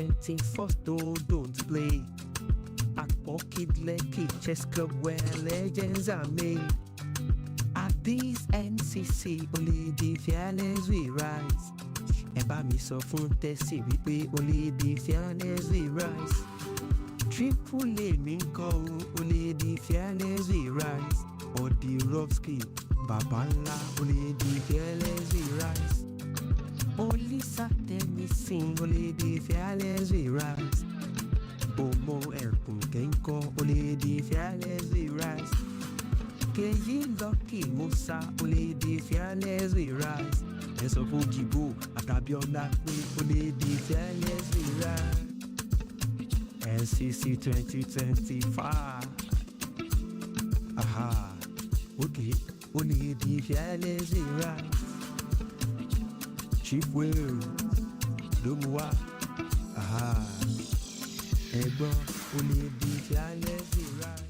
24th, don't play. At Pocket Lekki Chess Club where legends are made. At this NCC, only the fearless we rise. Ẹ bá mi sọ fún Tersee wípé only the fearless we rise. Triple A mi ń kọ́ o, only the fearless we rise. Odirovsky, bàbá ńlá, only the fearless we rise. Olisa Tennessee, only the fearless we rise. Omo ẹ̀kún kẹ́ńkọ́, only the fearless we rise. Keyi Lucky Musa, only the fearless we rise. Ẹ sọ fún Jibo àtàbíọ́lá pé only the fearless we rise. NCC 2025. Aha, okay, only the fearless we rise. Chief Will, Domuwa, aha, Ego, only the fearless we rise.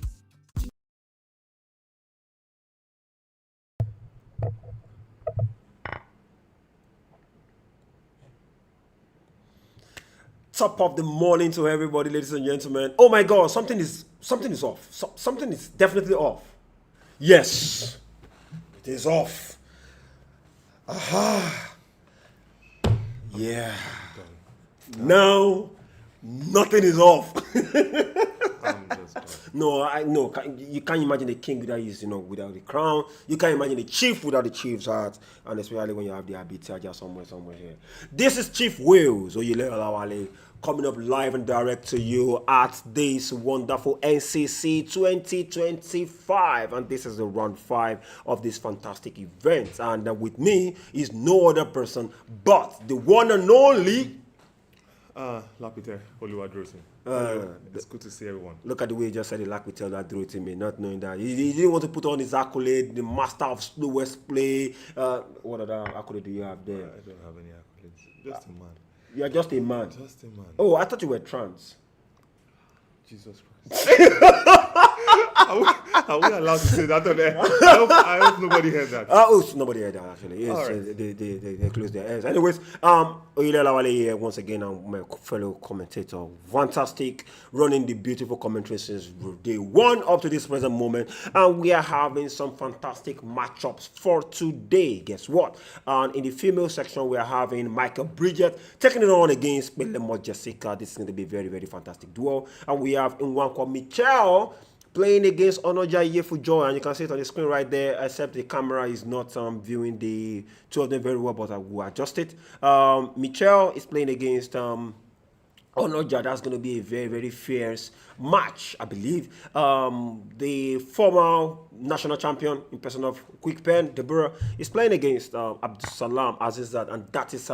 Top of the morning to everybody, ladies and gentlemen. Oh my God, something is off. Something is definitely off. Yes, it is off. Aha. Yeah. Now, nothing is off. No, you can't imagine a king without his, without the crown. You can't imagine a chief without the chief's hat, and especially when you have the habitat just somewhere here. This is Chief Wills Oyile Olawale coming up live and direct to you at this wonderful NCC 2025, and this is the round 5 of this fantastic event. And with me is no other person but the one and only Lapite Oluwadrosin. It's good to see everyone. Look at the way he just said it, like we tell that to me, not knowing that he didn't want to put on his accolade, the master of slowest play. What other accolade do you have there? I don't have any accolades. Just a man. You are just a man. Just a man. Oh, I thought you were trans. Jesus Christ. Are we allowed to say that on air? I hope nobody heard that. Nobody heard that actually. Yes, right. They closed their ears. Anyways, Oyile Olawale here once again. I'm my fellow commentator. Fantastic, running the beautiful commentary since day 1 up to this present moment, and we are having some fantastic matchups for today. Guess what? And in the female section, we are having Michael Bridget taking it on against Belemo Jessica. This is going to be a very, very fantastic duo. And we have Nwankwo Michelle playing against Onoja Yefujoy, and you can see it on the screen right there, except the camera is not viewing the two of them very well, but I will adjust it. Michelle is playing against Onoja. That's going to be a very, very fierce match, I believe. The former national champion in person of Quick Pen, Deborah, is playing against Abdusalam Azizat, and that is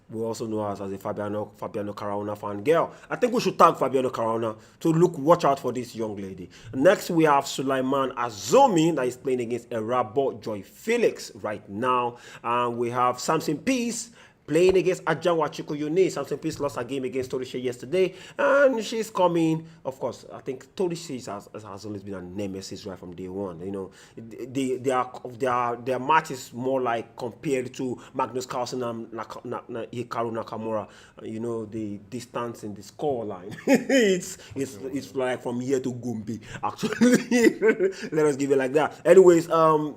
we also know as a Fabiano Caruana fan girl. I think we should tag Fabiano Caruana to watch out for this young lady. Next, we have Sulaiman Azomi that is playing against Erabo Joy Felix right now. And we have Samson Peace playing against Ajibola Yuni. Samson Peace lost a game against Tersee yesterday, and she's coming. Of course, I think Tersee has always been a nemesis right from day one. Their match is more like compared to Magnus Carlsen and Hikaru Nakamura. The distance in the score line. it's like from here to Gumbi. Actually, let us give it like that. Anyways,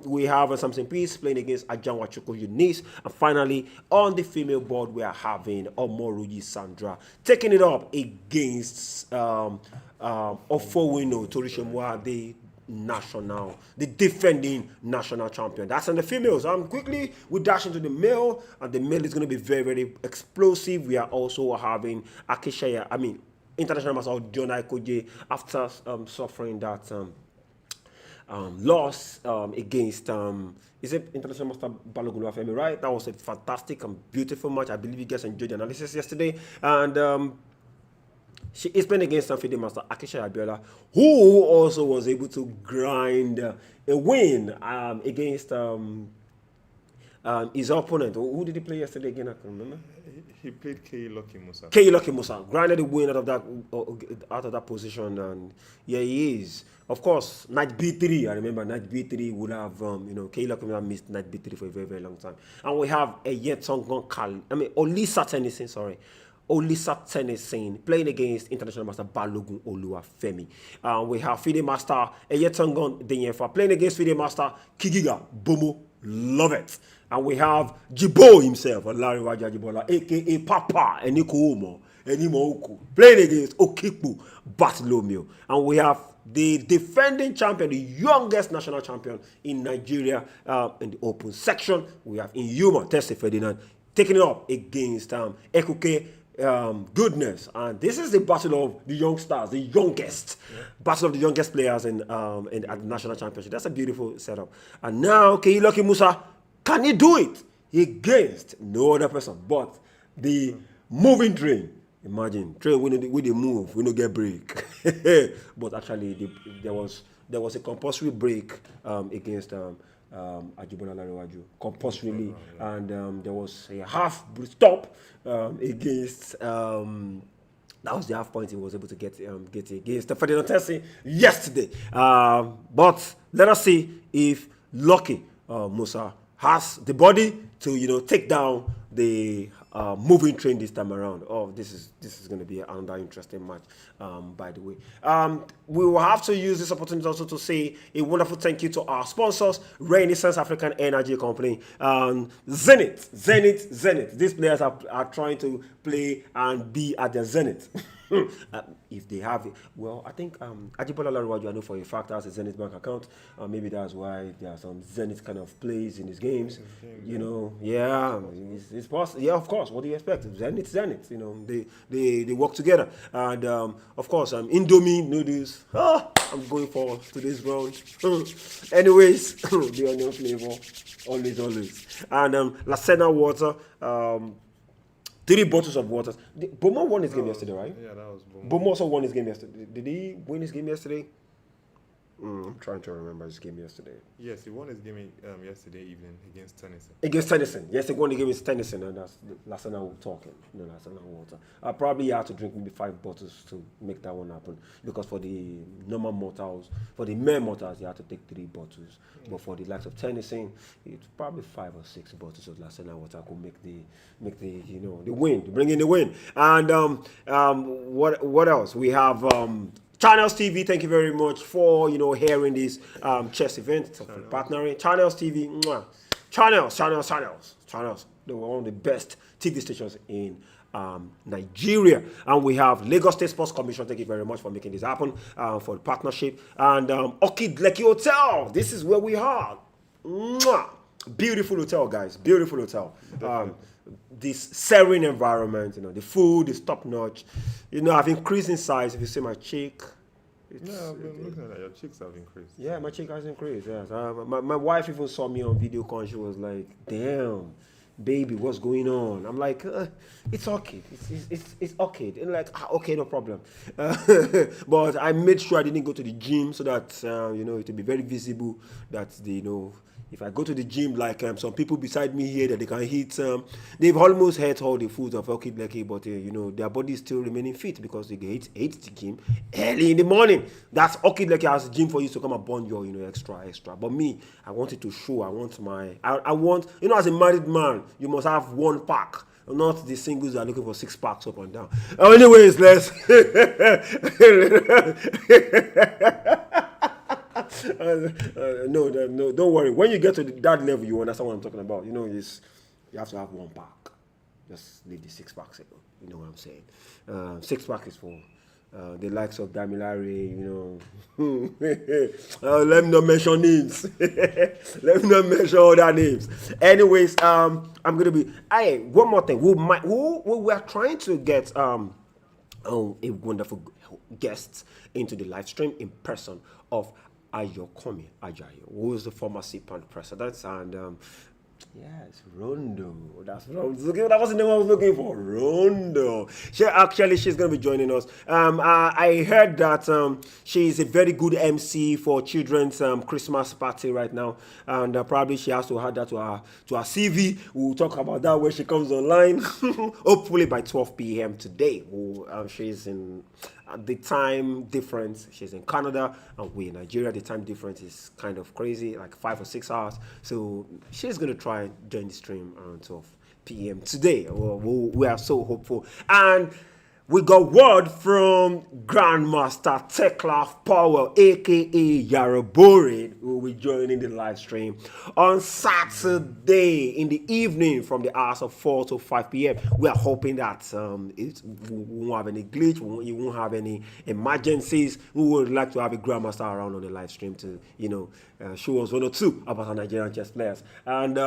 we have Samson Peace playing against Ajibola Yuni, and finally on the female board, we are having Omoruyi Sandra taking it up against Ofowino Torishemwa, the defending national champion. That's on the females. Quickly we dash into the male, and the male is going to be very, very explosive. We are also having international master Jonah Koje after suffering that loss against is it International Master Balogun Afemi, right? That was a fantastic and beautiful match. I believe you guys enjoyed the analysis yesterday. And she is playing against FIDE Master Akisha Abiola, who also was able to grind a win against his opponent. Who did he play yesterday again? I can't remember. He played K. Lucky Musa. K. Lucky Musa grinded a win out of that position, and yeah, he is. Of course, Knight B3. I remember Knight B3 would have, K. Lucky Musa missed Knight B3 for a very, very long time. And we have a yet Olisa Tennessee, sorry. Olisa Tennessee playing against international master Balogun Oluwafemi. We have FIDE master Eyetangon Denyefa playing against FIDE master Kigiga Bomo. Love it. And we have Jibo himself, Olanrewaju Ajibola, aka Papa Eniko Omo, Enimo playing against Okipu Bartolomeo. And we have the defending champion, the youngest national champion in Nigeria in the open section. We have in Yuma, Tersee Ferdinand, taking it up against Ekuke Goodness. And this is the battle of the young stars, the youngest. Battle of the youngest players at the national championship. That's a beautiful setup. And now, Keiloki Musa, can he do it against no other person but the moving train? Imagine, train when they move, we don't get break. But actually, there was a compulsory break against Ajibola Olanrewaju, compulsorily, and there was a half stop against. That was the half point he was able to get against Ferdinand Tersee yesterday. But let us see if Lucky Musa has the body to take down the moving train this time around. Oh, this is going to be another interesting match. By the way, we will have to use this opportunity also to say a wonderful thank you to our sponsors, Renaissance African Energy Company, Zenith. These players are trying to play and be at their zenith. If they have it, well, I think Ajibola Olanrewaju, I know for a fact, has a Zenith bank account. Maybe that's why there are some Zenith kind of plays in his games. Yeah, it's possible. Yeah, of course. What do you expect? Zenith. They work together. And of course, Indomie noodles. I'm going for today's round. Anyways, the onion flavor, always. And Lasena water. 3 bottles of water. Bomo won his game yesterday, right? Yeah, that was Bomo. Bomo also won his game yesterday. Did he win his game yesterday? I'm trying to remember his game yesterday. Yes, he won his game yesterday evening against Tersee. Against Tersee. Yes, he won the game against Tersee, and that's last night we were talking. Last night water. I probably had to drink maybe 5 bottles to make that one happen. Because for the normal mortals, for the mere mortals, you had to take 3 bottles. But for the likes of Tersee, it's probably 5 or 6 bottles of last night water could make the the win, bring in the win. And what else? We have Channels TV, thank you very much for hearing this chess event. Partnering Channels TV, Channels. They were one of the best TV stations in Nigeria. And we have Lagos State Sports Commission. Thank you very much for making this happen, for the partnership. And Orchid Lekki Hotel. This is where we are. Beautiful hotel, guys. Beautiful hotel. This serene environment, the food is top notch. I've increased in size. If you see my cheek, I've been looking at that. Your cheeks have increased. Yeah, my cheek has increased. Yes, my wife even saw me on video call. She was like, "Damn, baby, what's going on?" I'm like, "It's okay. It's okay." And like, okay, no problem. But I made sure I didn't go to the gym so that it would be very visible that if I go to the gym, like some people beside me here that they can hit, they've almost had all the foods of Orchid Lekki, but their body is still remaining fit because they hate the gym early in the morning. That's Orchid Lekki has a gym for you to come and burn your extra. But me, I wanted to show. I want as a married man, you must have 1 pack. Not the singles that are looking for 6 packs up and down. Anyways, let's. No, don't worry. When you get to that level, you understand what I'm talking about. You have to have 1 pack. Just leave the 6 packs. You know what I'm saying? 6 pack is for the likes of Damilare. Let me not mention names. Let me not mention other names. Anyways, I'm gonna be. One more thing. We are trying to get a wonderful guest into the live stream in person of Ayokomi Ajayi, who is the former CPAN president, and yes, Rondo. That was the name I was looking for. Rondo. She's going to be joining us. I heard that she is a very good MC for children's Christmas party right now, and probably she has to add that to her CV. We'll talk about that when she comes online. Hopefully by 12 p.m. today. She's in. The time difference, she's in Canada and we in Nigeria. The time difference is kind of crazy, like 5 or 6 hours. So she's going to try and join the stream around 12 p.m. today. We are so hopeful. And we got word from Grandmaster Teklaf Powell, aka Yaraborin, who will be joining the live stream on Saturday in the evening from the hours of 4 to 5 p.m. We are hoping that we won't have any glitch, you won't have any emergencies. We would like to have a Grandmaster around on the live stream to, show us one or two about our Nigerian chess players. And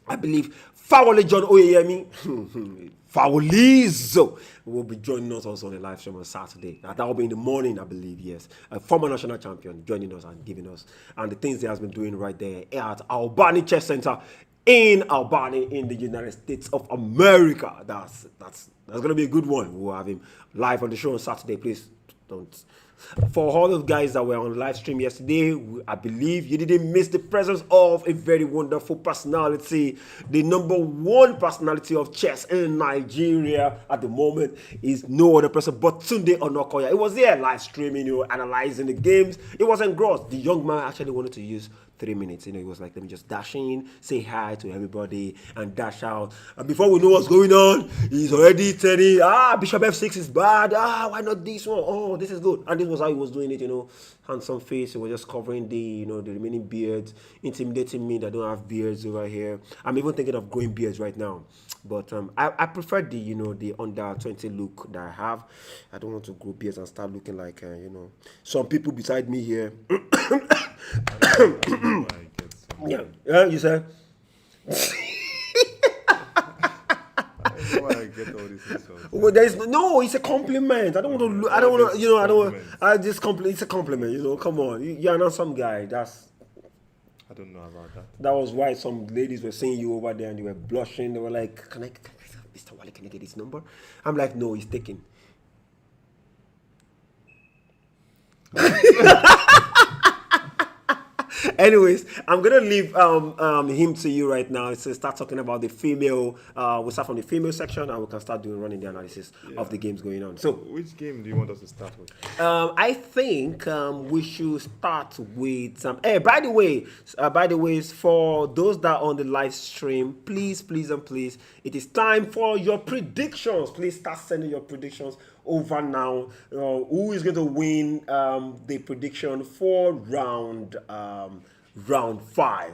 I believe Fawole John Oyeyemi, Fawolizo, will be joining us also on the live stream on Saturday. That will be in the morning, I believe, yes. A former national champion joining us and giving us, and the things he has been doing right there at Albany Chess Center in Albany in the United States of America. That's going to be a good one. We'll have him live on the show on Saturday. Please don't. For all of guys that were on live stream yesterday, I believe you didn't miss the presence of a very wonderful personality. The number one personality of chess in Nigeria at the moment is no other person but Tunde Onokoya. He was there live streaming, analyzing the games. He was engrossed. The young man actually wanted to use 3 minutes. He was like, let me just dash in, say hi to everybody, and dash out. And before we know what's going on, he's already telling, Bishop F6 is bad. Why not this one? Oh, this is good. And this was how he was doing it, handsome face. He was just covering the remaining beards, intimidating me that I don't have beards over here. I'm even thinking of growing beards right now. But I prefer the under 20 look that I have. I don't want to grow beards and start looking like, some people beside me here. Yeah, you said. Why I get all this insults. Well, it's a compliment. I don't want to. I don't want to. I don't. I just compliment. It's a compliment. Come on. You're not some guy. I don't know about that. That was why some ladies were seeing you over there and they were blushing. They were like, "Can I Mr. Wale, can I get his number?" I'm like, "No, he's taken." Anyways, I'm gonna leave him to you right now. So start talking about the female. We'll start from the female section, and we can start running the analysis of the games going on. So, which game do you want us to start with? I think we should start with some. Hey, by the way, for those that are on the live stream, please, it is time for your predictions. Please start sending your predictions over now. Who is going to win the prediction for round 5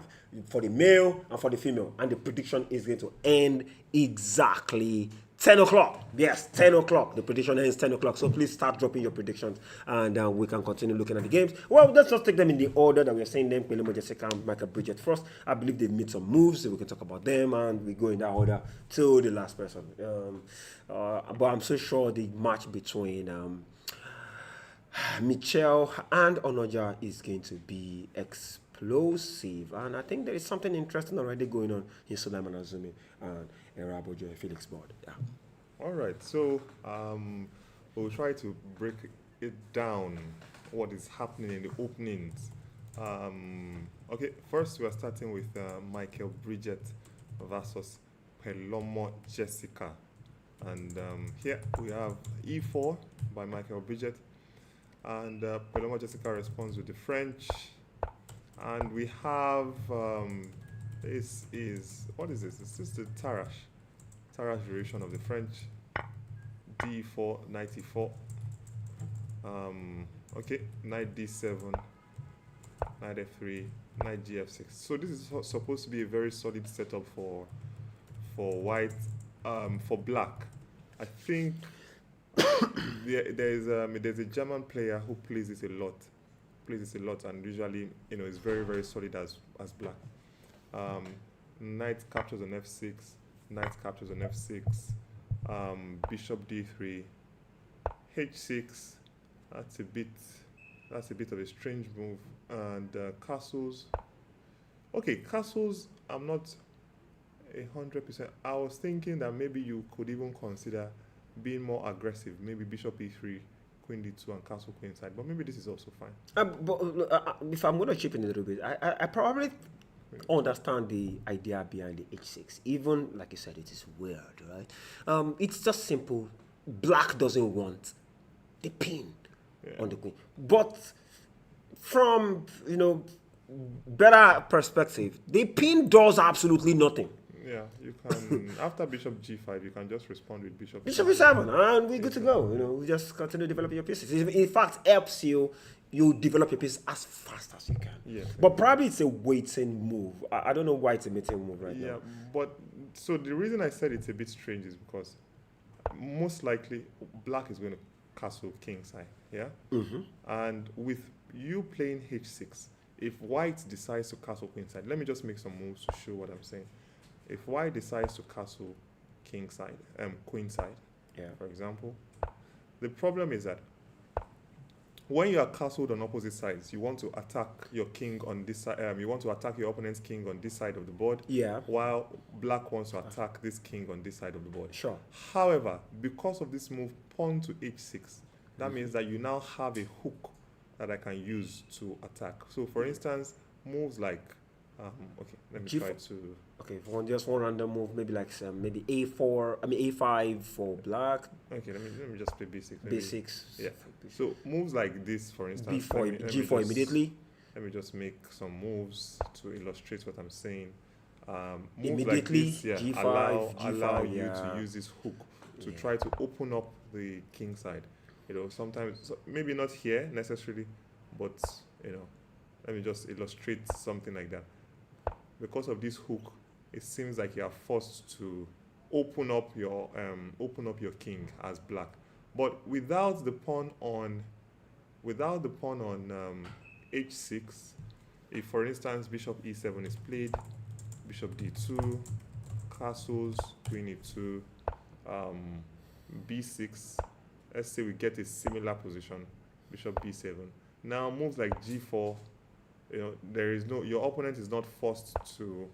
for the male and for the female? And the prediction is going to end exactly 10 o'clock. Yes, 10 o'clock. The prediction ends 10 o'clock. So please start dropping your predictions and we can continue looking at the games. Well, let's just take them in the order that we are saying them. Pelemo Jessica and Michael Bridget first. I believe they've made some moves, so we can talk about them and we go in that order to the last person. But I'm so sure the match between Michelle and Onoja is going to be explosive. And I think there is something interesting already going on in Suleiman Azumi and Erabojo and Felix Board. Yeah. All right, so we'll try to break it down, what is happening in the openings. Okay, first we are starting with Michael Bridget versus Pelomo Jessica. And here we have E4 by Michael Bridget. And Pelomo Jessica responds with the French. And we have, this is, what is this? It's just the Tarrasch variation of the French. D4, knight e4. Okay, knight d7, knight f3, knight gf6. So this is supposed to be a very solid setup for white, for black. I think there's a German player who plays this a lot, and usually is very, very solid as black. Knight captures on f6, knight captures on f6, bishop d3, h6. That's a bit of a strange move. And castles. Okay, castles. I'm not 100%. I was thinking that maybe you could even consider being more aggressive. Maybe bishop e3, queen d2, and castle queenside. But maybe this is also fine. But if I'm going to chip in a little bit, I probably understand the idea behind the h6. Even like you said, it is weird, right? It's just simple. Black doesn't want the pin on the queen, but from better perspective, the pin does absolutely nothing. Yeah, you can. After bishop g5, you can just respond with bishop. Bishop e7, and we're good to go. We just continue developing your pieces. In fact, helps you develop your piece as fast as you can. Yes. But probably it's a waiting move. I don't know why it's a waiting move right now. Yeah, but so the reason I said it's a bit strange is because most likely black is going to castle king side. Yeah. And with you playing h6, if white decides to castle queen side, let me just make some moves to show what I'm saying. If white decides to castle king side, queen side, for example, the problem is that when you are castled on opposite sides, you want to attack your king on this side. You want to attack your opponent's king on this side of the board. Yeah. While black wants to attack this king on this side of the board. Sure. However, because of this move, pawn to h6, that means that you now have a hook that I can use to attack. So, for instance, moves like, okay, let me try to. Okay, just one random move, maybe like maybe a5 for black. Okay, let me just play b6. b6. Yeah. So moves like this, for instance. b4, g4 immediately. Let me just make some moves to illustrate what I'm saying. Moves Immediately, like this, g5, allow g5, you to use this hook to try to open up the king side. Sometimes, maybe not here necessarily, but let me just illustrate something like that. Because of this hook, it seems like you are forced to open up your king as black. But without the pawn on h6, if for instance bishop e7 is played, bishop d2, castles, queen e2, b6, let's say we get a similar position, bishop b7. Now moves like g4, your opponent is not forced to.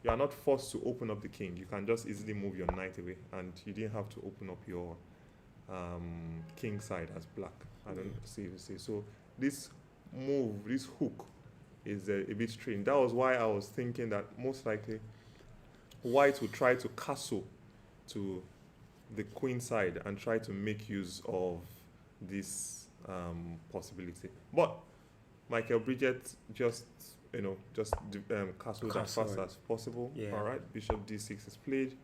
You are not forced to open up the king. You can just easily move your knight away, and you didn't have to open up your king side as black. I don't see if you see. So this move, this hook, is a bit strange. That was why I was thinking that most likely white would try to castle to the queen side and try to make use of this possibility. But Michael Bridget just castled as fast as possible. Yeah. All right, bishop d6 is played,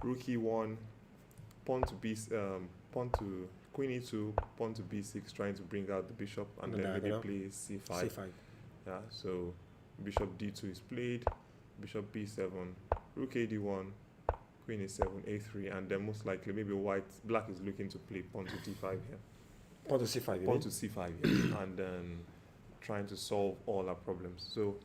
rook e1, pawn to queen e2, pawn to b6, trying to bring out the bishop, and then maybe play c5. Yeah, so bishop d2 is played, bishop b7, rook ad1, queen a7, a3, and then most likely maybe black is looking to play pawn to d5 here. Pawn to c5. Pawn to c5 here, and then trying to solve all our problems. So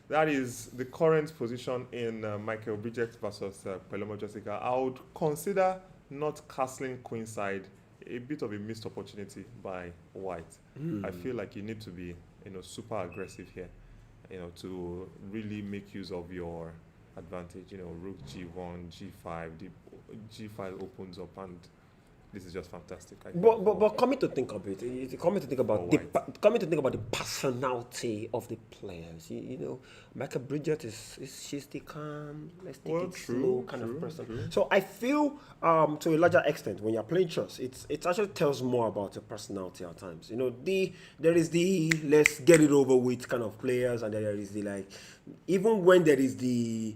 that is the current position in Michael Bridget versus Peloma Jessica. I would consider not castling queenside a bit of a missed opportunity by white. I feel like you need to be super aggressive here, to really make use of your advantage. Rook g1, g5, g5 opens up, and this is just fantastic. But coming to think of it, coming to think about the personality of the players. Michael Bridget she's the calm, let's take it slow kind of person. True. So I feel to a larger extent when you're playing chess, it actually tells more about your personality at times. There is the let's get it over with kind of players, and there is the even when there is the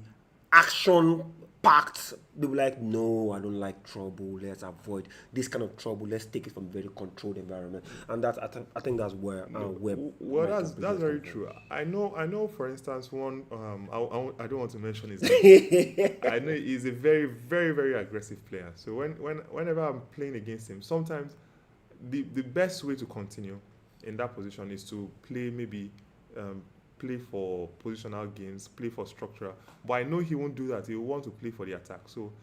action packed, they were like, no, I don't like trouble. Let's avoid this kind of trouble. Let's take it from a very controlled environment, and that I think that's where that's very true. I know. For instance, one I don't want to mention his name. I know he's a very, very, very aggressive player. So whenever I'm playing against him, sometimes the best way to continue in that position is to play play for positional gains, play for structural. But I know he won't do that. He will want to play for the attack. So,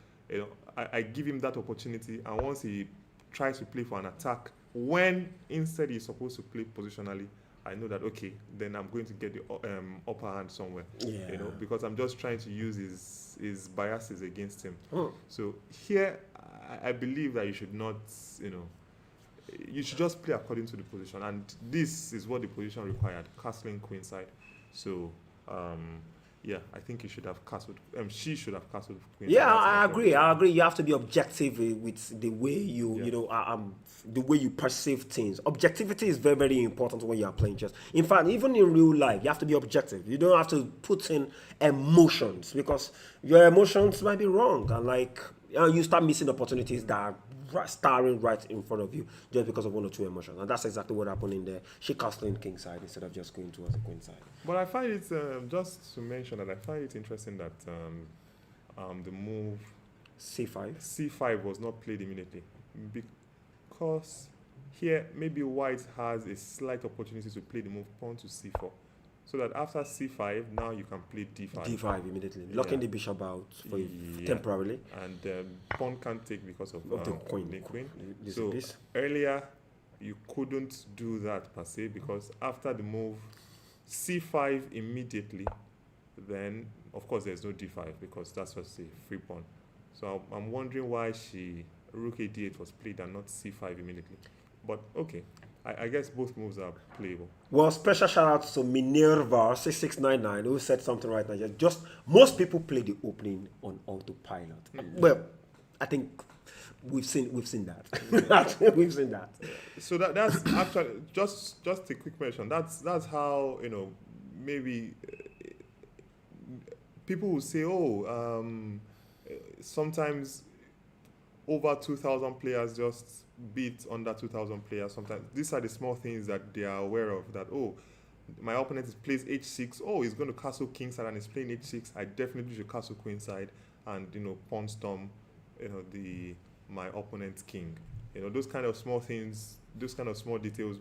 I give him that opportunity. And once he tries to play for an attack, when instead he's supposed to play positionally, I know that, okay, then I'm going to get the upper hand somewhere. Yeah. Because I'm just trying to use his biases against him. So here, I believe that you should not, you should just play according to the position, and this is what the position required: castling queenside. So yeah, I think he should have castled. She should have castled queen. Yeah, That's I my agree. opinion. I agree. You have to be objective with the way you, Yeah. you know, the way you perceive things. Objectivity is very, very important when you are playing chess. In fact, even in real life, you have to be objective. You don't have to put in emotions because your emotions might be wrong, and like you start missing opportunities that are staring right in front of you just because of one or two emotions. And that's exactly what happened in there. She castling king side instead of just going towards the queen side. But I find it just to mention that I find it interesting that the move C5. c5 was not played immediately because here maybe white has a slight opportunity to play the move pawn to c4, so that after c5 now you can play d5. D5 immediately, locking the bishop out for you temporarily. And pawn can't take because of The queen. the queen. This So piece. earlier you couldn't do that per se because after the move c5 immediately, then of course there's no d5 because that's just a free pawn. So I'm wondering why rook a d8 was played and not c5 immediately. But okay, I guess both moves are playable. Well, special shout out to Minerva 6699 who said something right now. Just most people play the opening on autopilot. Well, I think we've seen that. We've seen that. So that's actually just a quick mention. That's how, you know, maybe people will say, sometimes over 2,000 players just beat under 2,000 players. Sometimes these are the small things that they are aware of. That my opponent plays h6. He's going to castle king side and he's playing h6. I definitely should castle queen side and pawn storm, my opponent's king. Those kind of small things, those kind of small details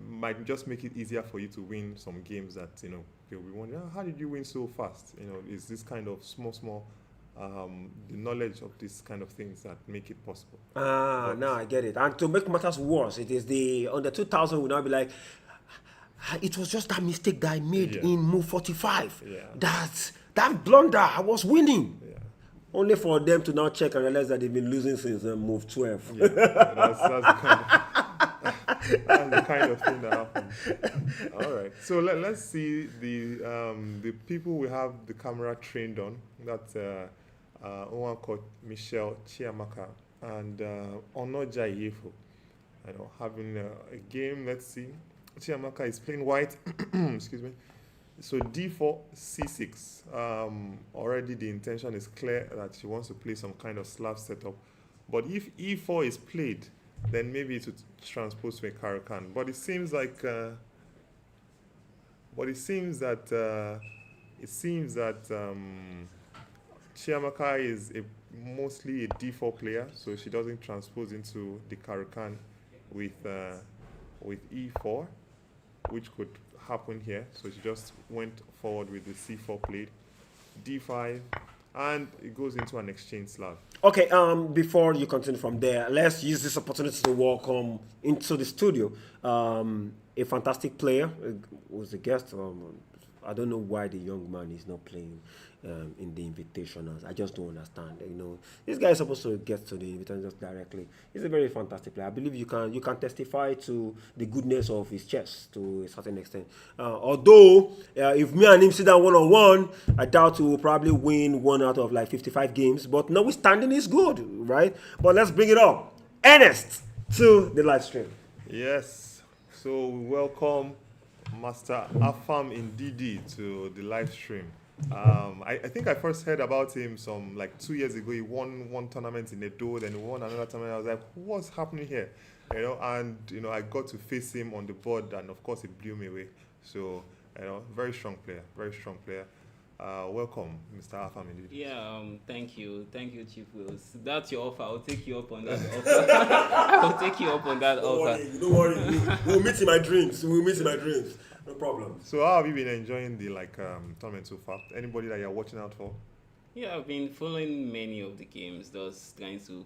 might just make it easier for you to win some games that you'll be wondering, how did you win so fast? Is this kind of small the knowledge of these kind of things that make it possible. Now I get it. And to make matters worse, it is on the 2000 will now be like, it was just that mistake that I made in move 45. Yeah. That blunder, I was winning. Yeah. Only for them to now check and realize that they've been losing since move 12. Yeah, that's the kind of thing that happens. All right. So let's see the people we have the camera trained on. That's one called Michelle Chiamaka and Onoja Yefo. Having a game. Let's see. Chiamaka is playing white. Excuse me. So d4, c6. Already the intention is clear that she wants to play some kind of Slav setup. But if e4 is played, then maybe it would transpose to a Caro-Kann. But it seems like Chiamaka is mostly a d4 player, so she doesn't transpose into the Caro-Kann with e4, which could happen here. So she just went forward with the c4 played, d5, and it goes into an exchange Slav. Okay, before you continue from there, let's use this opportunity to welcome into the studio a fantastic player who was a guest. I don't know why the young man is not playing in the invitationals. I just don't understand. This guy is supposed to get to the invitationals directly. He's a very fantastic player. I believe you can testify to the goodness of his chess to a certain extent. Although, if me and him sit down one-on-one, I doubt he will probably win 1 out of like 55 games. But notwithstanding, he's good, right? But let's bring it up. Ernest to the live stream. Yes. So we welcome Master Afam Ndidi to the live stream. I think I first heard about him some like 2 years ago. He won one tournament in Edo, then he won another tournament. I was like, what's happening here? And I got to face him on the board, and of course it blew me away. So very strong player, very strong player. Welcome, Mr. Afam Ndidi. Yeah, thank you, Chief Wills. That's your offer. I'll take you up on that offer. I'll take you up on that offer. Don't worry. We'll meet in my dreams. No problem. So how have you been enjoying the tournament so far? Anybody that you're watching out for? Yeah, I've been following many of the games, just trying to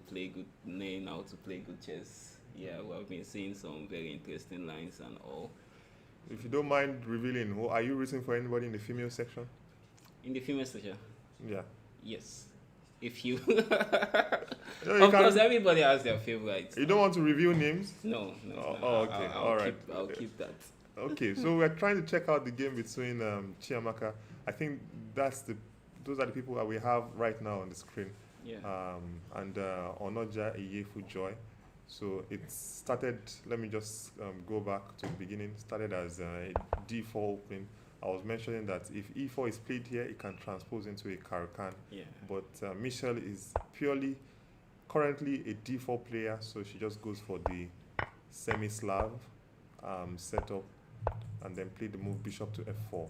learn how to play good chess. Yeah, well, I've been seeing some very interesting lines and all. If you don't mind revealing, are you rooting for anybody in the female section? In the female section? Yeah. Yes. If you... No, of course, everybody has their favorites. You don't want to reveal names? No. Okay. All right. I'll keep that. Okay, so we're trying to check out the game between Chiamaka. I think those are the people that we have right now on the screen. Yeah. And Onoja Iyefu Joy. So it started, let me just go back to the beginning, started as a D4 opening. I was mentioning that if E4 is played here, it can transpose into a Caracan. Yeah. But Michelle is currently a D4 player, so she just goes for the semi-Slav setup and then play the move bishop to F4.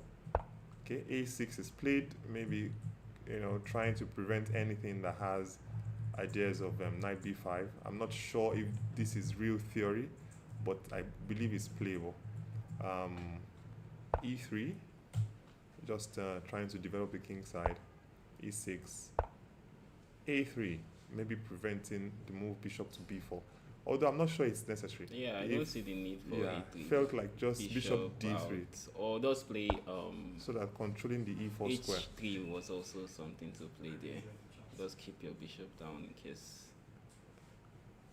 Okay, A6 is played, maybe trying to prevent anything that has ideas of knight b5. I'm not sure if this is real theory, but I believe it's playable. E3, just trying to develop the king side. E6, A3, maybe preventing the move bishop to b4. Although I'm not sure it's necessary. Yeah, I don't see the need for E3. Felt like just bishop d3. Out. Or just play so that controlling the e4 square. H3 was also something to play there. Just keep your bishop down in case.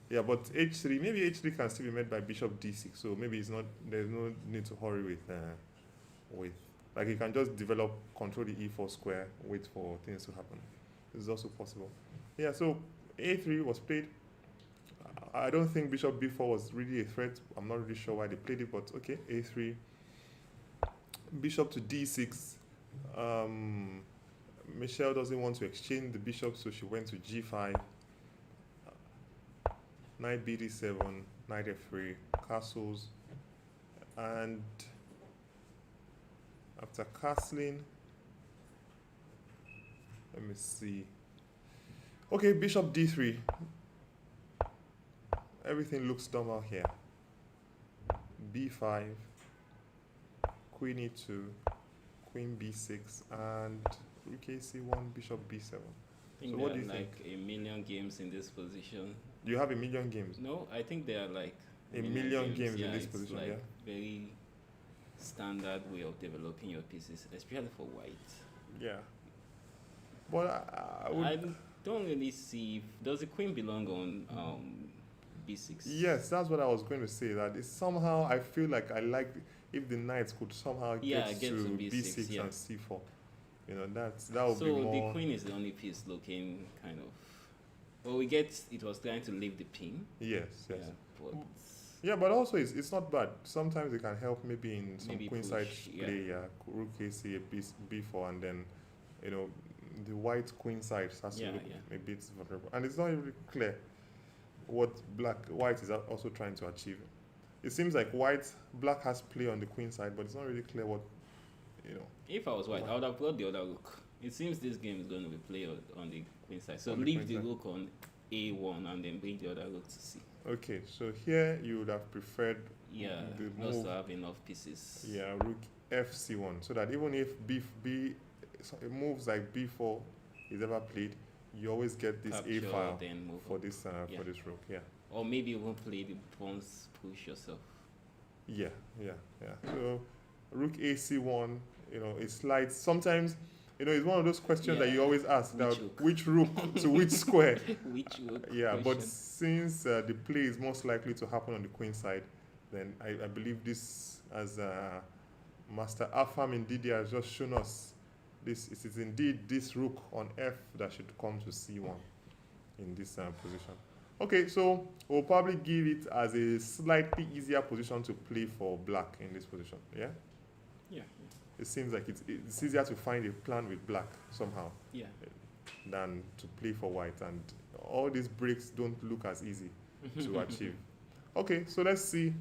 Yeah, but H3, maybe H3 can still be met by bishop D6. So maybe there's no need to hurry with like you can just develop, control the E4 square, wait for things to happen. This is also possible. Yeah, so A3 was played. I don't think bishop B4 was really a threat. I'm not really sure why they played it, but okay, A3. Bishop to D6. Michelle doesn't want to exchange the bishop, so she went to G5. Knight BD7, knight F3, castles, and after castling, let me see. Okay, bishop D3. Everything looks normal here. B5, queen E2, queen B6, and rook AC1, bishop B7. I think so there what do are you like think? a million games in this position. Do you have a million games? No, I think there are like A million games in this it's position, like yeah? very standard way of developing your pieces, especially for white. Yeah. But I don't really see. Does the queen belong on B6? Yes, that's what I was going to say. That it's somehow I feel like I like if the knights could somehow get to B6 yeah. and C4. That would so be more. The queen is the only piece looking kind of. Well, it was trying to leave the pin. Yes. Yeah, but Yeah, but also it's not bad. Sometimes it can help maybe in some Maybe queenside push, play, rook AC, B4, and then the white queen side has to look a bit vulnerable, and it's not really clear what white is also trying to achieve. It seems like black has play on the queen side, but it's not really clear what If I was white, I would have brought the other rook. It seems this game is going to be played on the queen side. So leave the rook on A1 and then bring the other rook to C. Okay, so here you would have preferred the move to have enough pieces. Yeah, rook FC1, so that even if moves like B4 is ever played, you always get this Capture, A file then move for up. this rook. Yeah. Or maybe you won't play the pawns push yourself. Yeah. So rook AC1, it slides. Sometimes, it's one of those questions that you always ask. Which rook to which square? Which rook? Yeah, question. but since the play is most likely to happen on the queen side, then I believe this, as Master Afam Ndidi has just shown us, it is indeed this rook on F that should come to C1 in this position. Okay, so we'll probably give it as a slightly easier position to play for black in this position. Yeah. Yeah. It seems like it's easier to find a plan with black somehow. Yeah. Than to play for white, and all these breaks don't look as easy to achieve. Okay, so let's see.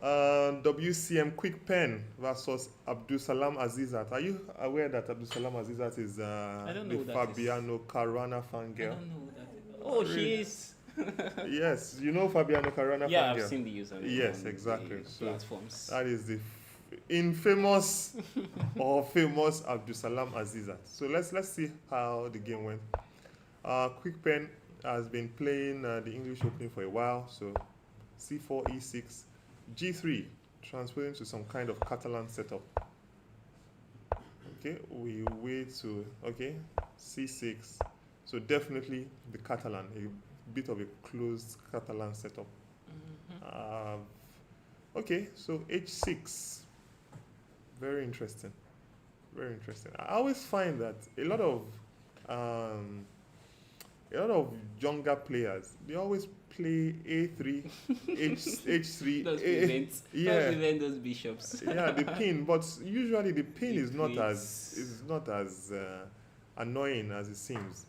WCM Quick Pen versus Abdusalam Azizat. Are you aware that Abdusalam Azizat is the Fabiano Caruana fan girl? I don't know who that is. Oh, she is. Yes, you know Fabiano Caruana fan girl? Yeah, I've seen the username. Yes, exactly. So platforms. That is the infamous or famous Abdusalam Azizat. So let's see how the game went. Quick Pen has been playing the English Open for a while, so C4, E6, G3, transferring to some kind of Catalan setup. Okay, we wait to, C6, so definitely the Catalan, a bit of a closed Catalan setup. Okay, so H6, very interesting. Very interesting. I always find that a lot of younger players, they always play A3, H3. Those Yeah, prevent those bishops. yeah, the pin. But usually the pin It is not creates- as annoying as it seems.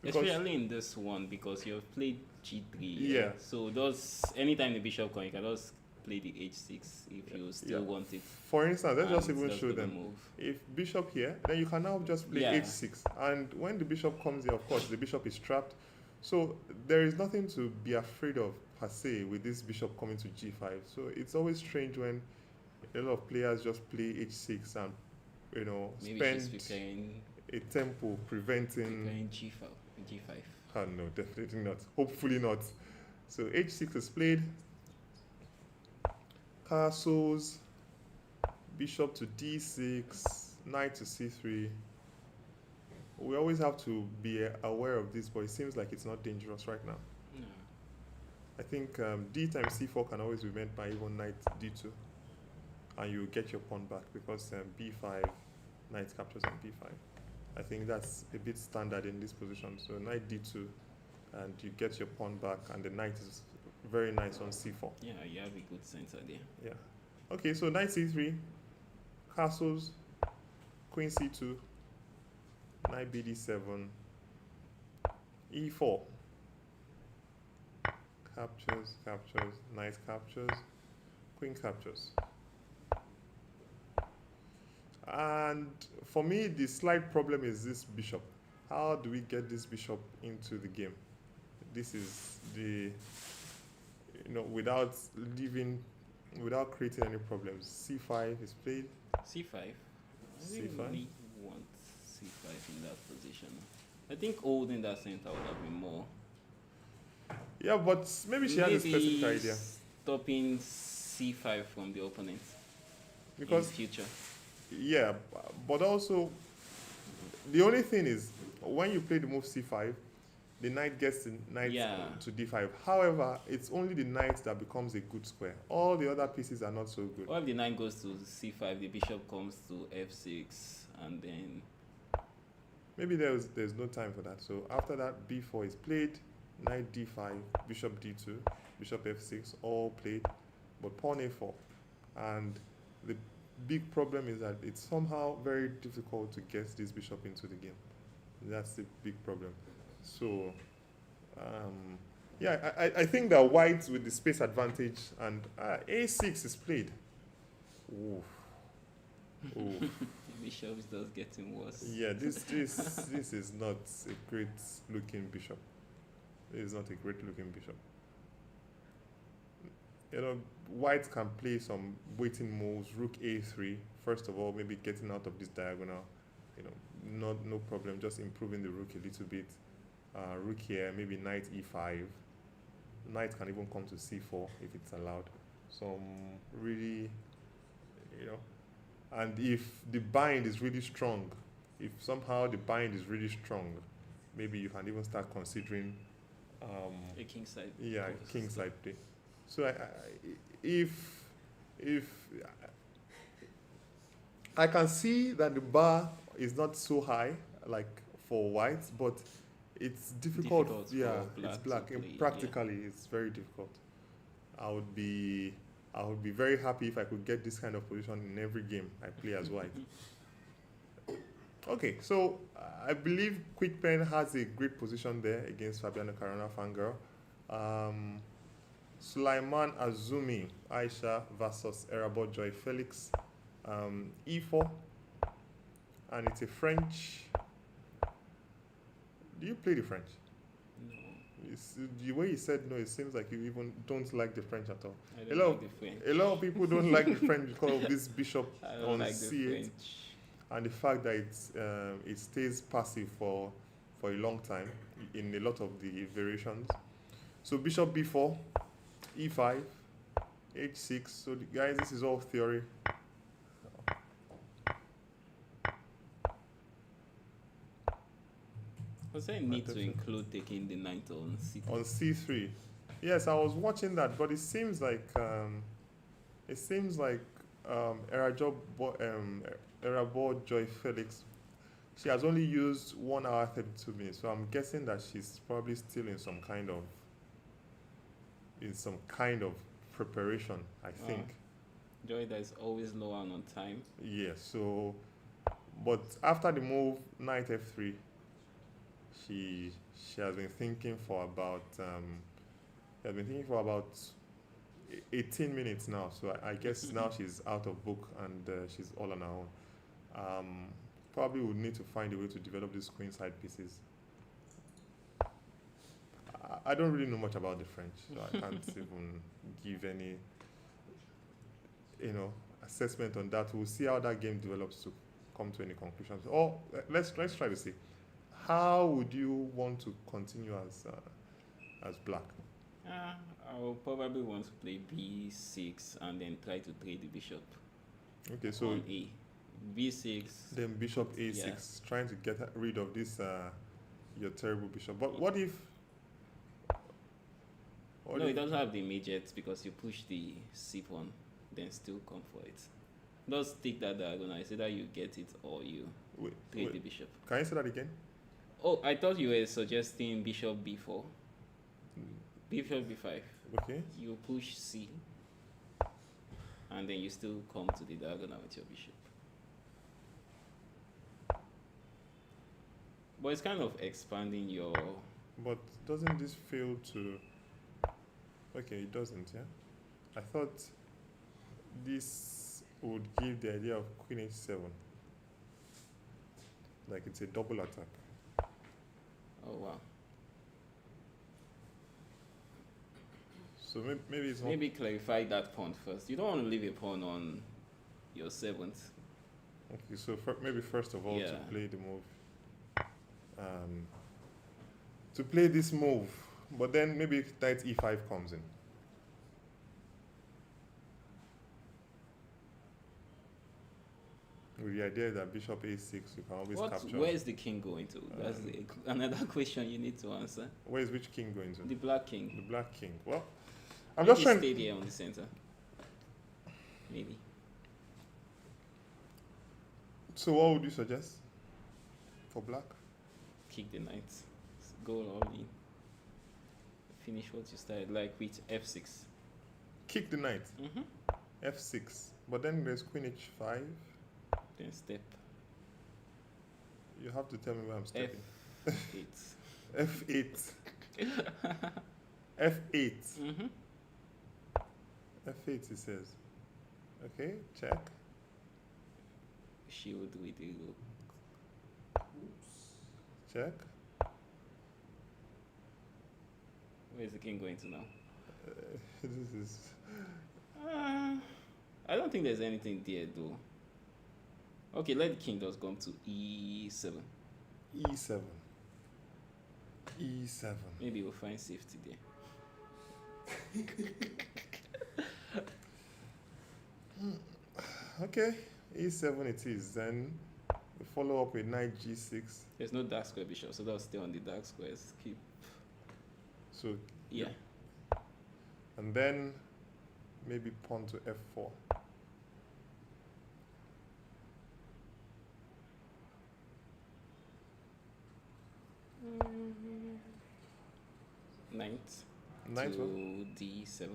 Because Especially in this one because you've played G3. Yeah. So those anytime the bishop comes, you can just play the H6 if you still want it. for instance, let's just And even that's show gonna them. move. If bishop here, then you can now just play Yeah. H6. And when the bishop comes here, of course, the bishop is trapped. So there is nothing to be afraid of per se with this bishop coming to G5. So it's always strange when a lot of players just play H6 and Maybe spend she's preparing a tempo preventing. G5. G5. Oh no, definitely not. Hopefully not. So H6 is played. Castles, bishop to D6, knight to C3. We always have to be aware of this, but it seems like it's not dangerous right now. No. I think D times C4 can always be met by even knight D2, and you get your pawn back because B5, knight captures on B5. I think that's a bit standard in this position. So knight D2, and you get your pawn back, and the knight is very nice on C4. Yeah, you have a good center there. Yeah. Okay, so knight C3, castles, queen C2, knight BD7, E4. Captures, captures, knight captures, queen captures. And for me, the slight problem is this bishop. How do we get this bishop into the game? This is the, without creating any problems. C5 is played. C5. I didn't C5? really want C5 in that position. I think holding that center would have been more. Yeah, but maybe she has a specific idea. Stopping C5 from the opponent Because in future. yeah, but also the only thing is when you play the move C5, the knight gets the knight to D5. However, it's only the knight that becomes a good square. All the other pieces are not so good. Or if the knight goes to C5, the bishop comes to F6, and then Maybe there's no time for that. So after that, B4 is played, knight D5, bishop D2, bishop F6, all played, but pawn A4. And the big problem is that it's somehow very difficult to get this bishop into the game. That's the big problem. So, yeah, I think that white with the space advantage and A6 is played. Oof. Oof. the bishop is just getting worse. Yeah, this is not a great looking bishop. It is not a great looking bishop. White can play some waiting moves, rook A3. First of all, maybe getting out of this diagonal. No problem, just improving the rook a little bit. Rook here, maybe knight E5. Knight can even come to C4 if it's allowed. Some really, and if the bind is really strong, if somehow the bind is really strong, maybe you can even start considering A kingside. yeah, kingside play. So if I can see that the bar is not so high like for white, but it's difficult. Yeah, it's black. And practically, it's very difficult. I would be very happy if I could get this kind of position in every game I play as white. Okay, so I believe Quick Pen has a great position there against Fabiano Caruana Fangirl. Sulaiman Azumi, Aisha versus Erabo Joy Felix, E4, and it's a French. Do you play the French? No. The way you said no, it seems like you even don't like the French at all. I don't like the French. A lot of people don't like the French because of this bishop I don't on like the C8 French. and the fact that it stays passive for a long time in a lot of the variations. So bishop B4, E5, H6. So guys, this is all theory. Was there a need to include taking the knight on C3? On C3. Yes, I was watching that, but it seems like Erabo Joy Felix. She has only used 1 hour 32 minutes, so I'm guessing that she's probably still in some kind of preparation. I think. Joy that is always low and on time. Yeah. So, but after the move knight f3, she has been thinking for about 18 minutes now. So I guess now she's out of book and she's all on her own. Probably would need to find a way to develop these queenside pieces. I don't really know much about the French, so I can't even give any, assessment on that. We'll see how that game develops to come to any conclusions. Or let's try to see. How would you want to continue as black? I will probably want to play b6 and then try to trade the bishop. Okay, so on a b6. Then bishop a6, trying to get rid of this your terrible bishop. But what if? It doesn't have the immediate because you push the c pawn, then still come for it. Just take that diagonal. It's either you get it or you trade the bishop. Can you say that again? Oh, I thought you were suggesting bishop b4. Bishop b5. Okay. You push c, and then you still come to the diagonal with your bishop. But it's kind of expanding your... But doesn't this fail to... Okay, it doesn't, yeah? I thought this would give the idea of queen h7. Like it's a double attack. Oh, wow. So maybe it's not... Maybe clarify that pawn first. You don't want to leave a pawn on your 7th. Okay, so maybe first of all to play the move. To play this move, but then maybe knight e5 comes in. With the idea that bishop a6, you can always capture. Where is the king going to? That's another question you need to answer. Where is which king going to? The black king. The black king. Well, I'm just trying. Stay there on the center. Maybe. So what would you suggest for black? Kick the knight. Go all in. Finish what you started, like with f6. Kick the knight. F6. But then there's queen h5. Then step. You have to tell me where I'm stepping. F8. F8. F8. F8, he says. Okay, check. Shield with the rook. Check. Where's the king going to now? This is... I don't think there's anything there though. Okay, let the king just come to e7. E7. E7. Maybe we'll find safety there. Okay, e7 it is. Then we follow up with knight g6. There's no dark square bishop, so that'll stay on the dark squares. Keep. So yeah. And then maybe pawn to f4. Knight to d7.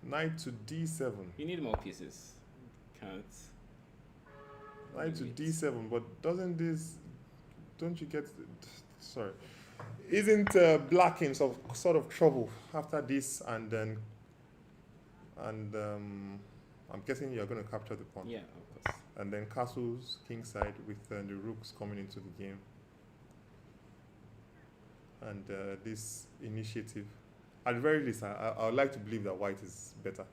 Knight to d7. You need more pieces. Can't. Knight to d7, but doesn't this... Don't you get... Sorry. Isn't black in sort of trouble after this and then... And I'm guessing you're going to capture the pawn. Yeah, of course. And then castles kingside with the rooks coming into the game. And this initiative, at the very least, I would like to believe that white is better.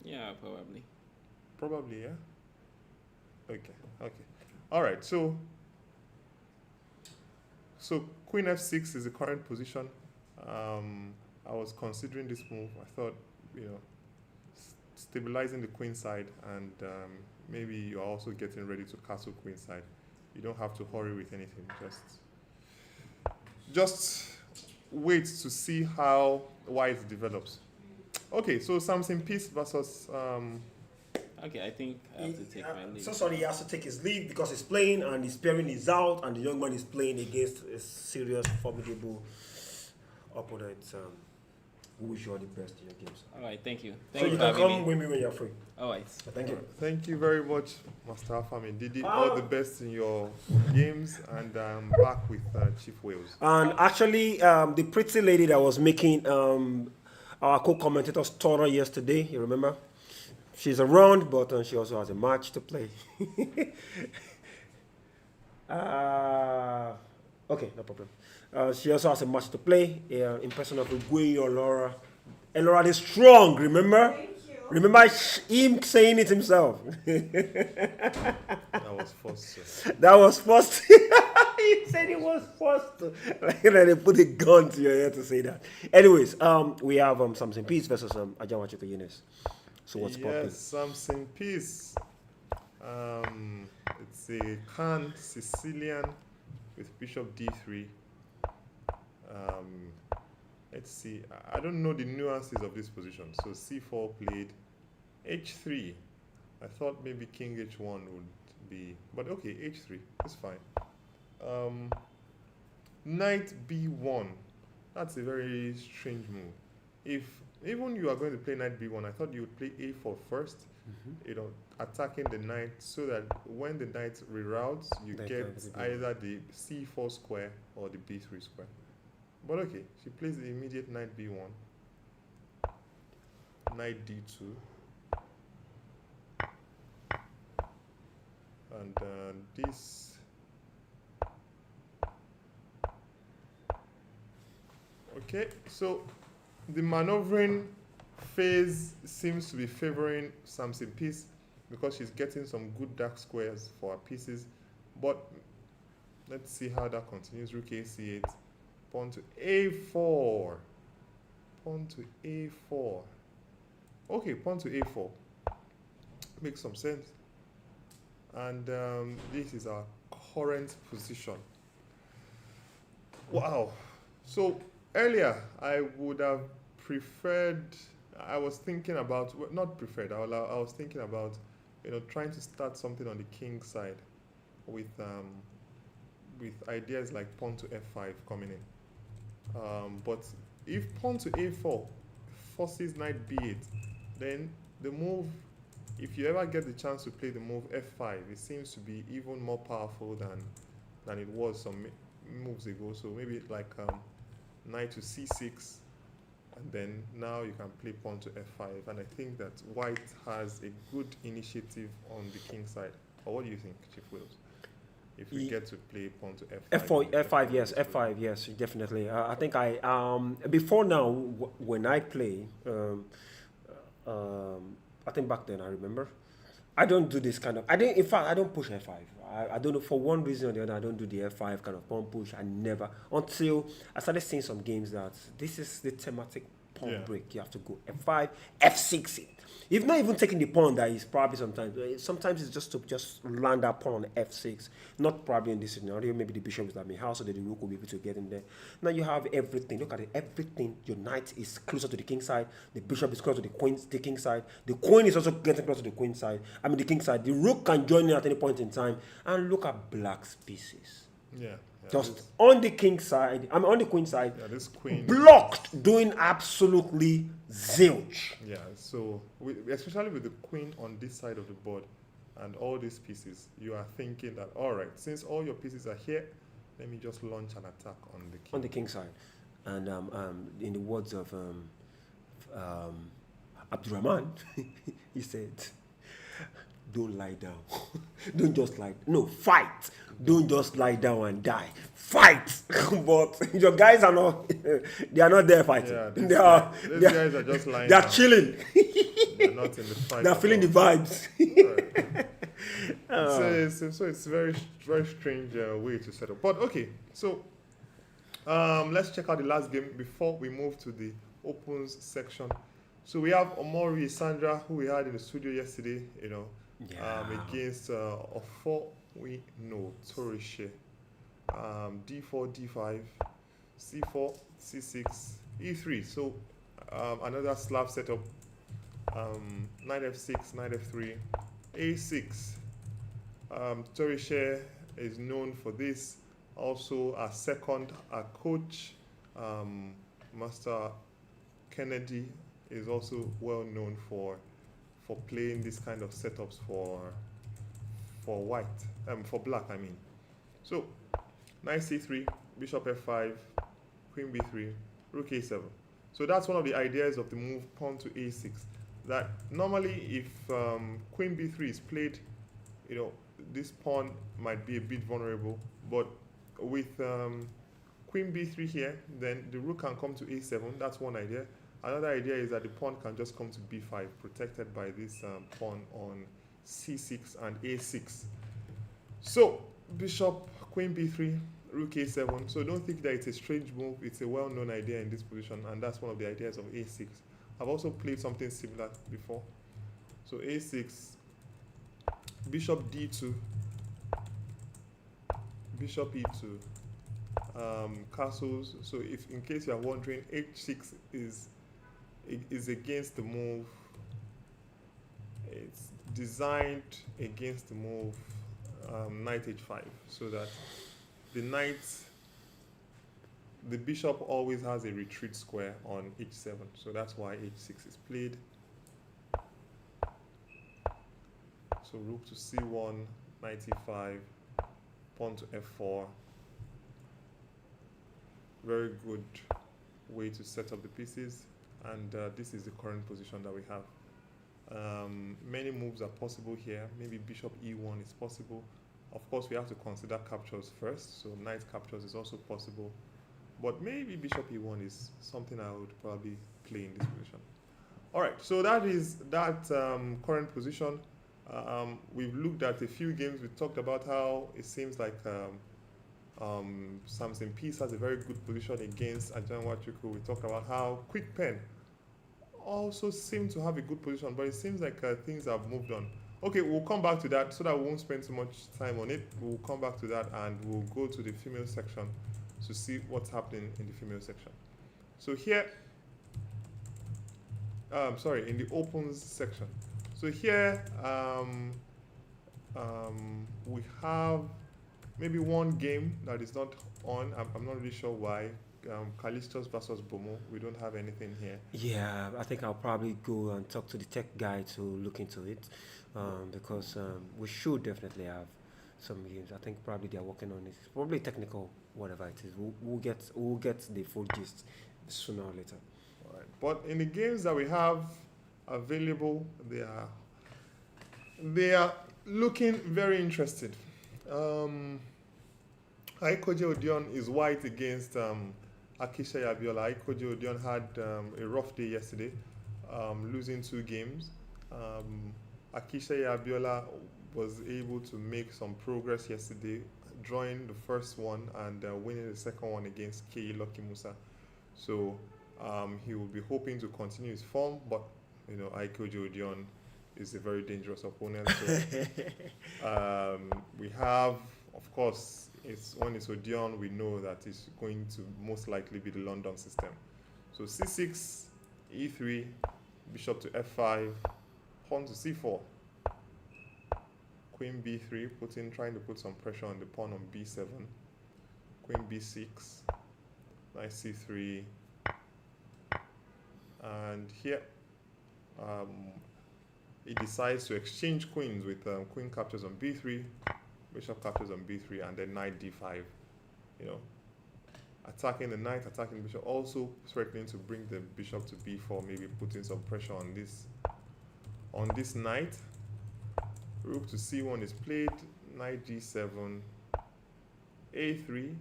Yeah, probably. Probably, yeah. Okay. All right. So queen f6 is the current position. I was considering this move. I thought, stabilizing the queen side, and maybe you're also getting ready to castle queen side. You don't have to hurry with anything. Just wait to see how white develops. Okay, so Samson Peace versus Okay, I think I have to take my leave. So sorry, he has to take his leave because he's playing and his pairing is out, and the young man is playing against a serious, formidable opponent. We wish you all the best in your games. All right, thank you. So Thank you you can for come having me. with me when you're free. All right. Thank you. Thank you very much, Master Afami. Didi, all the best in your games, and back with Chief Wales. And actually, the pretty lady that was making our co-commentator stutter yesterday, you remember? She's around, but she also has a match to play. Okay, no problem. She also has a match to play in person of Ugwe Elora. Elora is strong, remember? Thank you. Remember him saying it himself. That was first, sir. That was first. He said it was first. Like, they put a gun to your head to say that. Anyways, we have Samson Peace versus Ajibola Yunis. So what's popping? Yes, Samson Peace. It's a Khan Sicilian with Bishop D3. Let's see. I don't know the nuances of this position. So C4 played, H3. I thought maybe King H1 would be, but okay, H3 is fine. Knight B1. That's a very strange move. If even you are going to play Knight B1, I thought you would play A4 first. You know, attacking the knight so that when the knight reroutes, you They get can- either the C4 square or the B3 square. But okay, she plays the immediate knight B1, knight D2, and this. Okay, so the maneuvering phase seems to be favoring Samson Peace because she's getting some good dark squares for her pieces. But let's see how that continues. Rook A8, pawn to A4, pawn to A4. Okay, pawn to A4 makes some sense. And this is our current position. Wow. So earlier I would have preferred. I was thinking about, well, not preferred. I was thinking about, trying to start something on the king side with ideas like pawn to F5 coming in. But if pawn to A4 forces knight B8, then the move, if you ever get the chance to play the move F5, it seems to be even more powerful than it was some moves ago. So maybe like knight to C6, and then now you can play pawn to F5. And I think that white has a good initiative on the king side. Or what do you think, Chief Wills? If we get to play pawn to F5. F5, yes, F5, yes, definitely. I think before now, when I play, I think back then I remember, I don't do this kind of, in fact, I don't push F5. I don't know, for one reason or the other, I don't do the F5 kind of pawn push. I never, until I started seeing some games that this is the thematic pawn break. You have to go F5, F6. If not even taking the pawn, that is probably sometimes it's just to land that pawn on F6. Not probably in this scenario. Maybe the bishop is at my house, so that the rook will be able to get in there. Now you have everything. Look at it. Everything. Your knight is closer to the king side. The bishop is closer to the king side. The queen is also getting closer to the queen side. The king side. The rook can join in at any point in time. And look at black's pieces. Yeah. Just on the king side, on the queen side, this queen blocked, doing absolutely zilch. Yeah, so especially with the queen on this side of the board and all these pieces, you are thinking that, all right, since all your pieces are here, let me just launch an attack on the king. On the king side. And in the words of Abdurrahman, he said, don't lie down. Don't just fight. Don't just lie down and die. Fight. But your guys are not, they are not there fighting. Yeah, these guys are just lying They are down. chilling. They're not in the fight. They're feeling the vibes. So it's very, very strange way to set up. But okay, so let's check out the last game before we move to the opens section. So we have Omori Sandra, who we had in the studio yesterday, against Ofo we know Torishe. D4, D5, C4, C6, E3. So another slab setup. Knight f6, knight f3, a6. Tersee is known for this. Also, our second, our coach, Master Kennedy, is also well known for playing this kind of setups for white, for black, I mean. So, knight c3, bishop f5, queen b3, rook a7. So that's one of the ideas of the move pawn to a6. That normally, if queen b3 is played, you know, this pawn might be a bit vulnerable. But with queen b3 here, then the rook can come to a7. That's one idea. Another idea is that the pawn can just come to b5, protected by this pawn on c6 and a6. So bishop, queen b3, rook a7. So don't think that it's a strange move. It's a well-known idea in this position, and that's one of the ideas of a6. I've also played something similar before. So a6, bishop d2, bishop e2, castles. So if, in case you are wondering, h6 is against the move. It's designed against the move knight h5, so that the bishop always has a retreat square on h7. So that's why h6 is played. So rook to c1, knight e5, pawn to f4. Very good way to set up the pieces, and this is the current position that we have. Many moves are possible here. Maybe bishop e1 is possible. Of course, we have to consider captures first, so knight captures is also possible. But maybe bishop e1 is something I would probably play in this position. All right, so that is that current position. We've looked at a few games. We talked about how it seems like Samson Peace has a very good position against Ajibola. We talked about how Quick Pen also seemed to have a good position, but it seems like things have moved on. Okay, we'll come back to that so that we won't spend too much time on it. We'll come back to that and we'll go to the female section to see what's happening in the female section. So here, in the opens section. So here, we have maybe one game that is not on. I'm not really sure why. Callistus versus Bomo. We don't have anything here. Yeah, I think I'll probably go and talk to the tech guy to look into it, because we should definitely have some games. I think probably they're working on it. It's probably technical, whatever it is. We'll get the full gist sooner or later. All right. But in the games that we have available, they are looking very interested. Aikoje Odion is white against Akisha Abiola. Aikoje Odion had a rough day yesterday, losing 2 games. Akisha Abiola was able to make some progress yesterday, drawing the first one and winning the second one against K. Lucky Musa. So he will be hoping to continue his form, but you know, Aikoje Odion is a very dangerous opponent. So, we have, of course, when it's Odion, we know that it's going to most likely be the London system. So c6, e3, bishop to f5, pawn to c4, queen b3, trying to put some pressure on the pawn on b7, queen b6, knight c3, and here he decides to exchange queens with queen captures on b3, bishop captures on b3, and then knight d5. You know, attacking the knight, attacking the bishop, also threatening to bring the bishop to b4, maybe putting some pressure on this knight. Rook to c1 is played, knight g7, a3,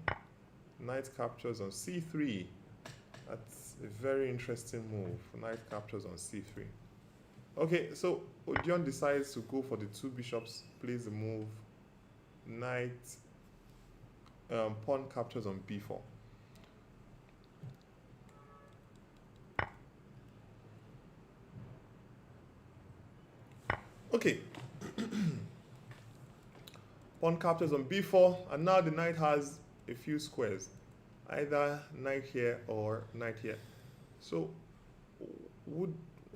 knight captures on c3. That's a very interesting move. Knight captures on c3. Okay, so Odion decides to go for the 2 bishops, plays the move, knight, pawn captures on b4. Okay. Pawn captures on b4, and now the knight has a few squares, either knight here or knight here. So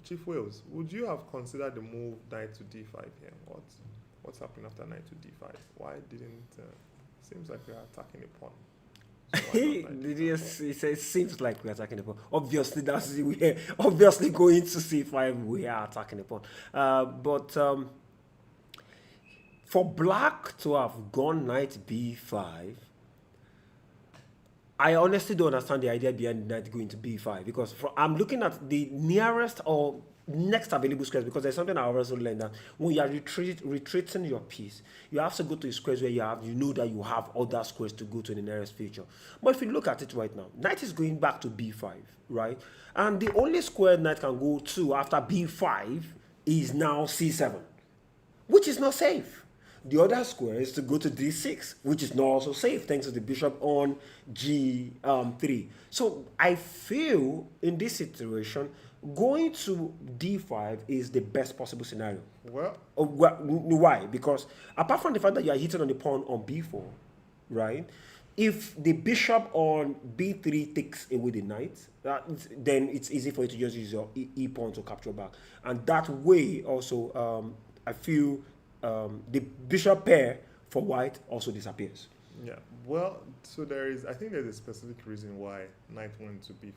Chief Wales, would you have considered the move knight to d5 here? What's happening after knight to d5? Why didn't? Seems like we are attacking a pawn. So why not knight to d5? It seems like we're attacking the pawn. Obviously, we're obviously going to c5. We are attacking the pawn. But for black to have gone knight b5, I honestly don't understand the idea behind knight going to b5, because I'm looking at the nearest or next available squares, because there's something I also learned that when you are retreating your piece, you have to go to squares where you know that you have other squares to go to the nearest feature. But if you look at it right now, knight is going back to b5, right? And the only square knight can go to after b5 is now c7, which is not safe. The other square is to go to d6, which is not also safe thanks to the bishop on g3. So I feel in this situation, going to d5 is the best possible scenario. Well, why? Because apart from the fact that you are hitting on the pawn on b4, right? If the bishop on b3 takes away the knight, then it's easy for you to just use your e-pawn to capture back. And that way also, I feel the bishop pair for white also disappears. yeah. Well, so I think there's a specific reason why knight went to b5.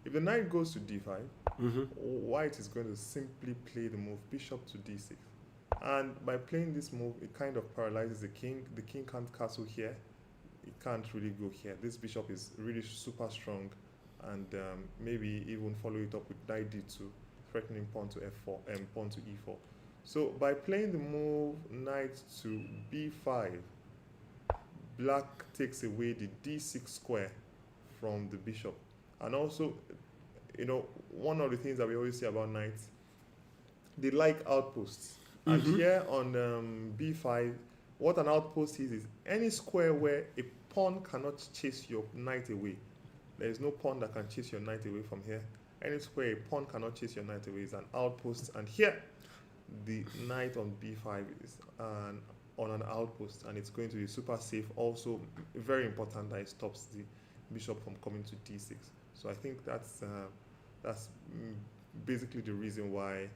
If the knight goes to d5, white is going to simply play the move bishop to d6. And by playing this move, it kind of paralyzes the king. The king can't castle here. It can't really go here. This bishop is really super strong, and maybe even follow it up with knight d2, threatening pawn to f4 and pawn to e4. So by playing the move knight to b5, black takes away the d6 square from the bishop. And also, one of the things that we always say about knights, they like outposts. And here on b5, what an outpost is any square where a pawn cannot chase your knight away. There is no pawn that can chase your knight away from here. Any square a pawn cannot chase your knight away is an outpost. And here, the knight on b5 is on an outpost, and it's going to be super safe. Also, very important that it stops the bishop from coming to d6. So I think that's basically the reason why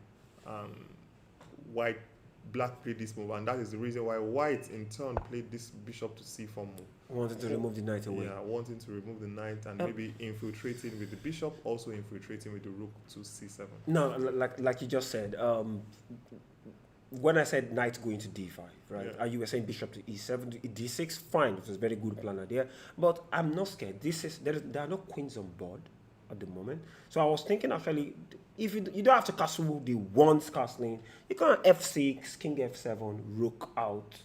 black played this move, and that is the reason why white in turn played this bishop to c4 move. Wanting to remove the knight away. Yeah, wanting to remove the knight and maybe infiltrating with the bishop, also infiltrating with the rook to c7. No, like you just said, when I said knight going to d5, right? Yeah. And you were saying bishop to e7, to d6, fine, it was a very good plan idea. But I'm not scared. There are no queens on board at the moment. So I was thinking actually, if you don't have to castle the ones castling, you can f6, king f7, rook out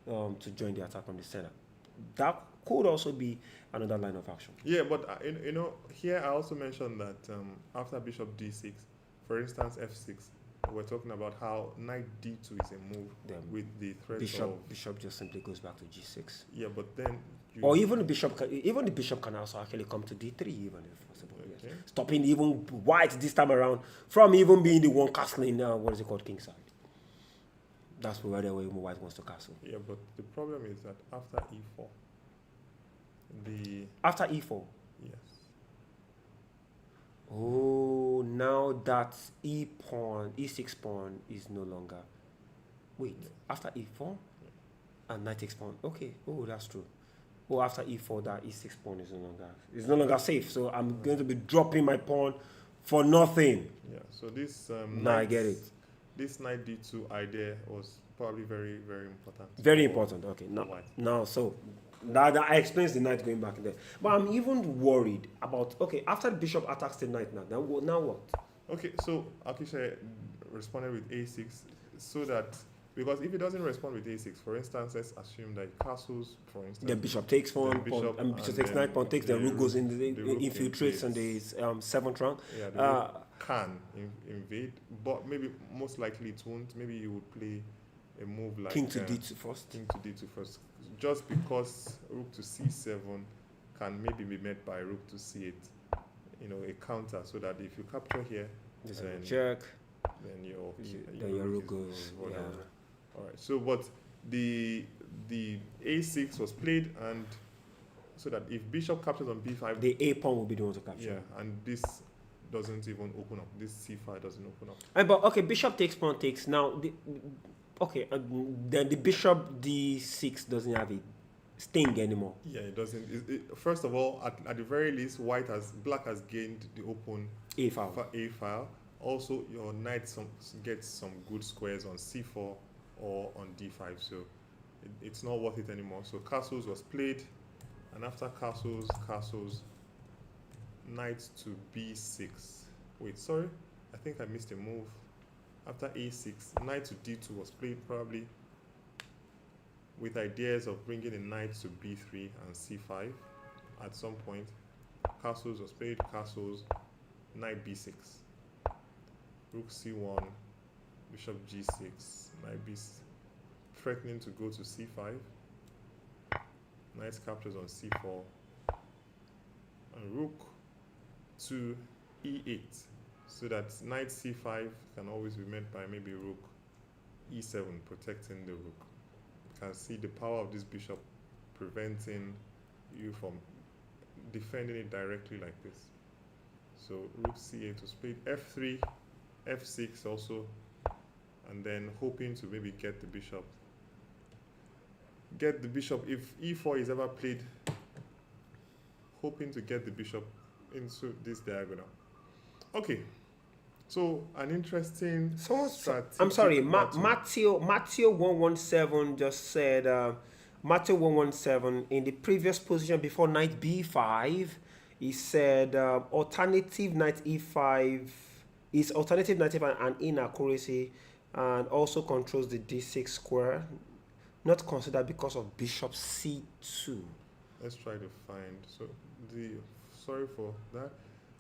to join the attack on the center. That could also be another line of action. Yeah, but here I also mentioned that after bishop d6, for instance f6, we're talking about how knight d2 is a move with the threat bishop just simply goes back to g6. Yeah, but then or even the bishop can also actually come to d3 even if possible. Okay. Yes. Stopping even white this time around from even being the one castling kingside. That's where white wants to castle. Yeah, but the problem is that after e4, after e4. Yes. Oh, now that e6 pawn is no longer. Wait, after e4 and knight takes pawn. Okay. Oh, that's true. Oh, after e4, that e6 pawn is no longer safe. So I'm going to be dropping my pawn for nothing. Yeah. So this now I get it. This knight d2 idea was probably very, very important. Very important. Okay. Now so that explains the knight going back there. But I'm even worried about, okay, after the bishop attacks the knight now what? Okay, so Akisha responded with a6 so that, because if it doesn't respond with a6, for instance, let's assume that it castles, for instance. The bishop takes pawn, bishop takes knight, pawn takes, the rook goes in, infiltrates on the 7th rank. Yeah, the rook can invade, but maybe most likely it won't. Maybe you would play a move like king to d2 first. King to d2 first, just because rook to c7 can maybe be met by rook to c8, a counter, so that if you capture here, then check, then your rook goes. Yeah. All right. So, but the a6 was played, and so that if bishop captures on b5, the a pawn will be the one to capture. Yeah, and doesn't even open up. This c5 doesn't open up. But okay, bishop takes, pawn takes. Now, then the bishop d6 doesn't have a sting anymore. Yeah, it doesn't. First of all, at the very least, black has gained the open A file. A file. Also, your knight gets some good squares on c4 or on d5, so it's not worth it anymore. So castles was played, and after castles, knight to b6. Wait, sorry, I think I missed a move. After a6, knight to d2 was played, probably with ideas of bringing a knight to b3 and c5 at some point. Castles was played, knight b6, rook c1, bishop g6, knight b6, threatening to go to c5, knight captures on c4, and rook to e8, so that knight c5 can always be met by maybe rook e7, protecting the rook. You can see the power of this bishop preventing you from defending it directly like this. So rook c8 was played, f3, f6 also, and then hoping to maybe get the bishop. If e4 is ever played, hoping to get the bishop into this diagonal. Okay, so an interesting strategy. I'm sorry, Matthew 117 just said, Matthew 117 in the previous position before knight b5, he said alternative knight e5 is alternative knight e5 an inaccuracy and also controls the d6 square, not considered because of bishop c2. Let's try to find. So sorry for that.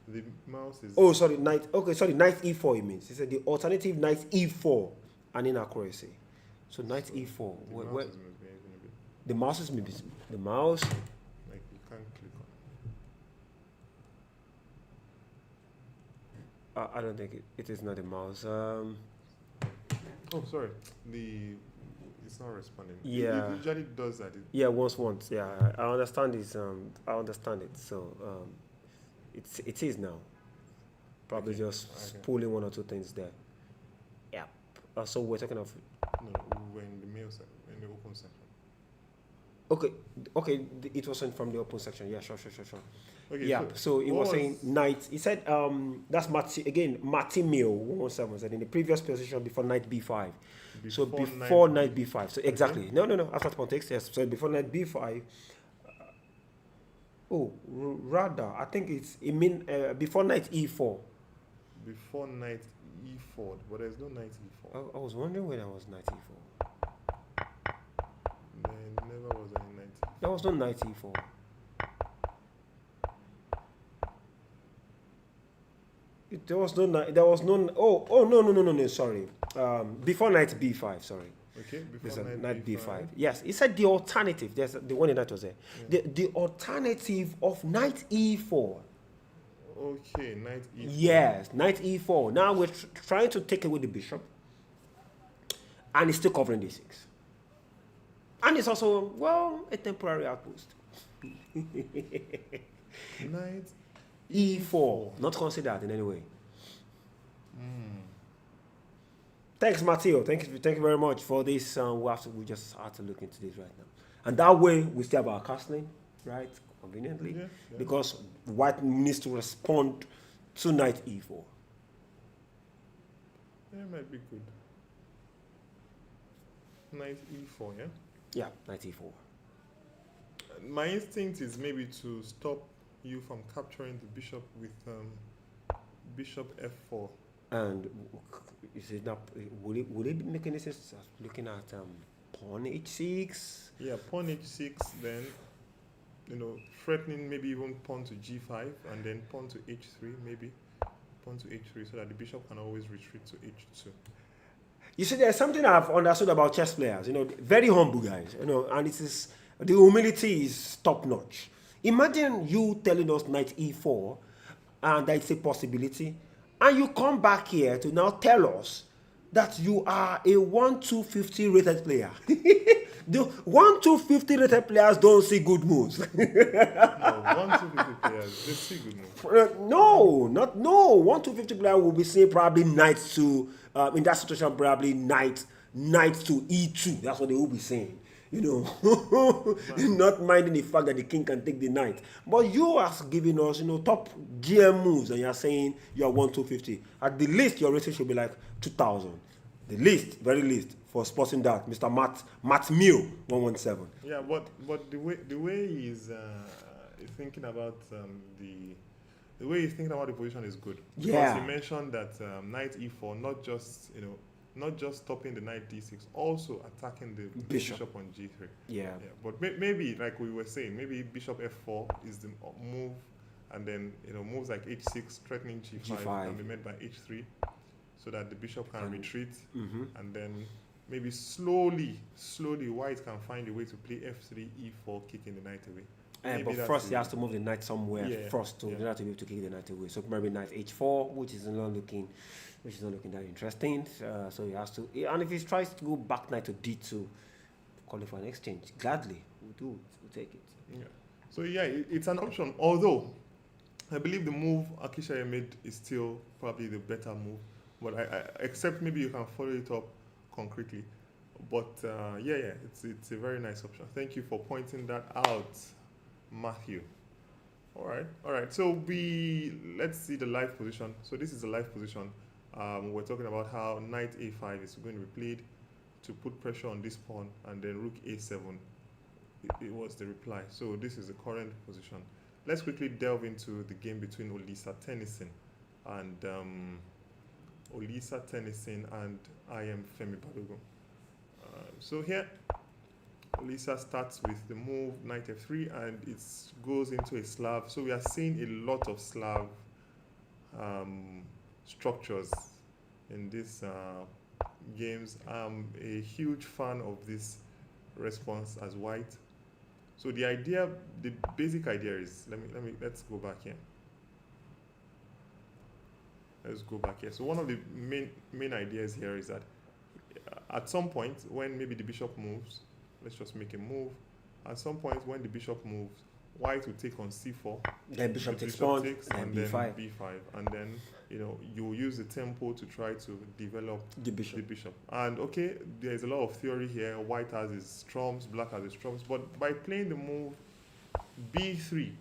The mouse is. Oh, sorry, knight e4. It means he said the alternative knight e4 an inaccuracy. So knight e4. The mouse is maybe the mouse. Like you can't click on. I don't think it is not the mouse. Oh, sorry. It's not responding. Yeah. It usually does that. Yeah, once. Yeah, I understand this. I understand it. So it is now. Probably just pulling one or two things there. Yeah. So we're talking of. No, we're in the in the open section. Okay. It wasn't from the open section. Yeah, sure. Okay, yeah. So it was saying knight. He said that's Martin Mill 117 said in the previous position before knight b5. Before knight b5. So exactly. Okay. No. After pawn takes, yes. So before knight b5. Rather, I think it mean before knight e4. Before knight e4, but there's no knight e4. I was wondering when there was knight e4. There never was any knight e4. There was no knight e4. There was no. Oh no. Sorry. Before knight b5. Sorry. Okay. Before knight b5. Yes, he said the alternative. There's the one that was there. Yeah. The alternative of knight e4. Okay, knight e4. Yes, knight e4. Now we're trying to take away the bishop, and it's still covering d6. And it's also a temporary outpost. Knight e4, not considered in any way. Thanks, Matteo. Thank you very much for this. We just have to look into this right now, and that way we still have our castling, right? Conveniently, because white needs to respond to knight e4. That might be good. Knight e4, yeah. Yeah, knight e4. My instinct is maybe to stop you from capturing the bishop with bishop f4. And is it not? Would it be making sense looking at pawn h6? Yeah, pawn h6. Then threatening maybe even pawn to g5 and then pawn to h3, maybe pawn to h3, so that the bishop can always retreat to h2. You see, there's something I've understood about chess players. Very humble guys. And it is the humility is top notch. Imagine you telling us knight e4, and that it's a possibility, and you come back here to now tell us that you are a 1-2-50 rated player. The 1-250 rated players don't see good moves. No, 1-250 players, they see good moves. No, 1-250 player will be seeing probably knight to in that situation probably knight to e2. That's what they will be saying. Not minding the fact that the king can take the knight. But you are giving us, top GM moves, and you're saying you're 1-250. At the least, your rating should be like 2,000. The least, very least, for spotting that, Mr. Matt Mew 117. Yeah, but the way he's thinking about the way he's thinking about the position is good. Yeah. Because he mentioned that knight e4, not just stopping the knight d6, also attacking the bishop on g3. Yeah. But maybe, like we were saying, maybe bishop f4 is the move, and then moves like h6, threatening g5, can be met by h3, so that the bishop can retreat, and then maybe slowly white can find a way to play f3, e4, kicking the knight away. But first he has to move the knight somewhere first to be able to kick the knight away. So maybe knight h4, which is not looking that interesting. So he has to, and if he tries to go back knight to d2, calling for an exchange, gladly we'll take it. Yeah. So it's an option. Although I believe the move Akishaya made is still probably the better move. But I except maybe you can follow it up concretely. But it's a very nice option. Thank you for pointing that out, Matthew. All right. So let's see the live position. So this is the live position. We're talking about how knight a5 is going to be played to put pressure on this pawn, and then rook a7. It was the reply. So this is the current position. Let's quickly delve into the game between Olisa Tennyson and I am Femi Balogun. So here, Olisa starts with the move knight f3, and it goes into a Slav. So we are seeing a lot of Slav structures in these games. I'm a huge fan of this response as white. So the basic idea is, let's go back here. Let's go back here. So one of the main ideas here is that at some point when maybe the bishop moves, let's just make a move. At some point when the bishop moves, white will take on c4. Then bishop takes and then b5, and then you use the tempo to try to develop the bishop. And okay, there's a lot of theory here. White has his trumps, black has his trumps, but by playing the move b3,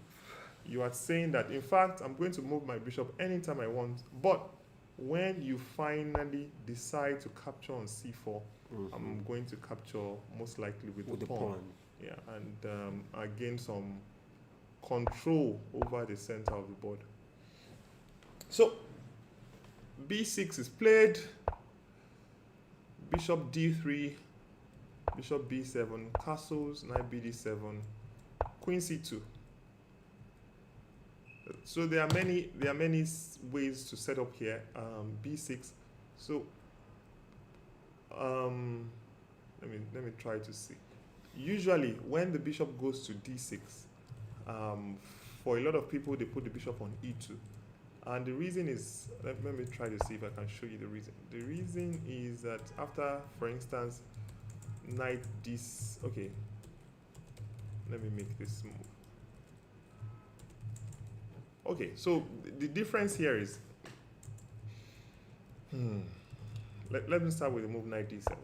you are saying that, in fact, I'm going to move my bishop anytime I want, but when you finally decide to capture on c4, I'm going to capture most likely with the pawn. Yeah, and I gain some control over the center of the board. So b6 is played, bishop d3, bishop b7, castles, knight bd7, queen c2. So there are many ways to set up here. B6. So let me try to see. Usually when the bishop goes to d6, for a lot of people they put the bishop on e2, and the reason is, let me try to see if I can show you the reason. The reason is that after, for instance, knight this. Okay, let me make this move. Okay, so the difference here is, let me start with the move knight d7.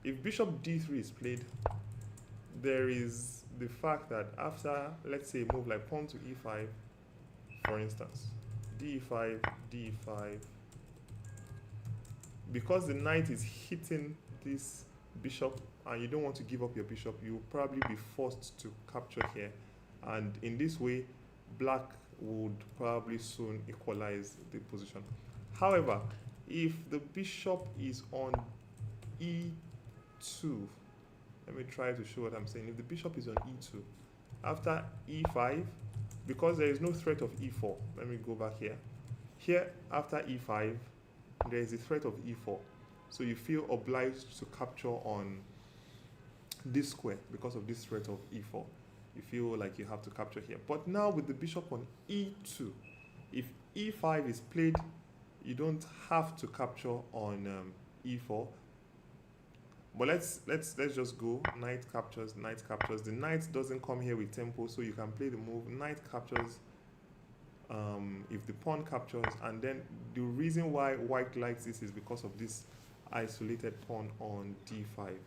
If bishop d3 is played, there is the fact that after, let's say, a move like pawn to e5, for instance, d5, d5, because the knight is hitting this bishop and you don't want to give up your bishop, you'll probably be forced to capture here. And in this way, black would probably soon equalize the position. However, if the bishop is on e2, let me try to show what I'm saying. If the bishop is on e2, after e5, because there is no threat of e4, let me go back here. Here, after e5, there is a threat of e4. So you feel obliged to capture on this square because of this threat of e4. You feel like you have to capture here. But now with the bishop on e2, if e5 is played, you don't have to capture on e4. But let's just go knight captures, knight captures. The knight doesn't come here with tempo, so you can play the move knight captures. If the pawn captures, and then the reason why white likes this is because of this isolated pawn on d5.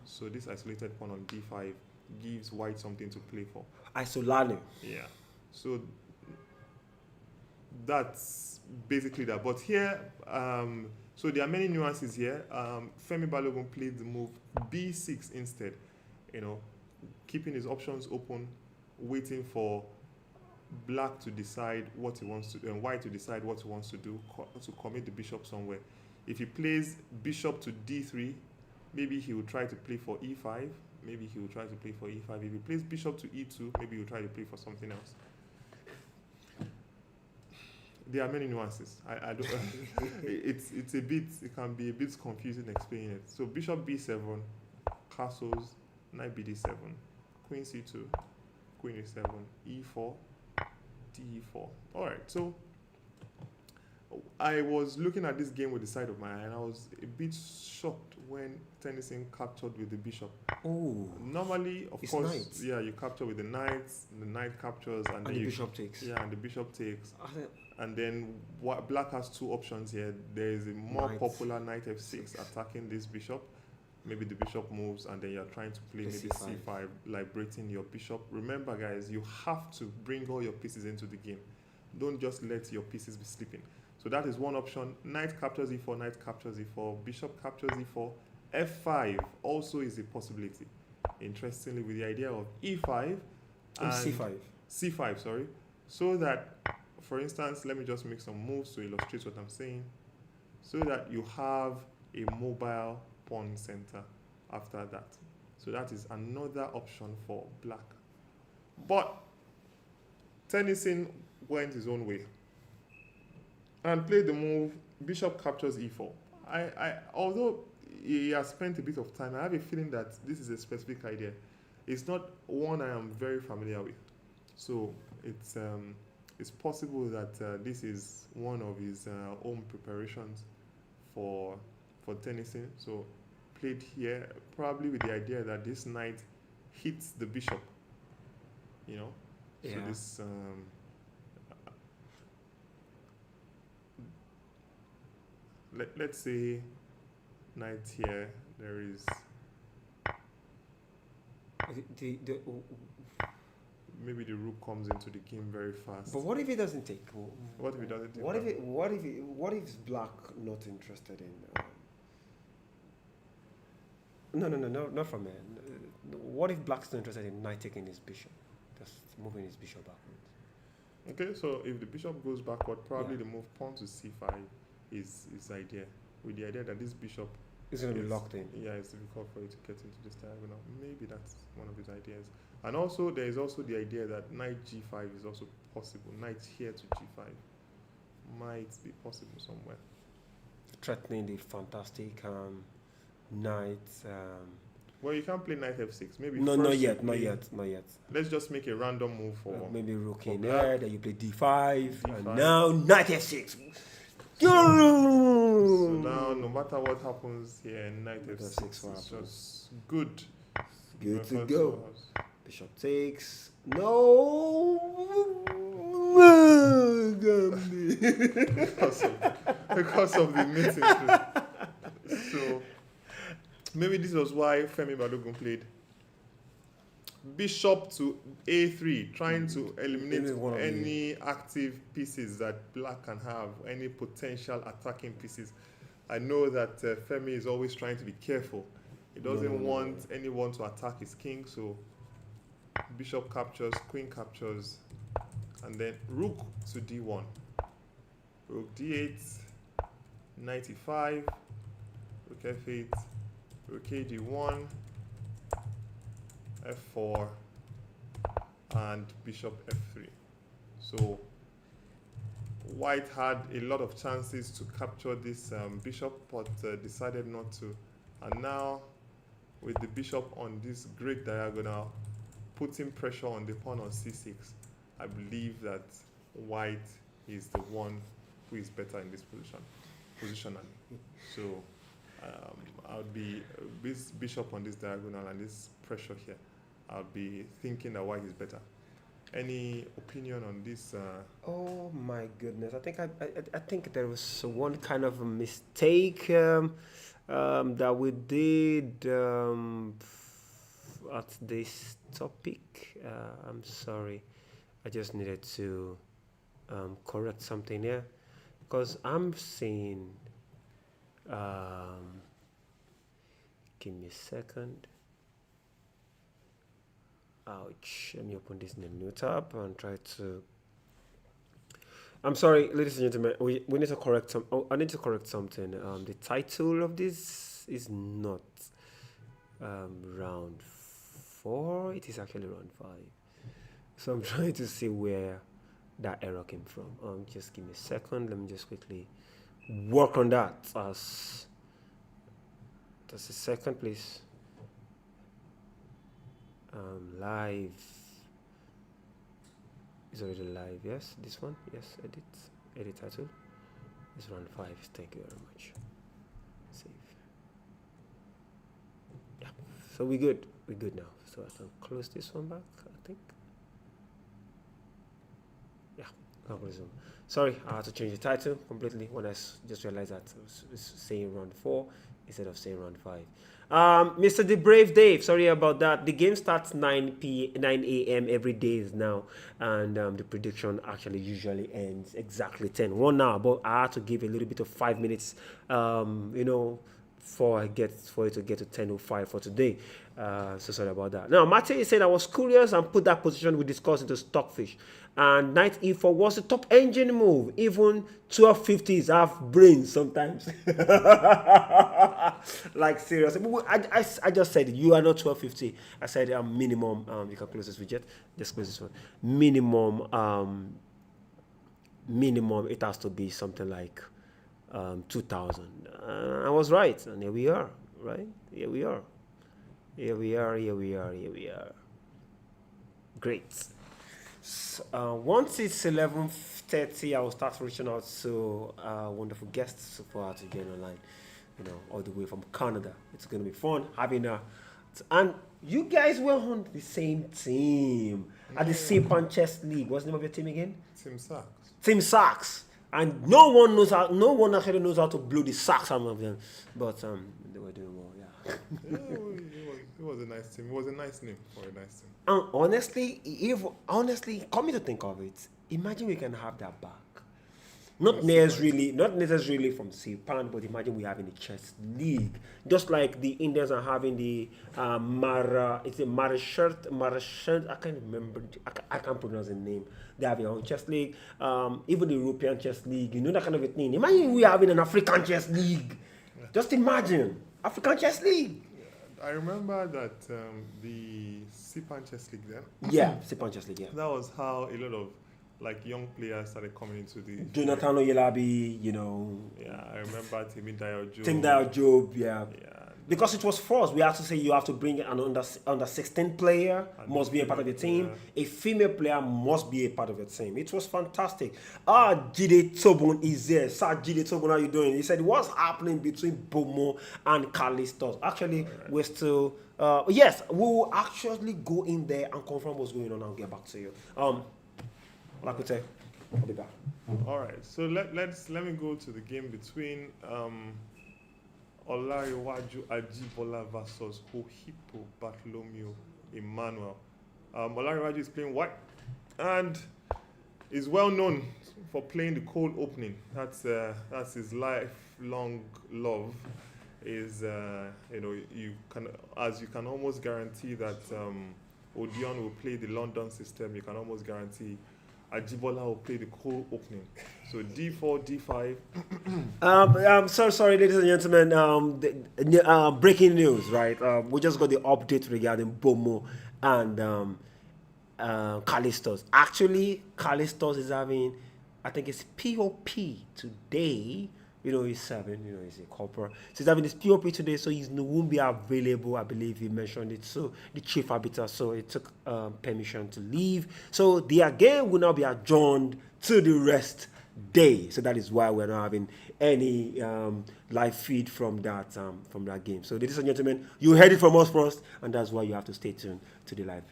So this isolated pawn on d5 gives white something to play for. Isolani. Yeah. So that's basically that. But here, so there are many nuances here. Femi Balogun played the move b6 instead, keeping his options open, waiting for black to decide what he wants to do and white to decide what he wants to do, to commit the bishop somewhere. If he plays bishop to d3, maybe he will try to play for e5. Maybe he will try to play for e5. If he plays bishop to e2, maybe he'll try to play for something else. There are many nuances. I don't. It's a bit. It can be a bit confusing explaining it. So bishop b7, castles, knight bd7, queen c2, queen e7, e4, d4. All right. So I was looking at this game with the side of my eye, and I was a bit shocked when Tersee captured with the bishop. Oh. Normally, of It's course, knights. yeah, you capture with the knights. The knight captures, and then the you bishop takes. Yeah, and the bishop takes. And then what black has two options here. There is a more Knight. popular knight f6 attacking this bishop. Maybe the bishop moves, and then you're trying to play maybe c5, liberating your bishop. Remember, guys, you have to bring all your pieces into the game. Don't just let your pieces be sleeping. So that is one option. Knight captures e4, knight captures e4, bishop captures e4. f5 also is a possibility. Interestingly, with the idea of e5 and c5. c5, sorry. So that, for instance, let me just make some moves to illustrate what I'm saying. So that you have a mobile pawn center after that. So that is another option for black. But Tersee went his own way and played the move bishop captures e4. Although he has spent a bit of time, I have a feeling that this is a specific idea. It's not one I am very familiar with. So it's possible that this is one of his own preparations for Tersee. So played here probably with the idea that this knight hits the bishop. So this let's say knight here, there is maybe the rook comes into the game very fast. But what if he doesn't take? What if he doesn't take? What if black not interested in? No, not from there. What if black's not interested in knight taking his bishop, just moving his bishop backwards? Okay, so if the bishop goes backward, probably the move pawn to c5 is idea, with the idea that this bishop is going to be locked in. Yeah, it's difficult for you to get into this diagonal. Maybe that's one of his ideas. And also, there is also the idea that knight g5 is also possible. Knight here to g5 might be possible somewhere. Threatening the fantastic knight. Well, you can't play knight f6. Maybe not yet. Let's just make a random move for maybe rook in there. Then you play d5, d5. and now knight f6. So now, no matter what happens here, knight f6 is just good. Good to go. Bishop takes. No. because of the meeting. So maybe this was why Femi Balogun played bishop to a3, trying to eliminate any active pieces that black can have, any potential attacking pieces. I know that Femi is always trying to be careful. He doesn't want anyone to attack his king, so bishop captures, queen captures, and then rook to d1. Rook d8, knight e5, rook f8, rook a d1, f4, and bishop f3. So white had a lot of chances to capture this bishop, but decided not to. And now, with the bishop on this great diagonal, putting pressure on the pawn on c6, I believe that white is the one who is better in this position, positionally. So I'll be this bishop on this diagonal and this pressure here. I'll be thinking that white is better. Any opinion on this? Oh my goodness! I think there was one kind of a mistake that we did at this topic. I'm sorry. I just needed to correct something here because I'm seeing. Give me a second. Ouch. Let me open this in a new tab and try to. I'm sorry, ladies and gentlemen. We need to correct some. Oh, I need to correct something. The title of this is not round 4. It is actually round 5. So I'm trying to see where that error came from. Just give me a second. Let me just quickly work on that. Just a second, please. Live is already live. Yes, this one. Yes, edit title. It's round 5. Thank you very much. Save. Yeah. So we're good. We're good now. So I can close this one back. I think. Yeah. I'll close it. Sorry, I had to change the title completely when I just realized that it was saying round 4 instead of saying round 5. Mr. The Brave Dave, sorry about that. The game starts 9 a.m. every day now, and the prediction actually usually ends exactly 1 hour. But I had to give a little bit of 5 minutes, for it to get to 10:05 for today. So sorry about that. Now, Matthew said I was curious and put that position we discussed into Stockfish. And knight e4 was the top engine move. Even 1250s have brains sometimes. Like seriously, I just said you are not 1250. I said minimum. You can close this widget. Just close this one. Minimum. Minimum. It has to be something like 2000. I was right, and here we are. Right? Here we are. Here we are. Here we are. Here we are. Great. Once it's 11:30, I will start reaching out to wonderful guests for her to get online, all the way from Canada. It's going to be fun having her. And you guys were on the same team at the Sipan Chess League. What's the name of your team again? Team Sachs. Team Sachs. And no one actually knows how to blow the sacks out of them. But they were doing well, yeah. It was a nice team. It was a nice name for a nice team. And honestly, coming to think of it, imagine we can have that back. Not necessarily from Sipan, but imagine we having the chess league, just like the Indians are having the Marashert. I can't remember. I can't pronounce the name. They have their own chess league. Even the European chess league, that kind of a thing. Imagine we having an African chess league. Yeah. Just imagine African chess league. I remember that the Sipan Chess League then. Yeah, Sipan Chess League, yeah. That was how a lot of young players started coming into the... Jonathan Oyelabi, Yeah, I remember Tim Dial-Job, yeah. Because it was forced. We have to say you have to bring an under 16 player, must be a part of the team. Yeah. A female player must be a part of the team. It was fantastic. Jide Tobun is there. Sir Jide Tobun, how you doing? He said, what's happening between Bomo and Callistos? Actually, we're still... yes, we will actually go in there and confirm what's going on and get back to you. Like we say, I'll be back. All right, so let me go to the game between Olanrewaju Ajibola versus Ohipo Bartholomew Emmanuel. Olanrewaju is playing white and is well known for playing the cold opening. That's his lifelong love. Is you can almost guarantee that Odeon will play the London system. You can almost guarantee Ajibola will play the cold opening. So D4, D5. Sorry, ladies and gentlemen. Breaking news, right? We just got the update regarding Bomo and Callistos. Actually, Callistos is having, I think it's POP today. He's serving, he's a corporal. So he's having this POP today, so he won't be available. I believe he mentioned it. So the chief arbiter, so it took permission to leave. So the game will now be adjourned to the rest day. So that is why we're not having any live feed from that game. So, ladies and gentlemen, you heard it from us first, and that's why you have to stay tuned to the live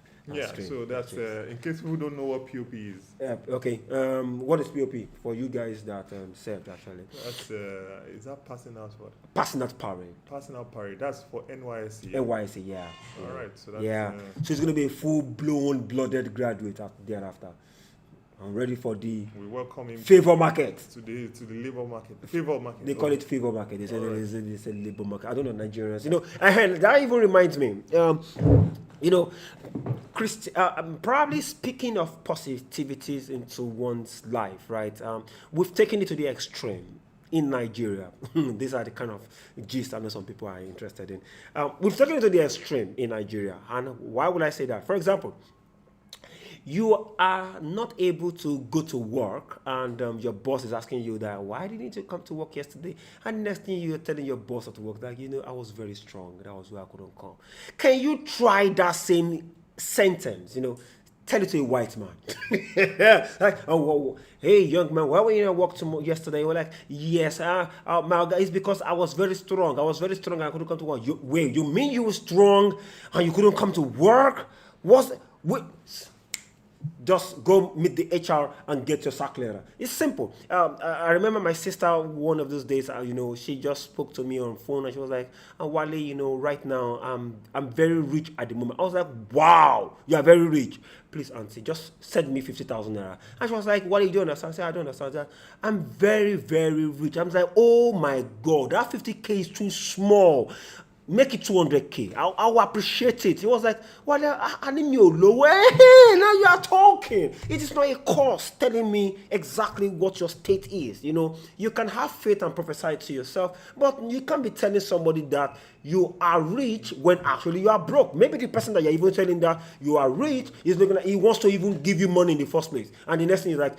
stream. So that's in case people don't know what POP is. Okay. What is POP for you guys that served actually? That's is that passing out what? Passing out parade. Passing out parade. That's for NYSC. NYSC, yeah. All right. So that's So it's gonna be a full-blown blooded graduate thereafter. I'm ready for the we welcome him favor market. to the labor market. Favor market. They call it favor market. They say it's a labor market. I don't know Nigerians. I heard that even reminds me. Probably speaking of positivities into one's life, right? We've taken it to the extreme in Nigeria. These are the kind of gist I know some people are interested in. We've taken it to the extreme in Nigeria. And why would I say that? For example, you are not able to go to work and your boss is asking you that, why didn't you come to work yesterday? And the next thing you're telling your boss at work that, I was very strong. That was why I couldn't come. Can you try that same sentence, tell it to a white man? Like, hey, young man, why were you at work yesterday? You're like, yes, my God, it's because I was very strong. I couldn't come to work. Wait, you mean you were strong and you couldn't come to work? Just go meet the HR and get your sack letter. It's simple. I remember my sister one of those days, she just spoke to me on phone and she was like, Wale, right now, I'm very rich at the moment. I was like, wow, you are very rich. Please, auntie, just send me 50,000 naira. And she was like, Wale, you don't understand? I said, I don't understand that. I'm very, very rich. I'm like, oh my God, that 50K is too small. Make it 200K. I'll appreciate it. He was like, well, I need you low. Hey, now you are talking. It is not a course telling me exactly what your state is. You can have faith and prophesy to yourself, but you can't be telling somebody that you are rich when actually you are broke. Maybe the person that you're even telling that you are rich is looking at, he wants to even give you money in the first place. And the next thing is like,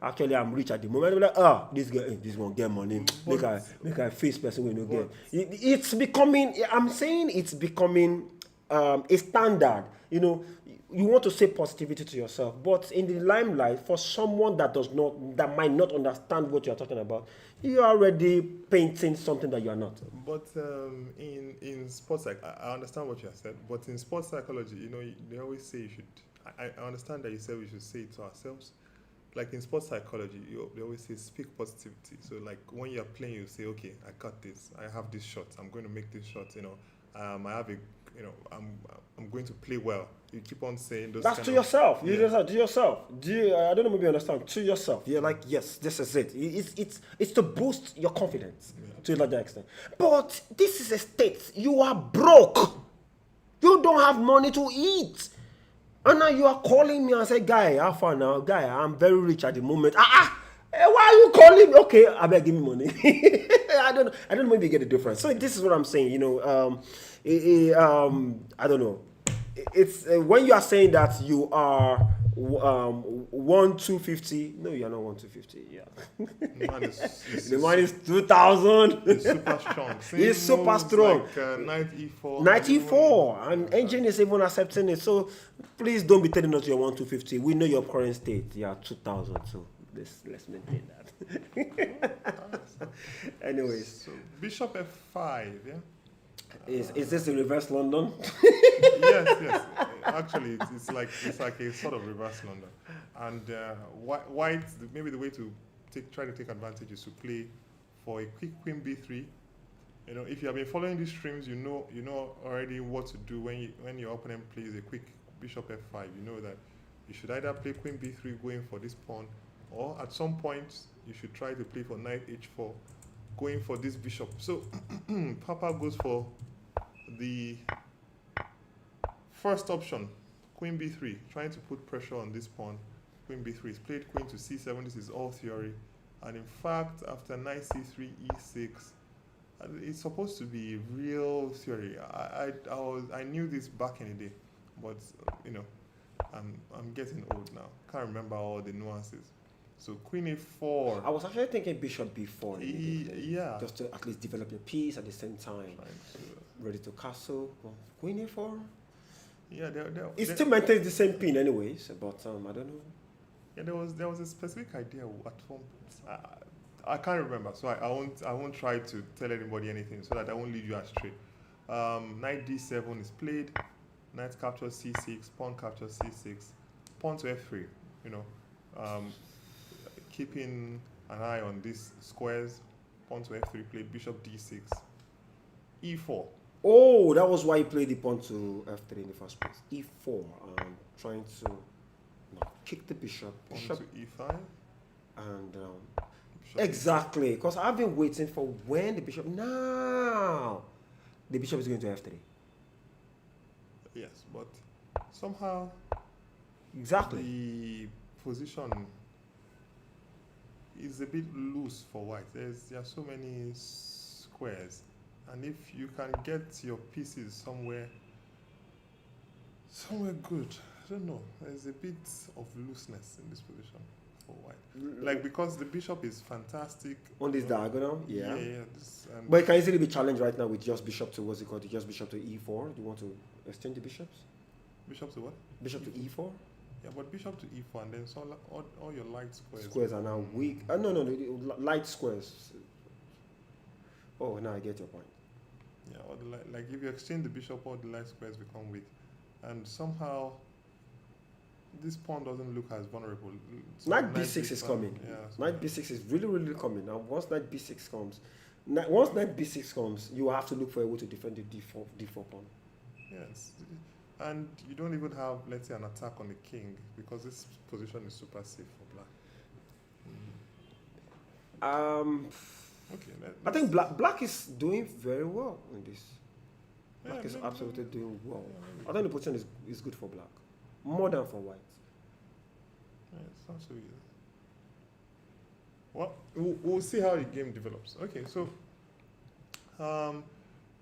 actually I'm rich at the moment. You're like, this one get money. Make a face person when you get. It's becoming, I'm saying it's becoming a standard. You want to say positivity to yourself, but in the limelight, for someone that might not understand what you're talking about, you're already painting something that you are not. But in sports, I understand what you have said, but in sports psychology, they always say you should. I understand that you said we should say it to ourselves. Like in sports psychology, they always say speak positivity. So like when you're playing, you say, okay, I got this. I have this shot. I'm going to make this shot. I have a, I'm going to play well. You keep on saying those. That's to yourself. You just to yourself. I don't know if you understand. To yourself. You're like, yes, this is it. It's to boost your confidence to a larger extent. But this is a state. You are broke. You don't have money to eat. And now you are calling me and say, guy, how far now? Guy, I'm very rich at the moment. Why are you calling me? Okay, I better give me money. I don't know if you get the difference. So this is what I'm saying, I don't know. It's when you are saying that you are 1,250. No, you are not 1,250. Yeah. The man is 2,000. He's super strong. He's super strong. Like 94. 94, and engine is even accepting it. So please don't be telling us you're 1,250. We know your current state. You are 2,000. So let's maintain that. Anyways, so Bishop F5. Yeah. Is this the reverse London? Yes. Actually, it's like a sort of reverse London. And white, maybe the way to try to take advantage is to play for a quick Queen B3. If you have been following these streams, you know already what to do when your opponent plays a quick Bishop F5. You know that you should either play Queen B3 going for this pawn, or at some point you should try to play for Knight H4 going for this bishop. So Papa goes for the first option, Queen B3, trying to put pressure on this pawn. Queen B3 is played, Queen to C7. This is all theory, and in fact, after Knight C3, E6, it's supposed to be real theory. I knew this back in the day, but I'm getting old now. Can't remember all the nuances. So Queen A4. I was actually thinking Bishop B4. Yeah. Just to at least develop your piece at the same time. Ready to castle. Queen A4. Yeah, it still maintains the same pin anyways, but I don't know. Yeah, there was a specific idea at one point. I can't remember, so I won't try to tell anybody anything so that I won't lead you astray. Knight d7 is played. Knight captures c6. Pawn captures c6. Pawn to f3. You know, keeping an eye on these squares. Pawn to f3 played. Bishop d6. e4. Oh, that was why he played the pawn to f3 in the first place. e4. Trying to kick the bishop. Pawn Bishop to e5. and Bishop exactly, because I've been waiting for when the bishop. Now the bishop is going to f3. Yes, but somehow Exactly. the position is a bit loose for white. There are so many squares, and if you can get your pieces somewhere good, I don't know. There's a bit of looseness in this position for white. Like, because the bishop is fantastic On this you know, diagonal, yeah. this, and But it can easily be challenged right now with just bishop to what's it called? Just bishop to e4. Do you want to exchange the bishops? bishop to what? Bishop to e4. Yeah, but bishop to e4, and then all your light squares. Squares are now weak. No, light squares. Oh, now I get your point. Yeah, or like if you exchange the bishop, all the light squares become weak, and somehow this pawn doesn't look as vulnerable. So Knight b6 is coming. Yeah, so Knight b6 is really coming. Now, once knight b6 comes, once knight b6 comes, you have to look for a way to defend the d4 pawn. yes, and you don't even have, let's say, an attack on the king because this position is super safe for black. Okay, I think black is doing very well in this. Yeah, Black is maybe- absolutely doing well. maybe. I think the position is good for black, more than for white. Yeah, it's not so easy. Well, we'll see how the game develops. Okay, so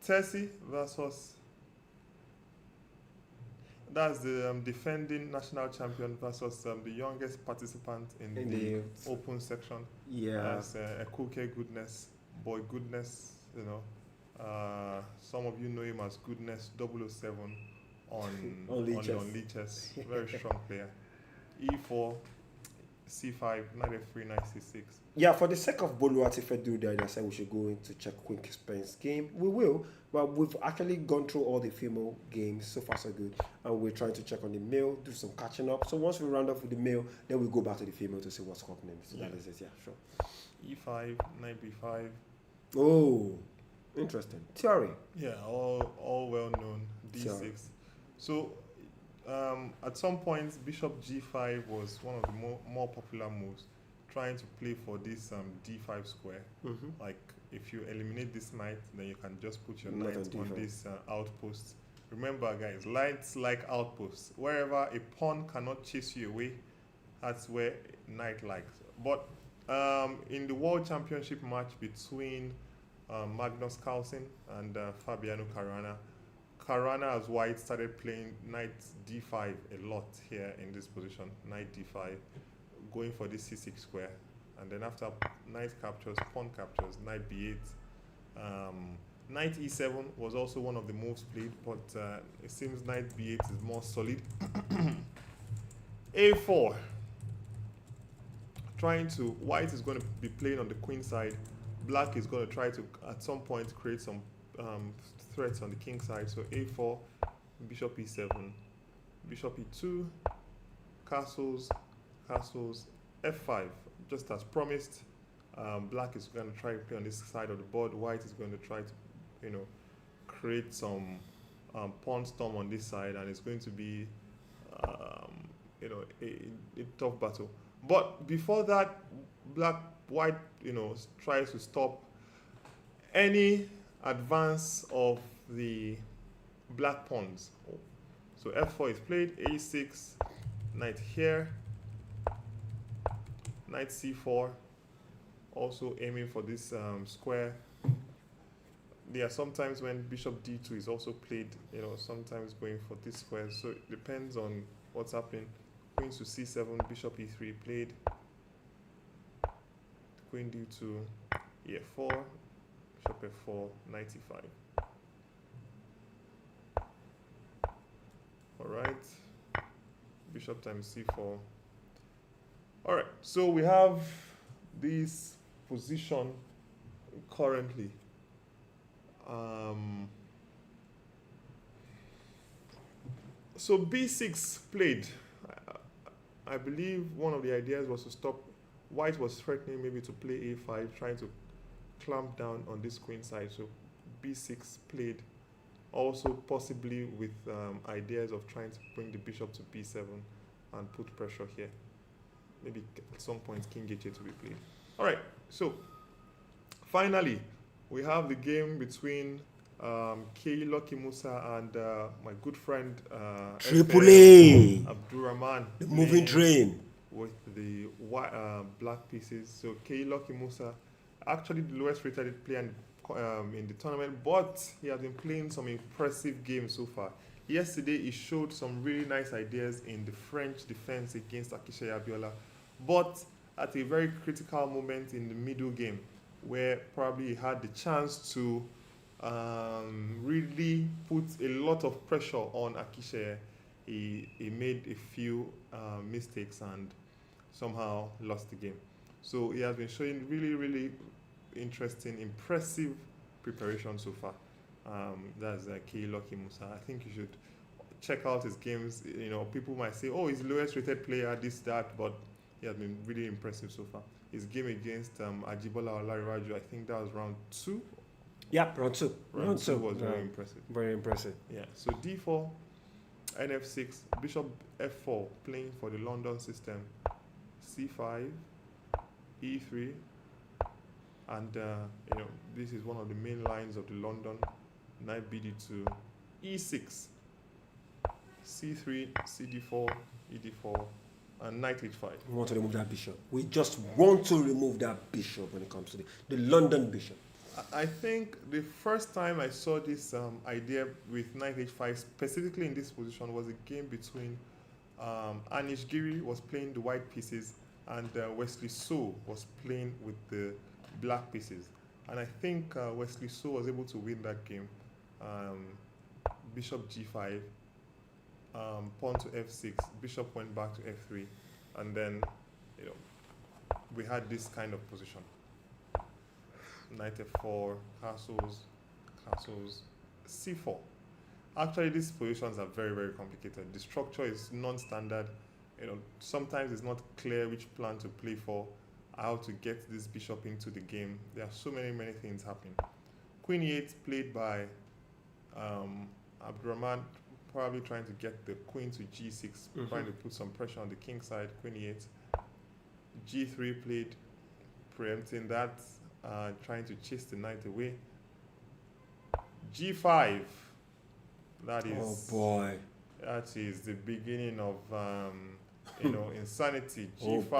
Tersee versus, that's the defending national champion versus the youngest participant in the open section. Yeah. As Ekuke Goodness, Boy Goodness, you know. Some of you know him as Goodness 007 on Lee Chess. Very strong player. E4, C5, knight F3, knight C6. Yeah, for the sake of Boluwatifedu, I said we should go into check Quick Spence game. We will, but we've actually gone through all the female games. So far, so good. And we're trying to check on the male, do some catching up. So once we round off with the male, then we go back to the female to see what's happening. So Yeah. that is it, yeah, sure. E5, knight B5. Oh, interesting. Theory. Yeah, all well known. D6. So at some point, Bishop G5 was one of the more popular moves, trying to play for this D5 square. Like, if you eliminate this knight, then you can just put your Knight knight on on D5. this outpost. Remember, guys, knights like outposts. Wherever a pawn cannot chase you away, that's where knight likes. But in the World Championship match between Magnus Carlsen and Fabiano Caruana as white started playing knight d5 a lot here in this position, knight d5, going for this c6 square, and then after knight captures, pawn captures, knight b8. Knight e7 was also one of the moves played, but it seems knight b8 is more solid. a4, white is going to be playing on the queen side. Black is going to try to, at some point, create some threats on the king side. So a4, bishop e7, bishop e2, castles, f5. Just as promised, black is going to try to play on this side of the board. White is going to try to, create some pawn storm on this side, and it's going to be, a tough battle. But before that, white, tries to stop any advance of the black pawns. So f4 is played, a6, knight here, knight c4, also aiming for this square. There are sometimes when bishop d2 is also played, sometimes going for this square. So it depends on what's happening. Queen to c7, bishop e3 played, queen d2, e4, bishop f4, knight e5. All right, bishop times c4. All right, so we have this position currently. So b6 played. I believe one of the ideas was to stop. White was threatening maybe to play a5, trying to clamp down on this queen side. So b6 played, also possibly with ideas of trying to bring the bishop to b7 and put pressure here. Maybe at some point king h8 to be played. All right, so finally we have the game between K. Lucky Musa and my good friend Triple A, Abdurrahman, the moving train, with the black pieces. So K. Lucky Musa, actually the lowest rated player in the tournament, but he has been playing some impressive games so far. Yesterday he showed some really nice ideas in the French defense against Ajibola, but at a very critical moment in the middle game, where probably he had the chance to really put a lot of pressure on Akishe. He made a few mistakes and somehow lost the game. So he has been showing really interesting, impressive preparation so far. That's K. Lucky Musa. I think you should check out his games. You know, people might say, oh, he's the lowest rated player, this, that, but he has been really impressive so far. His game against Ajibola Olanrewaju, I think that was round 2. Yep, round 2. Round 2 was very impressive. Very impressive. Yeah, so d4, nf6, bishop f4, playing for the London system, c5, e3, and you know, this is one of the main lines of the London, knight bd2, e6, c3, cd4, ed4, and knight h5. We want to remove that bishop. We just want to remove that bishop when it comes to the London bishop. I think the first time I saw this idea with knight h5, specifically in this position, was a game between Anish Giri was playing the white pieces and Wesley So was playing with the black pieces. And I think Wesley So was able to win that game. Bishop g5, pawn to f6, bishop went back to f3, and then, you know, we had this kind of position. Knight f4, castles, c4. Actually, these positions are very complicated. The structure is non-standard. You know, sometimes it's not clear which plan to play for, how to get this bishop into the game. There are so many things happening. Queen e8 played by Abdurrahman, probably trying to get the queen to g6, trying to put some pressure on the king side. Queen e8. g3 played, preempting that. Trying to chase the knight away. g5. That is. Oh boy. That is the beginning of you know, insanity. g5.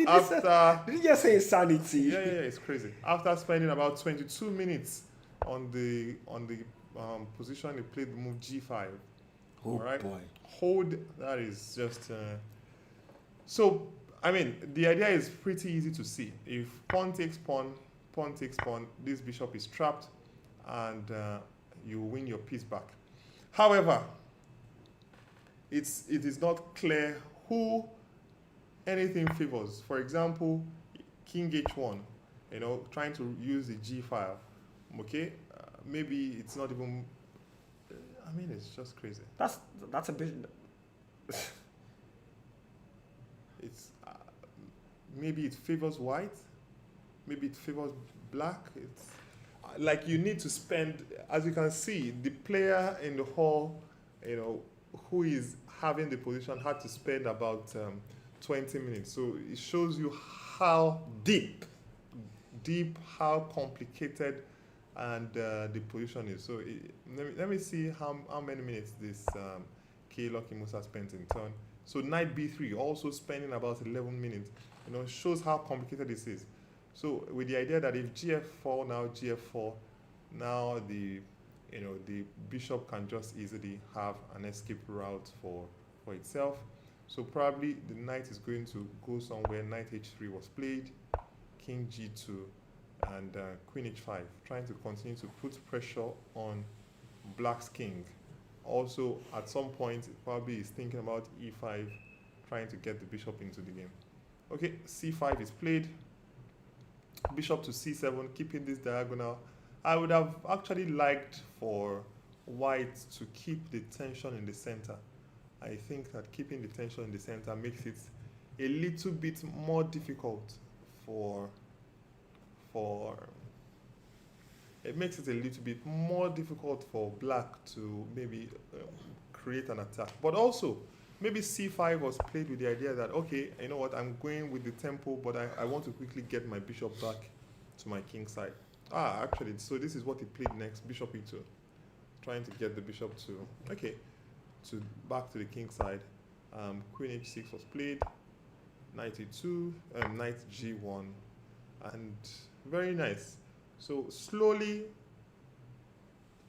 Oh, did you just say insanity? Yeah, it's crazy. After spending about 22 minutes on the position, he played the move g5. Oh, all right. Boy. Hold. That is just. So. I mean, the idea is pretty easy to see. If pawn takes pawn, this bishop is trapped, and you win your piece back. However, it is not clear who anything favors. For example, king h1, you know, trying to use the g file. Okay, maybe it's not even. I mean, it's just crazy. That's a bit. It's maybe it favors white, maybe it favors black. It's like you need to spend, as you can see, the player in the hall, you know, who is having the position had to spend about 20 minutes. So it shows you how deep, how complicated, and the position is. So let me see how many minutes this K. Lucky Musa spent in turn. So knight b3 also spending about 11 minutes. You know, shows how complicated this is. So with the idea that if gf4 now gf4, now the bishop can just easily have an escape route for itself. So probably the knight is going to go somewhere. Knight h3 was played, king g2, and queen h5, trying to continue to put pressure on black's king. Also, at some point, probably is thinking about e5, trying to get the bishop into the game. Okay, c5 is played. bishop to c7, keeping this diagonal. I would have actually liked for white to keep the tension in the center. I think that keeping the tension in the center makes it a little bit more difficult it makes it a little bit more difficult for black to maybe create an attack. But also, maybe c5 was played with the idea that, okay, you know what, I'm going with the tempo, but I want to quickly get my bishop back to my king side. Actually, so this is what he played next, bishop e2. Trying to get the bishop to, okay, to back to the king side. Queen h6 was played, knight e2, knight g1, and very nice. So slowly,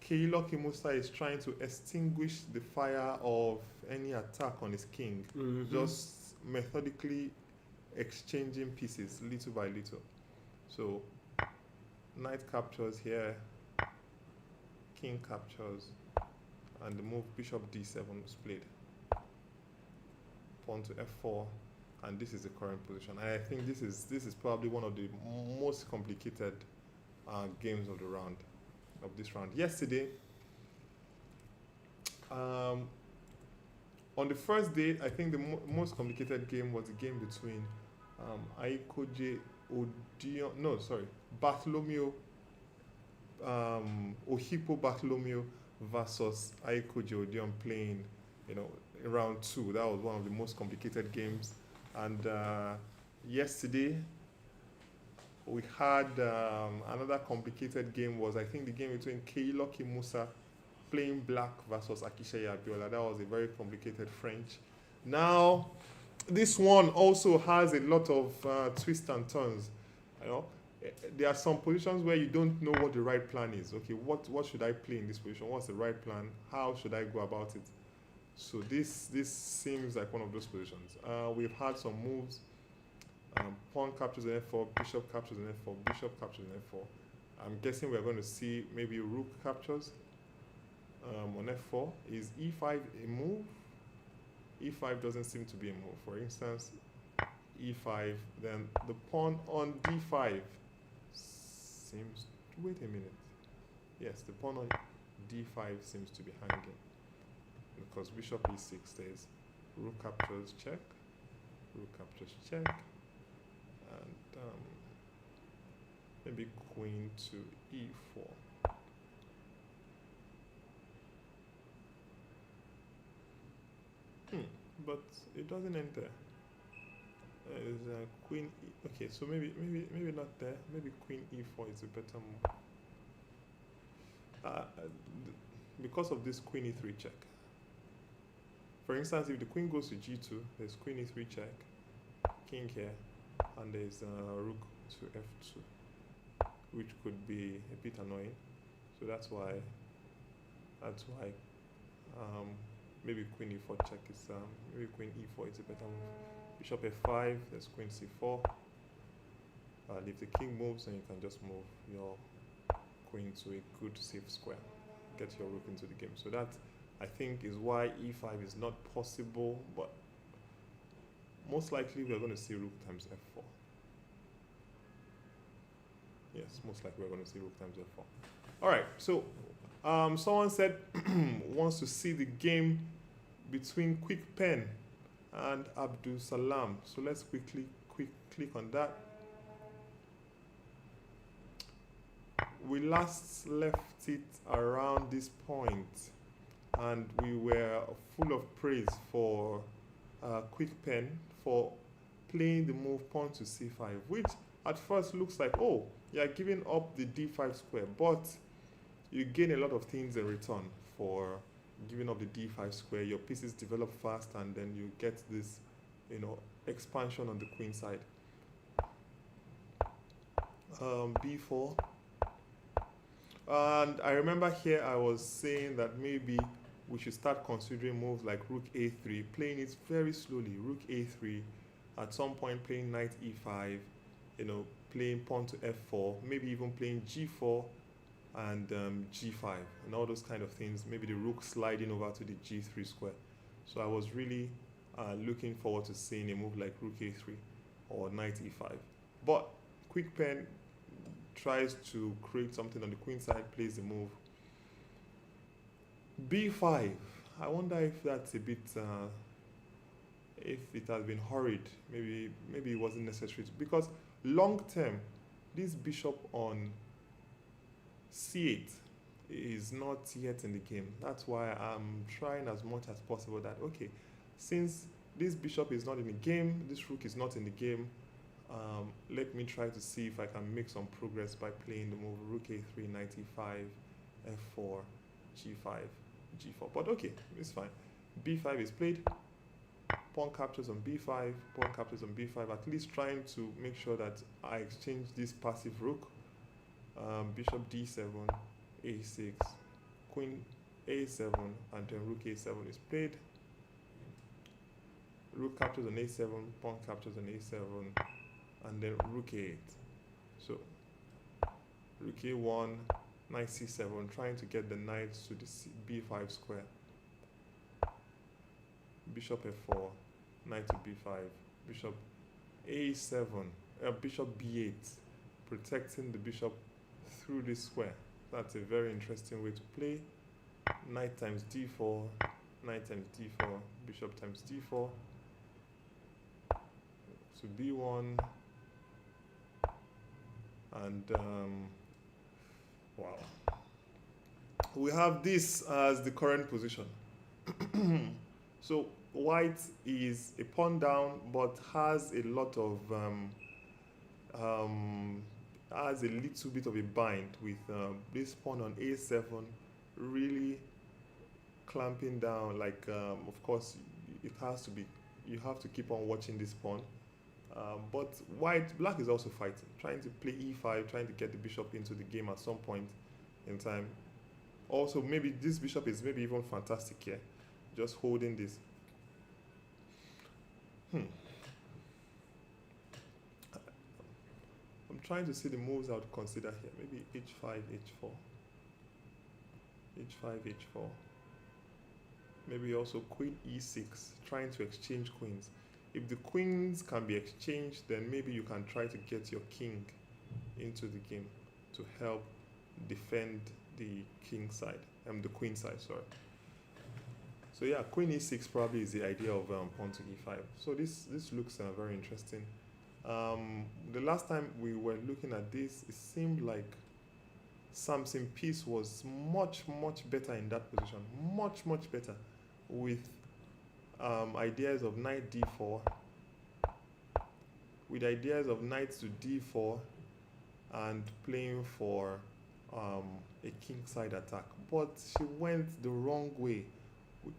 Keiloki Musa is trying to extinguish the fire of any attack on his king, just methodically exchanging pieces little by little. So knight captures here, king captures, and the move bishop d7 was played. Pawn to f4, and this is the current position. I think this is probably one of the most complicated games of the round, of this round. Yesterday, on the first day, I think the most complicated game was the game between Bartholomew, Ohipo Bartholomew versus Aikoje Odion playing, in round 2. That was one of the most complicated games. And yesterday, we had another complicated game. Was, I think, the game between Keiloki Musa playing black versus Akishayi Abiola. That was a very complicated French. Now, this one also has a lot of twists and turns. There are some positions where you don't know what the right plan is. Okay, what should I play in this position? What's the right plan? How should I go about it? So this seems like one of those positions. We've had some moves. Pawn captures an f4, bishop captures an f4, bishop captures an f4. I'm guessing we're going to see maybe rook captures on f4. Is e5 a move? e5 doesn't seem to be a move. For instance, e5, then the pawn on d5 seems, wait a minute. Yes, the pawn on d5 seems to be hanging, because bishop e6 stays. Rook captures check, rook captures check, and maybe queen to e4. But it doesn't enter. There's queen e, okay, so maybe not there. Maybe queen e4 is a better move. Because of this queen e3 check. For instance, if the queen goes to g2, there's queen e3 check, king here, and there's rook to f2, which could be a bit annoying. So that's why maybe queen e4 check is maybe queen e4 is a better move. Bishop f5, there's queen c4. If the king moves, then you can just move your queen to a good safe square, get your rook into the game. So that, I think, is why e5 is not possible, but most likely we're going to see rook times f4. Yes, most likely we're going to see rook times f4. All right, so someone said wants to see the game between Quick Pen and Abdul Salam. So let's quickly click on that. We last left it around this point, and we were full of praise for Quick Pen for playing the move pawn to c5, which at first looks like, oh, you're giving up the d5 square, but you gain a lot of things in return for giving up the d5 square. Your pieces develop fast, and then you get this, expansion on the queen side. b4. And I remember here I was saying that maybe we should start considering moves like rook a3, playing it very slowly. Rook a3, at some point playing knight e5, playing pawn to f4, maybe even playing g4 and g5 and all those kind of things. Maybe the rook sliding over to the g3 square. So I was really looking forward to seeing a move like rook a3 or knight e5. But Quick Pen tries to create something on the queen side, plays the move. B5. I wonder if that's a bit, if it has been hurried. Maybe it wasn't necessary to, because long term, this bishop on C8 is not yet in the game. That's why I'm trying as much as possible that, okay, since this bishop is not in the game, this rook is not in the game, let me try to see if I can make some progress by playing the move rook a3, knight e5, f4, g5, g4. But okay, it's fine. b5 is played, pawn captures on b5, pawn captures on b5, at least trying to make sure that I exchange this passive rook. Bishop d7, a6, queen a7, and then rook a7 is played. Rook captures on a7, pawn captures on a7, and then rook a8. So rook a1, knight c7, trying to get the knight to the b5 square. Bishop f4, knight to b5, bishop a7, bishop b8, protecting the bishop through this square. That's a very interesting way to play. Knight times d4, knight times d4, bishop times d4. So b1, and wow. We have this as the current position. So white is a pawn down, but has a lot of has a little bit of a bind with this pawn on a7 really clamping down. Like of course it has to be, you have to keep on watching this pawn, but black is also fighting, trying to play e5, trying to get the bishop into the game at some point in time. Also maybe this bishop is maybe even fantastic here, just holding this. I'm trying to see the moves I would consider here. Maybe h5, h4. h5, h4. Maybe also queen e6, trying to exchange queens. If the queens can be exchanged, then maybe you can try to get your king into the game to help defend the king side, the queen side, sorry. So yeah, queen e6 probably is the idea of pawn to e5. So this looks very interesting. The last time we were looking at this, it seemed like Samson piece was much better in that position, much better, with ideas of knight d4, with ideas of knight to d4, and playing for a king side attack. But she went the wrong way,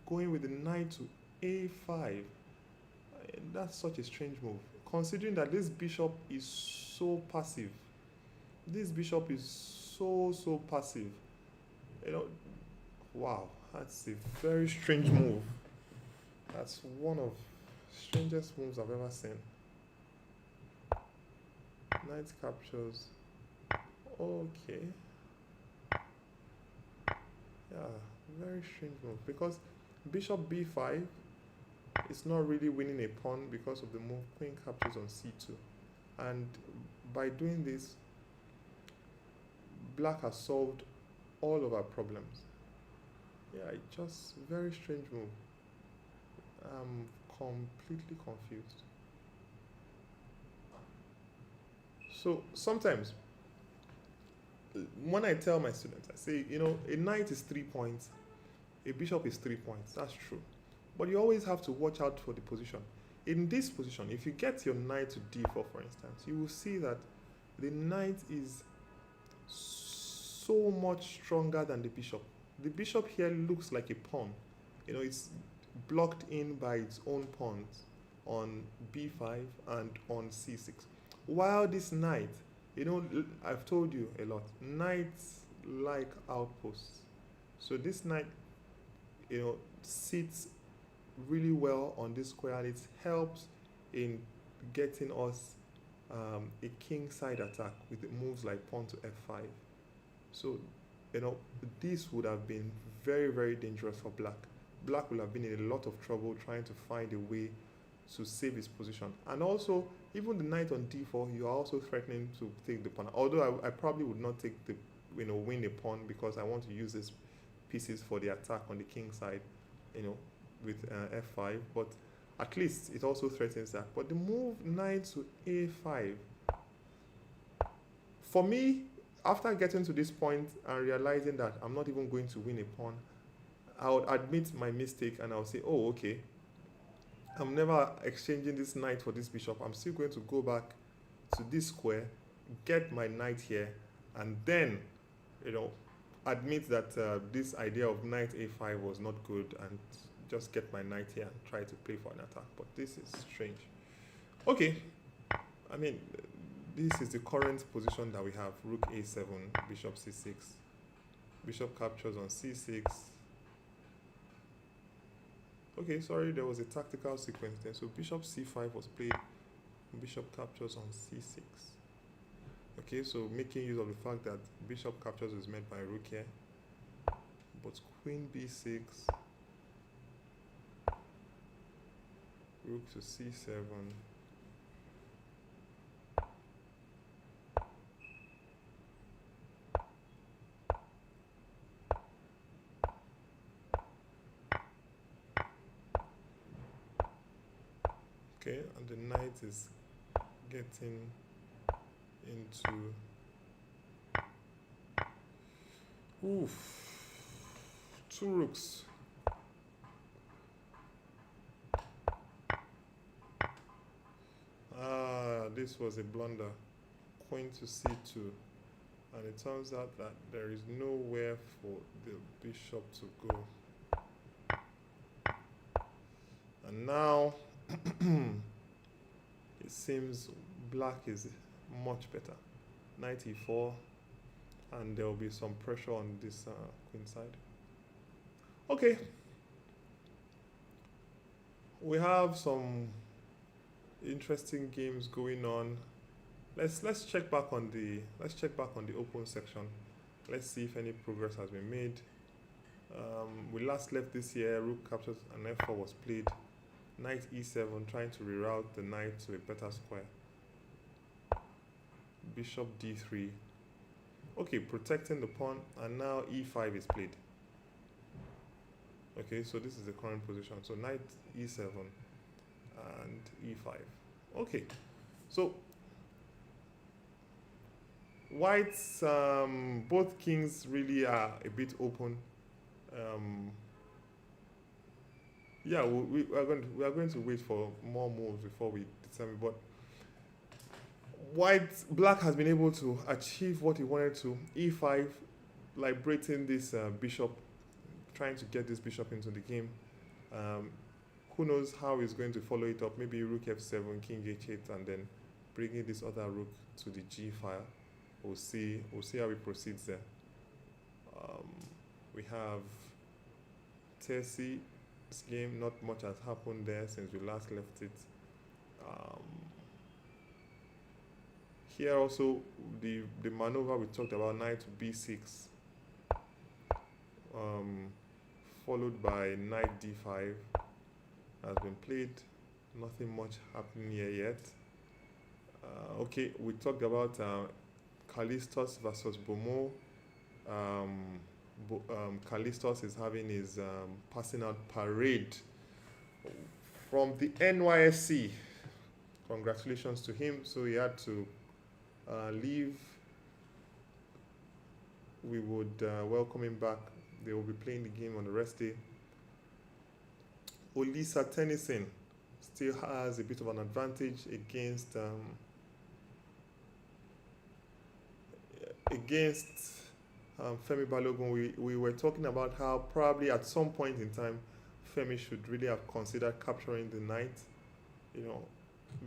going with the knight to a5. That's such a strange move, considering that this bishop is so passive. This bishop is so passive. You know, wow, that's a very strange move. That's one of the strangest moves I've ever seen. Knight captures. Okay. Yeah, very strange move, because bishop b5 is not really winning a pawn because of the move queen captures on c2, and by doing this, black has solved all of our problems. Yeah, it's just very strange move. I'm completely confused. So sometimes when I tell my students, I say, you know, a knight is 3 points, a bishop is 3 points. That's true. But you always have to watch out for the position. In this position, if you get your knight to d4, for instance, you will see that the knight is so much stronger than the bishop. The bishop here looks like a pawn. You know, it's blocked in by its own pawns on b5 and on c6. While this knight, you know, I've told you a lot, knights like outposts. So this knight, you know, sits really well on this square, and it helps in getting us a king side attack with the moves like pawn to f5. So, you know, this would have been very dangerous for black. Black would have been in a lot of trouble trying to find a way to save his position. And also, even the knight on d4, you are also threatening to take the pawn. Although I probably would not take the, win a pawn, because I want to use these pieces for the attack on the king side, with f5. But at least it also threatens that. But the move knight to a5, for me, after getting to this point and realizing that I'm not even going to win a pawn, I would admit my mistake and I'll say, oh, okay, I'm never exchanging this knight for this bishop. I'm still going to go back to this square, get my knight here, and then, admit that this idea of knight a5 was not good, and just get my knight here and try to play for an attack. But this is strange. Okay, I mean, this is the current position that we have. Rook a7, bishop c6, bishop captures on c6. Okay, sorry, there was a tactical sequence there. So bishop c5 was played, bishop captures on c6. Okay, so making use of the fact that bishop captures is made by rook here. But queen b6, rook to c7. Okay, and the knight is getting into, two rooks. This was a blunder. Queen to c2, and it turns out that there is nowhere for the bishop to go. And now it seems black is much better. Knight e4, and there will be some pressure on this queen side. Okay, we have some interesting games going on. Let's check back on the open section. Let's see if any progress has been made. We last left this year, rook captures and f4 was played. Knight e7, trying to reroute the knight to a better square. Bishop d3. Okay, protecting the pawn, and now e5 is played. Okay, so this is the current position. So knight e7 and e5. Okay, so white's both kings really are a bit open. Yeah, we are going to wait for more moves before we determine. But black has been able to achieve what he wanted to. e5, liberating this bishop, trying to get this bishop into the game. Who knows how he's going to follow it up? Maybe rook f7, king h8, and then bringing this other rook to the g file. We'll see how he proceeds there. We have Tersee. This game, not much has happened there since we last left it. Here also, the maneuver we talked about, knight to b6, followed by knight d5, has been played. Nothing much happening here yet. Okay, we talked about Callistus versus Bomo. Callistus is having his passing out parade from the NYSC. Congratulations to him. So he had to leave. We would welcome him back. They will be playing the game on the rest day. Olisa Tennyson still has a bit of an advantage against Femi Balogun. We were talking about how probably at some point in time Femi should really have considered capturing the knight,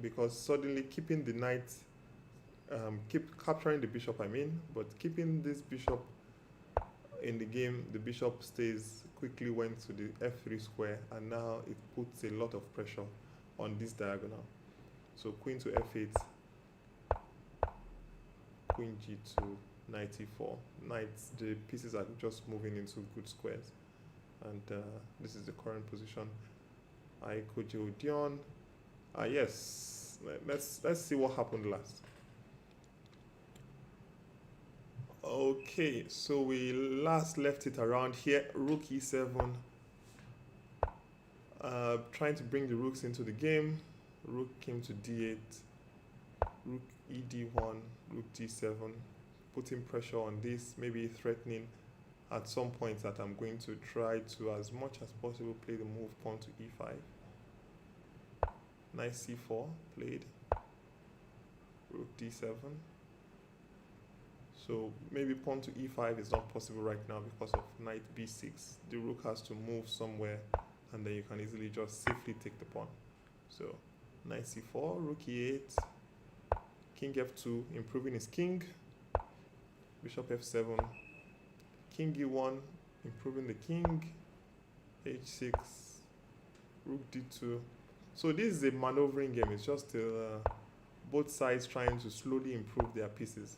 because suddenly keeping the knight, capturing the bishop, but keeping this bishop in the game, the bishop quickly went to the f3 square, and now it puts a lot of pressure on this diagonal. So queen to f8, queen g2, knight e4. Knights, the pieces are just moving into good squares, and this is the current position. Aikojo Dion, Yes. Let's see what happened last. Okay, so we last left it around here. Rook e7. Trying to bring the rooks into the game. Rook came to d8. Rook ed1. Rook d7. Putting pressure on this. Maybe threatening at some point that I'm going to try to, as much as possible, play the move pawn to e5. Nice c4 played. Rook d7. So maybe pawn to e5 is not possible right now because of knight b6. The rook has to move somewhere, and then you can easily just safely take the pawn. So knight c4, rook e8, king f2, improving his king. Bishop f7, king e1, improving the king. h6, rook d2. So this is a maneuvering game. It's just both sides trying to slowly improve their pieces.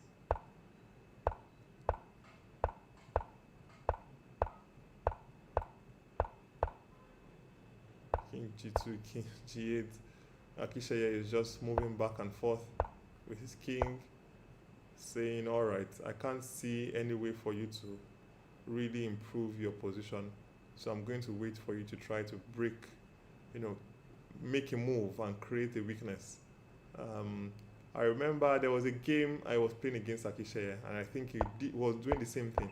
King g2, king g8. Akishaya is just moving back and forth with his king, saying, all right, I can't see any way for you to really improve your position, so I'm going to wait for you to try to break, make a move and create a weakness. I remember there was a game I was playing against Akishaya, and I think he was doing the same thing.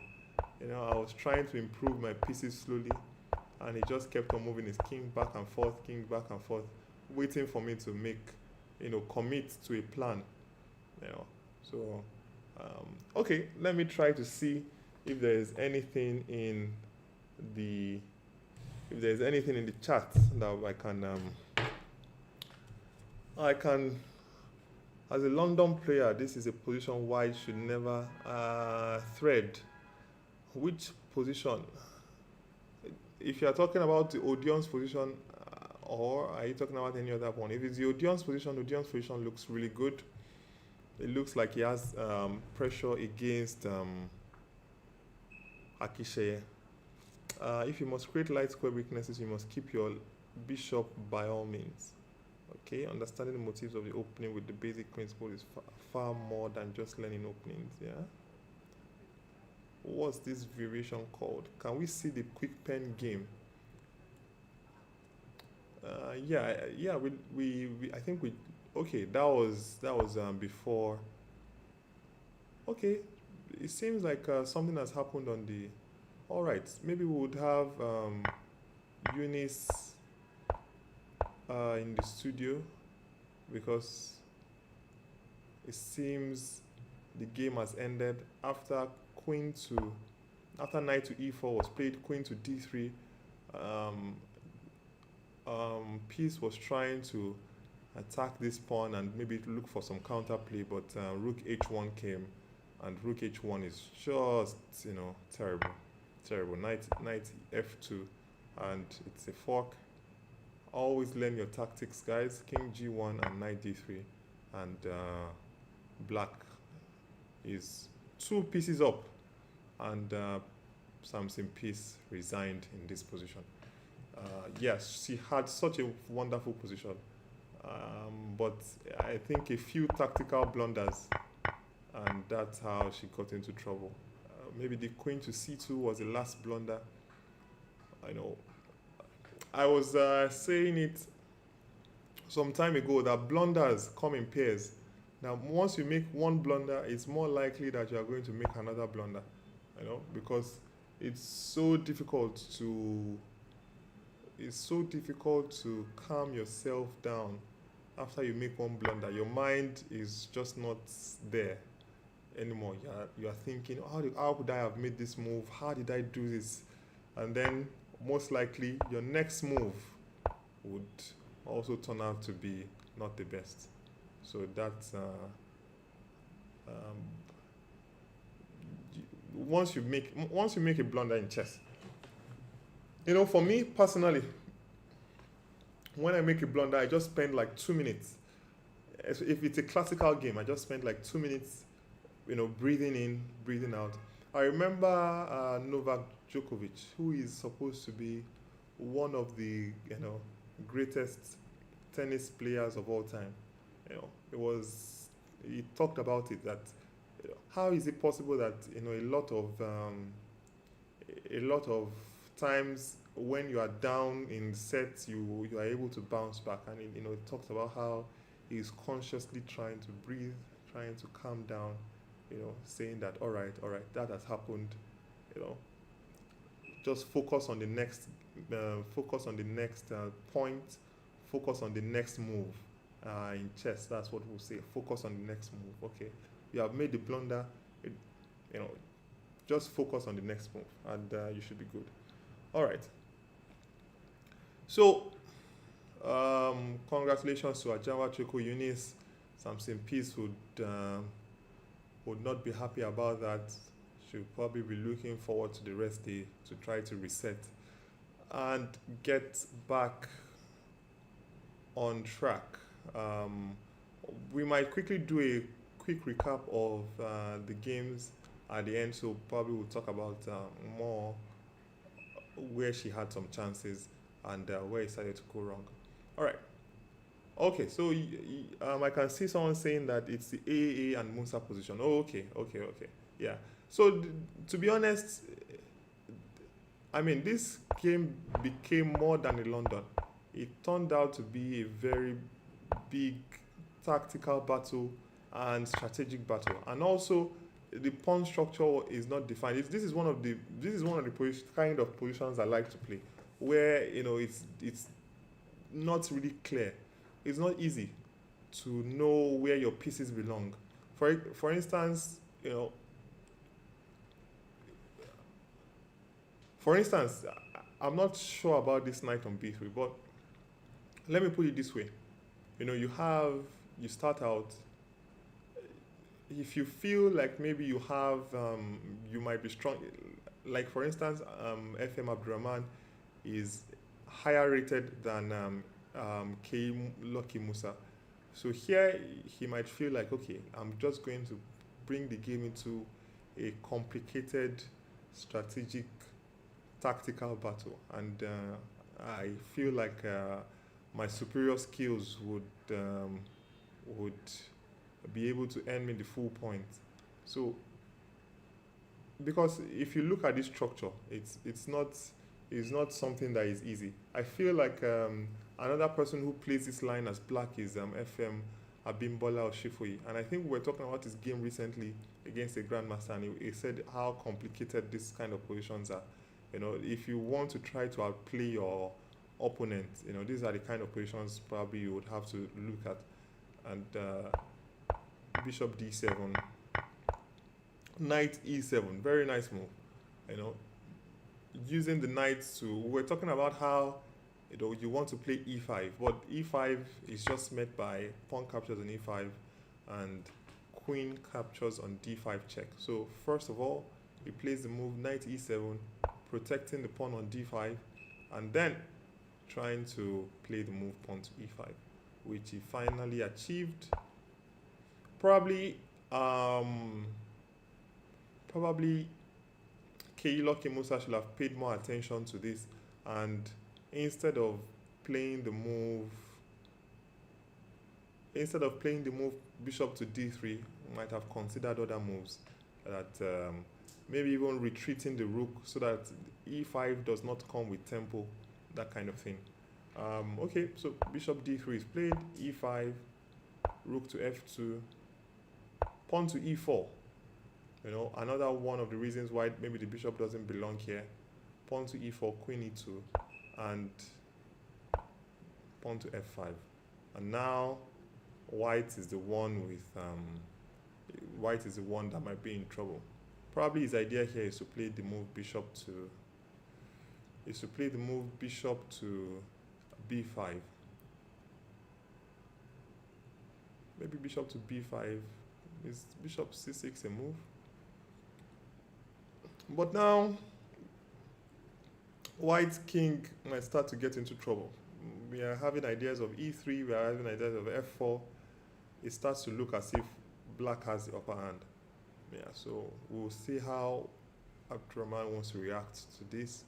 I was trying to improve my pieces slowly, and he just kept on moving his king back and forth, waiting for me to make, commit to a plan. So, okay, let me try to see if there is anything in the chat that I can, as a London player, this is a position white should never thread. Which position? If you are talking about the Odeon's position, or are you talking about any other one? If it's the Odeon's position looks really good. It looks like he has pressure against Akishaya. If you must create light square weaknesses, you must keep your bishop by all means. Okay, understanding the motives of the opening with the basic principle is far more than just learning openings. Yeah. What's this variation called? Can we see the quick pen game? Yeah. We I think we. Okay, that was before. Okay, it seems like something has happened on the. All right, maybe we would have Eunice in the studio, because it seems the game has ended after knight to e4 was played. Queen to d3. Piece was trying to attack this pawn and maybe look for some counterplay, but rook h1 came, and rook h1 is just terrible. Knight f2, and it's a fork. Always learn your tactics, guys. King g1 and knight d3, and black is 2 pieces up, and Samson Peace resigned in this position. Yes, she had such a wonderful position, but I think a few tactical blunders, and that's how she got into trouble. Maybe the queen to c2 was the last blunder. I know. I was saying it some time ago that blunders come in pairs. Now, once you make one blunder, it's more likely that you are going to make another blunder, because it's so difficult to calm yourself down after you make one blunder. Your mind is just not there anymore. You are thinking, how could I have made this move? How did I do this? And then most likely your next move would also turn out to be not the best. So that's once you make a blunder in chess. For me personally, when I make a blunder, I just spend like 2 minutes. If it's a classical game, I just spend like 2 minutes, breathing in, breathing out. I remember Novak Djokovic, who is supposed to be one of the greatest tennis players of all time. You know, he talked about it that how is it possible that a lot of times when you are down in sets, you are able to bounce back, and it talks about how he's consciously trying to breathe, trying to calm down, saying that all right, that has happened, just focus on the next, point, focus on the next move. In chess, that's what we'll say. Focus on the next move. Okay, you have made the blunder. Just focus on the next move, and you should be good. All right. So, congratulations to Ajawa Choko Eunice. Samson Peace would not be happy about that. She'll probably be looking forward to the rest day to try to reset and get back on track. We might quickly do a quick recap of the games at the end, so probably we'll talk about more where she had some chances and where it started to go wrong. All right. Okay, so I can see someone saying that it's the AAA and Musa position. Oh, okay. Yeah. So to be honest, I mean, this game became more than a London. It turned out to be a very big tactical battle and strategic battle, and also the pawn structure is not defined. This is one of the kind of positions I like to play, where it's not really clear. It's not easy to know where your pieces belong. For instance, I'm not sure about this knight on b3, but let me put it this way. You start out, if you feel like maybe you might be strong, like for instance, FM Abdurrahman is higher rated than K. Lucky Musa. So here he might feel like, okay, I'm just going to bring the game into a complicated, strategic, tactical battle, and I feel like my superior skills would be able to earn me the full point. So, because if you look at this structure, it's not something that is easy. I feel like another person who plays this line as black is FM Abimbola Oshifoyi, and I think we were talking about this game recently against a grandmaster, and he said how complicated this kind of positions are. If you want to try to outplay your opponent, these are the kind of positions probably you would have to look at. And bishop d7, knight e7, very nice move. Using the knight we're talking about how you want to play e5, but e5 is just met by pawn captures on e5 and queen captures on d5 check. So first of all, he plays the move knight e7, protecting the pawn on d5, and then trying to play the move pawn to e5, which he finally achieved. Probably Keiloki Musa should have paid more attention to this, and instead of playing the move bishop to d3, might have considered other moves, that maybe even retreating the rook so that e5 does not come with tempo, that kind of thing. Okay, so bishop d3 is played, e5, rook to f2, pawn to e4. Another one of the reasons why maybe the bishop doesn't belong here. Pawn to e4, queen e2, and pawn to f5. And now white is the one that might be in trouble. Probably his idea here is to play the move bishop to b5. Maybe bishop to b5. Is bishop c6 a move? But now white king might start to get into trouble. We are having ideas of e3, we are having ideas of f4. It starts to look as if black has the upper hand. Yeah, so we'll see how Abdurrahman wants to react to this.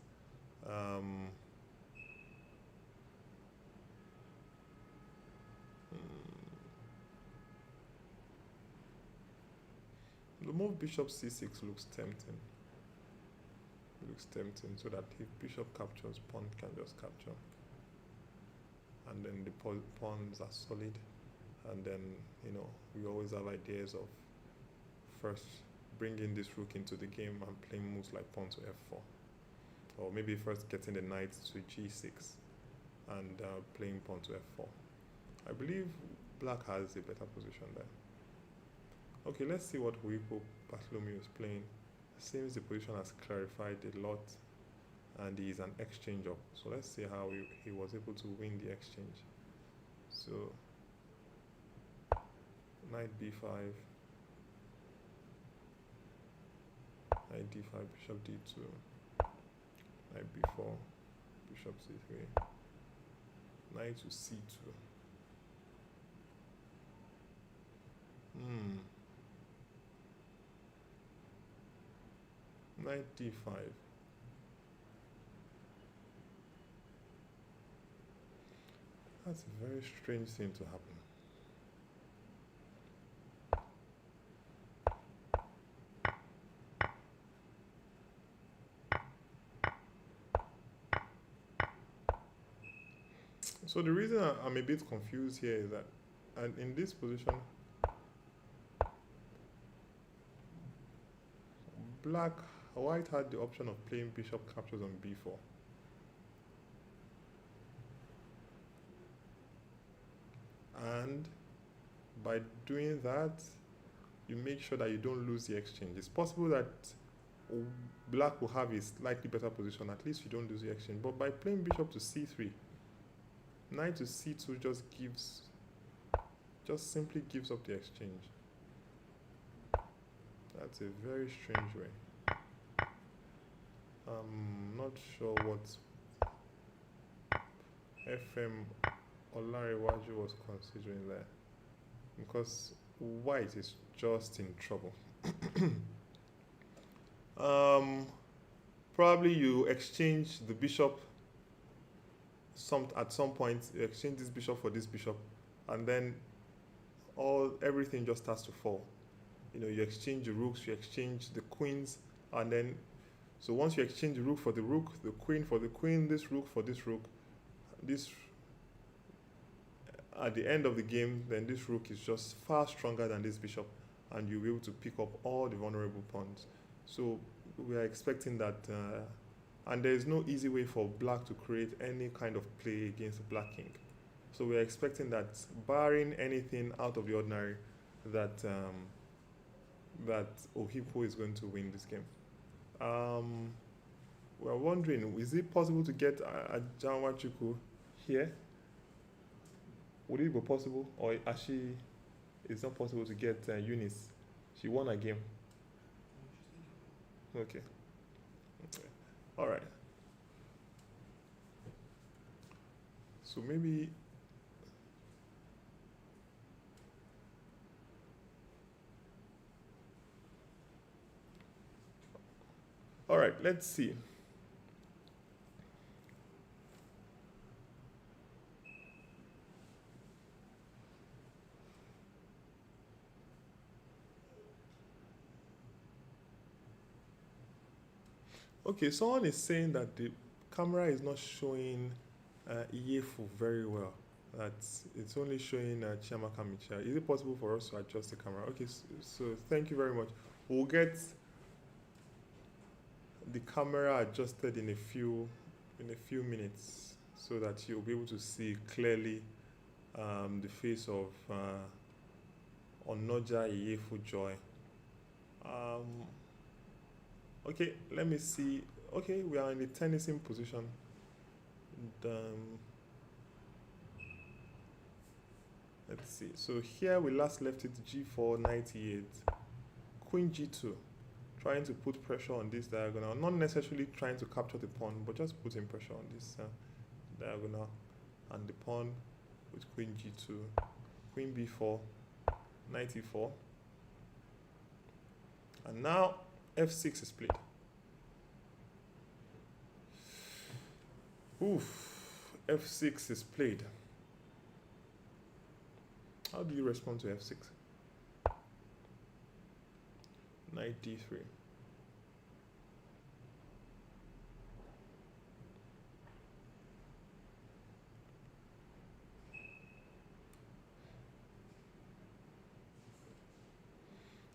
The move bishop c6 looks tempting. Looks tempting, so that if bishop captures, pawn can just capture. And then the pawns are solid. And then, you know, we always have ideas of first bringing this rook into the game and playing moves like pawn to f4. Or maybe first getting the knight to g6 and playing pawn to f4. I believe black has a better position there. Okay, let's see what Huipo Bartholomew is playing. Seems the position has clarified a lot, and he is an exchanger. So let's see how he was able to win the exchange. So knight b5, knight d5, bishop d2, knight b4, bishop c3, knight to c2. Knight d5. That's a very strange thing to happen. So the reason I'm a bit confused here is that, and in this position, white had the option of playing bishop captures on b4. And by doing that, you make sure that you don't lose the exchange. It's possible that black will have a slightly better position, at least you don't lose the exchange. But by playing bishop to c3, knight to c2 just simply gives up the exchange. That's a very strange way. I'm not sure what FM Olanrewaju was considering there, because white is just in trouble. Probably you exchange the bishop at some point, you exchange this bishop for this bishop, and then everything just starts to fall. You know, you exchange the rooks, you exchange the queens, and then, so once you exchange the rook for the rook, the queen for the queen, this rook for this rook, at the end of the game, then this rook is just far stronger than this bishop, and you'll be able to pick up all the vulnerable pawns. So we are expecting that, and there is no easy way for black to create any kind of play against the black king. So we are expecting that, barring anything out of the ordinary, that Ohipo is going to win this game. We are wondering, is it possible to get Ajibola here? Would it be possible, or actually it's not possible to get Eunice? She won a game. Okay. All right. So maybe all right, let's see. Okay, someone is saying that the camera is not showing Iyefu very well. That it's only showing Chiamaka Michia. Is it possible for us to adjust the camera? Okay, so thank you very much. We'll get the camera adjusted in a few minutes, so that you'll be able to see clearly the face of Onoja Iyefu Joy. Okay, let me see. Okay, we are in the tennising position. Let's see. So here we last left it G4, knight E8, Queen G2, trying to put pressure on this diagonal. Not necessarily trying to capture the pawn, but just putting pressure on this diagonal, and the pawn with Queen G2, Queen B4, knight E4, and now F6 is played. Oof, F6 is played. How do you respond to F6? knight d3.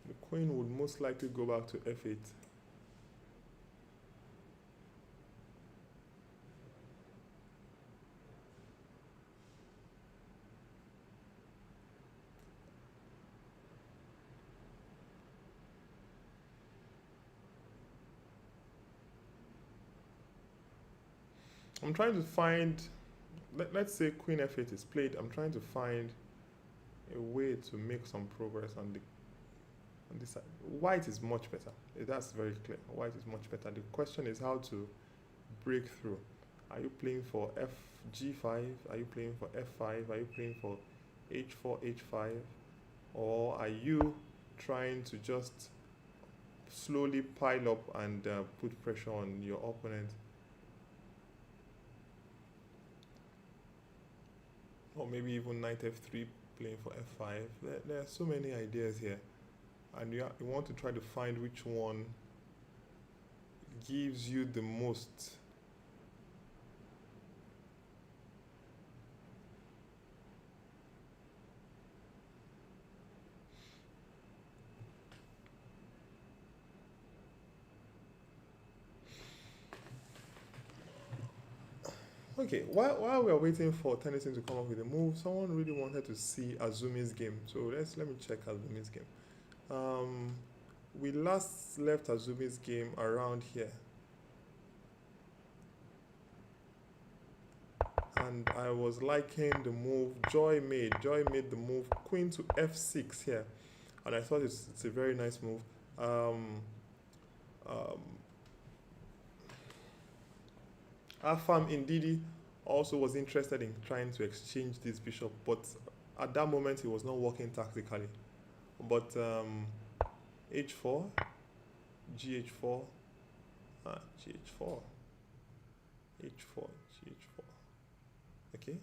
The queen would most likely go back to f8. I'm trying to find, let's say queen f8 is played. I'm trying to find a way to make some progress on this side. White is much better. That's very clear. White is much better. The question is how to break through. Are you playing for g5? Are you playing for f5? Are you playing for h4, h5? Or are you trying to just slowly pile up and put pressure on your opponent? Or maybe even knight f3 playing for f5. There are so many ideas here, and you want to try to find which one gives you the most. Okay, while we are waiting for Tennyson to come up with a move, someone really wanted to see Azumi's game. So let me check Azumi's game. We last left Azumi's game around here. And I was liking the move Joy made. Joy made the move queen to f6 here. And I thought it's a very nice move. Afam Indidi also was interested in trying to exchange this bishop, but at that moment he was not working tactically. But h4, gh4, gh4, h4, gh4. Okay.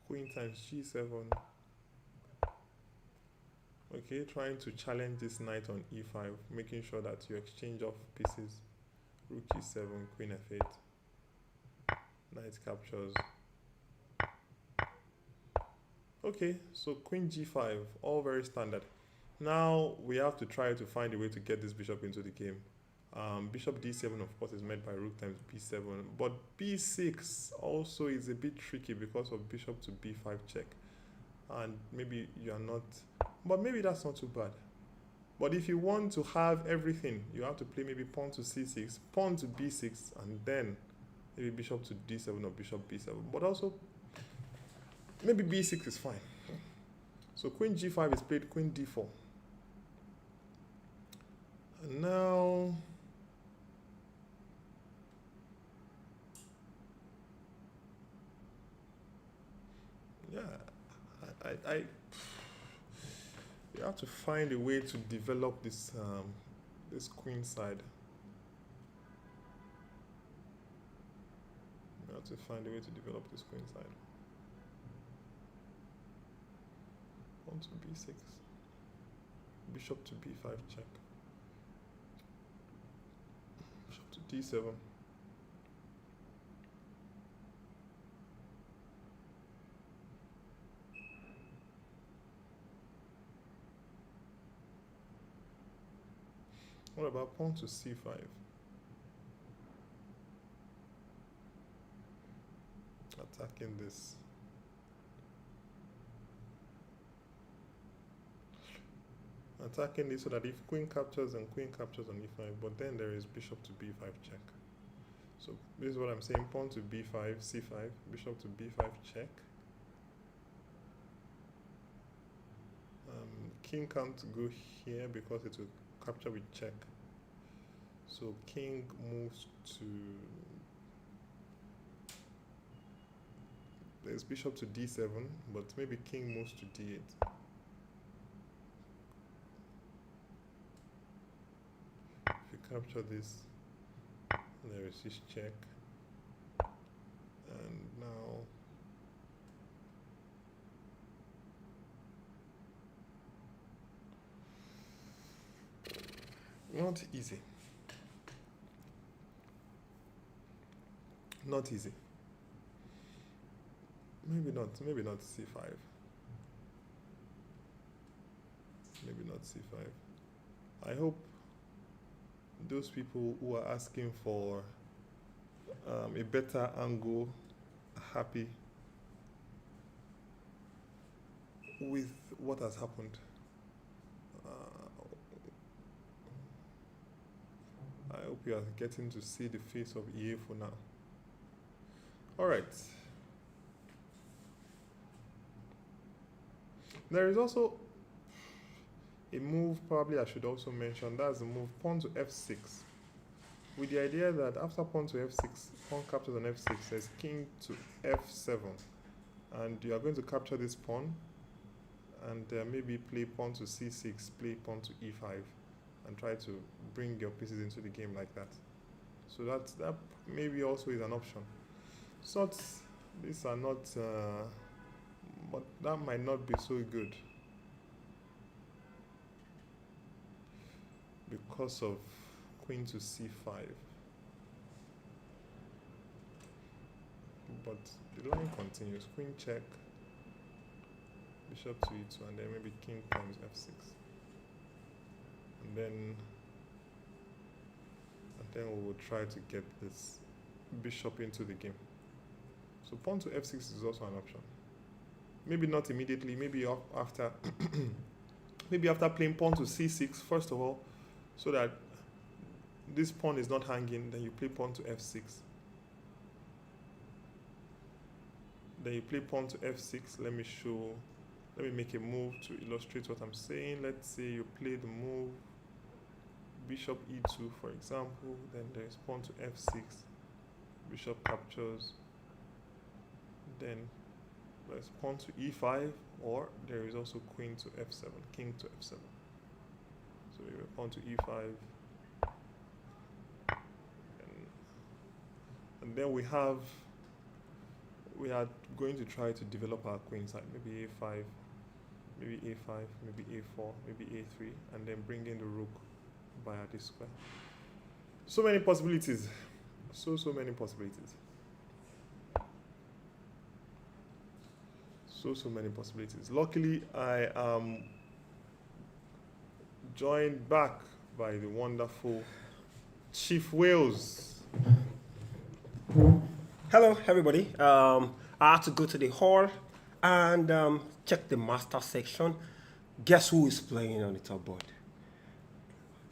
Queen times g7. Okay, trying to challenge this knight on e5, making sure that you exchange off pieces. Rook e7, queen f8, knight captures. Okay, so queen g5, all very standard. Now we have to try to find a way to get this bishop into the game. Bishop d7, of course, is made by rook times b7, but b6 also is a bit tricky because of bishop to b5 check. And maybe you are not, but maybe that's not too bad. But if you want to have everything, you have to play maybe pawn to c6, pawn to b6, and then maybe bishop to d7 or bishop b7. But also, maybe b6 is fine. So queen g5 is played, queen d4. And now, yeah, you have to find a way to develop this this queen side. You have to find a way to develop this queen side. Pawn to b6, bishop to b5 check, bishop to d7. What about pawn to c5? Attacking this. Attacking this so that if queen captures and queen captures on e5, but then there is bishop to b5 check. So this is what I'm saying, pawn to b5, c5, bishop to b5 check. King can't go here because it will capture with check. So king moves to, there's bishop to d7, but maybe king moves to d8. If you capture this, there is this check. And now Not easy. Not easy. Maybe not c5. Maybe not c5. I hope those people who are asking for a better angle are happy with what has happened. I hope you are getting to see the face of EA for now. All right. There is also a move probably I should also mention. That's the move pawn to f6. With the idea that after pawn to f6, pawn captures on f6, there's king to f7. And you are going to capture this pawn and maybe play pawn to c6, play pawn to e5, and try to bring your pieces into the game like that. So that maybe also is an option. So these are not, but that might not be so good because of queen to c5. But the line continues. Queen check, bishop to e2, and then maybe king times f6. And then we will try to get this bishop into the game. So pawn to f6 is also an option. Maybe not immediately, maybe after maybe after playing pawn to c6 first of all, so that this pawn is not hanging, then you play pawn to f6. Then you play pawn to f6. Let me make a move to illustrate what I'm saying. Let's say you play the move bishop e2, for example. Then there's pawn to f6. Bishop captures. Then there's pawn to e5, or there is also queen to f7, king to f7. So you have pawn to e5. And then we are going to try to develop our queen side, maybe a5, maybe a5, maybe a4, maybe a3, and then bring in the rook via this square. So many possibilities. So many possibilities. So many possibilities. Luckily, I am joined back by the wonderful Chief Wales. Hello, everybody. I had to go to the hall and check the master section. Guess who is playing on the top board?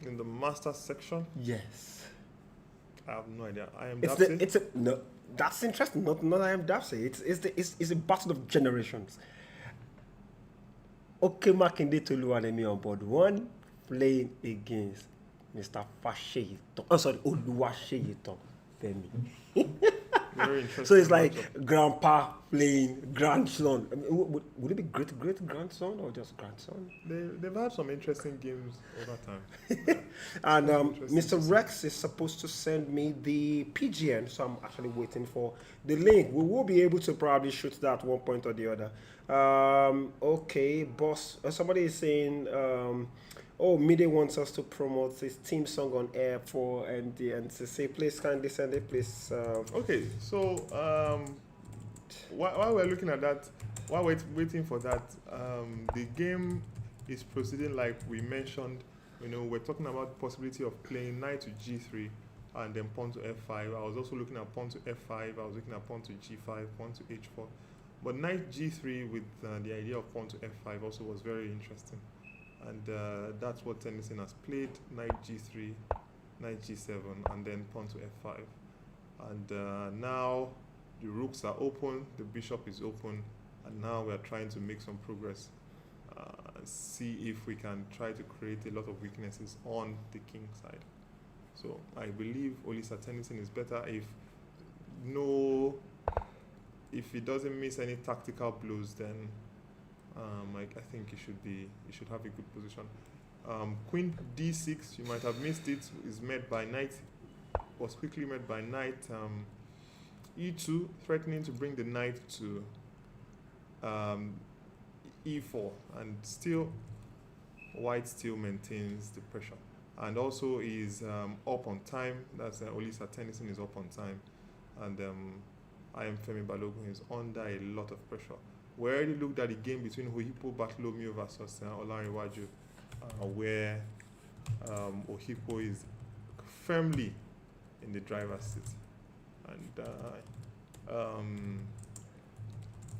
In the master section? Yes. I have no idea. I am no. That's interesting. Not I am Tersee. It's a battle of generations. Makinde Toluwanemi on board one, playing against Mr. Oluwaseyiton Femi. Very interesting. So it's like grandpa playing grandson. I mean, would it be great grandson or just grandson? They've had some interesting games over time. And Mr. Rex is supposed to send me the PGN, so I'm actually waiting for the link. We will be able to probably shoot that one point or the other. Okay, boss. Somebody is saying, Mide wants us to promote his theme song on air for and to say, please kindly send it, please. Okay, so while we're looking at that, while we're waiting for that, the game is proceeding like we mentioned. You know, we're talking about possibility of playing knight to g3 and then pawn to f5. I was also looking at pawn to f5. I was looking at pawn to g5, pawn to h4. But knight g3 with the idea of pawn to f5 also was very interesting. And that's what Tennyson has played, knight g3, knight g7, and then pawn to f5. And now the rooks are open, the bishop is open, and now we are trying to make some progress. See if we can try to create a lot of weaknesses on the king side. So I believe Olisa Tennyson is better if he doesn't miss any tactical blows, then I think he should have a good position. Queen d6, you might have missed it, is met by knight, was quickly met by knight e2, threatening to bring the knight to e4, and still white still maintains the pressure. and also is up on time. That's Olisa Tennyson is up on time, and I am Femi Balogun is under a lot of pressure. We already looked at the game between Ohipo Bartholomew versus Olanrewaju, where Ohipo is firmly in the driver's seat. And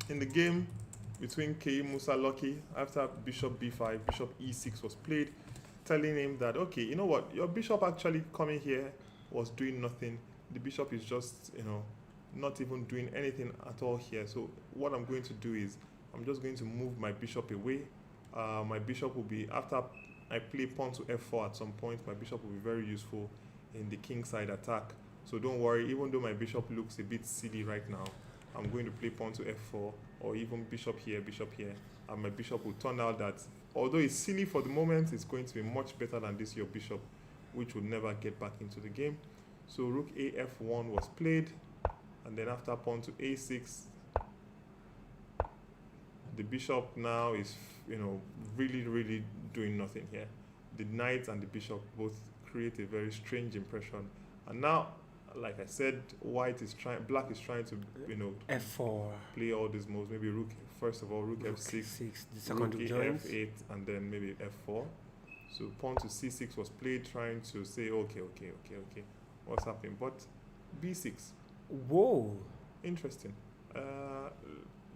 in the game between Kei Musa Lucky, after Bishop B5, Bishop E6 was played, telling him that, okay, you know what, your bishop actually coming here was doing nothing. The bishop is just, not even doing anything at all here. So what I'm going to do is I'm just going to move my bishop away. My bishop will be, after I play pawn to f4 at some point, my bishop will be very useful in the kingside attack. So don't worry, even though my bishop looks a bit silly right now, I'm going to play pawn to f4 or even bishop here, and my bishop will turn out that, although it's silly for the moment, it's going to be much better than this your bishop, which will never get back into the game. So rook af1 was played, and then after pawn to a6, the bishop now is, really doing nothing here. The knight and the bishop both create a very strange impression, and now, like I said, black is trying to, f4, play all these moves. Maybe first of all, rook f6, the second rook joins. f8, and then maybe f4. So pawn to c6 was played, trying to say, okay, what's happening? But b6. Whoa. Interesting.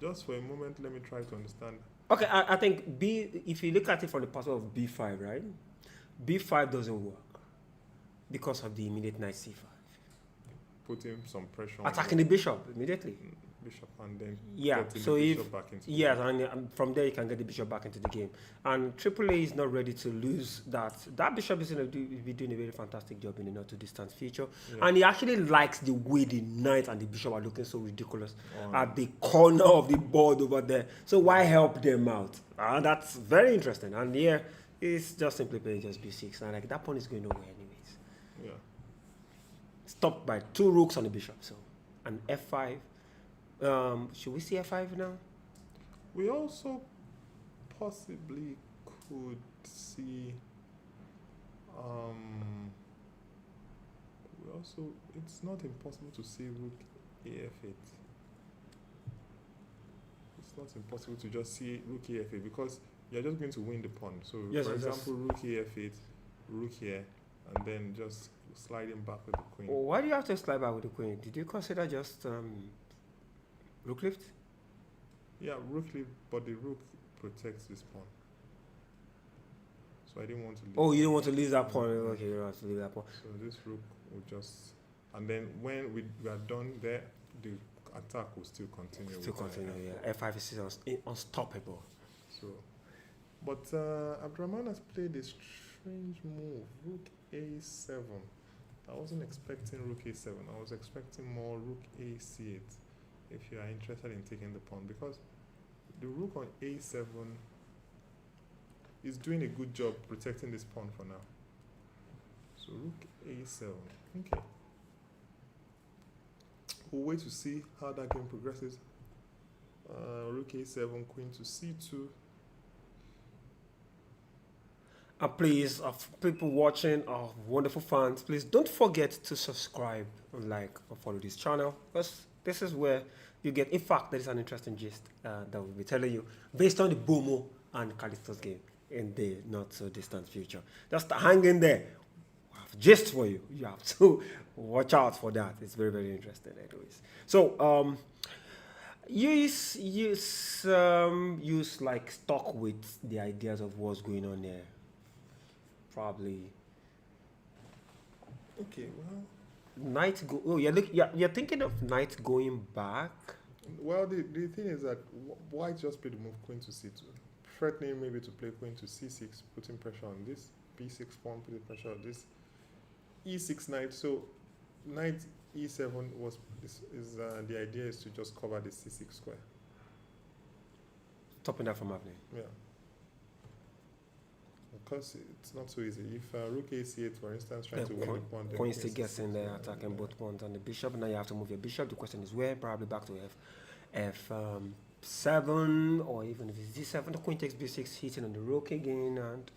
Just for a moment, let me try to understand. Okay, I think if you look at it from the perspective of b5, right? b5 doesn't work because of the immediate knight c5. Putting some pressure attacking the bishop immediately. Bishop, and then getting the bishop back into the game. And from there you can get the bishop back into the game. And AAA is not ready to lose that. That bishop is going to be doing a very fantastic job in the not too distant future. Yeah. And he actually likes the way the knight and the bishop are looking so ridiculous at the corner of the board over there. So why help them out? That's very interesting. And here it's just simply playing just b6, and like that pawn is going nowhere anyways. Yeah. Stopped by 2 rooks on the bishop. So and f5. Should we see f5 now? We also possibly could see. It's not impossible to see rook af8. It's not impossible to just see rook af8 because you're just going to win the pawn. So, yes, for example, rook af8, rook here, and then just sliding back with the queen. Why do you have to slide back with the queen? Did you consider just rook lift? Yeah, rook lift, but the rook protects this pawn. So I didn't want to leave. Oh, you don't want to leave that pawn. Okay, you don't have to leave that pawn. So this rook will just, and then when we are done there, the attack will still continue. Yeah. F5 is unstoppable. So, but Abdurrahman has played a strange move, rook a7. I wasn't expecting rook a7. I was expecting more rook ac8. If you are interested in taking the pawn, because the rook on a7 is doing a good job protecting this pawn for now. So rook a7. Okay. We'll wait to see how that game progresses. Rook a7, queen to c2. And please, people watching, wonderful fans, please don't forget to subscribe, like, or follow this channel, because this is where you get, in fact, there is an interesting gist that we'll be telling you based on the Bomo and Callisto's game in the not so distant future. Just hang in there. We have gist for you. You have to watch out for that. It's very, very interesting anyways. So, use like stock with the ideas of what's going on there. Probably. Okay, well. Knight go. Oh, you're thinking of knight going back. Well, the thing is that white just played the move queen to c2, threatening maybe to play queen to c6, putting pressure on this b6 pawn, putting pressure on this e6 knight. So knight e7 the idea is to just cover the c6 square, stopping that from happening. Yeah. Because it's not so easy. If rook a8, for instance, trying to win the pawn, queen still gets in there, attacking both pawns and the bishop. Now you have to move your bishop. The question is where? Probably back to f7, or even if it's d7, the queen takes b6, hitting on the rook again, and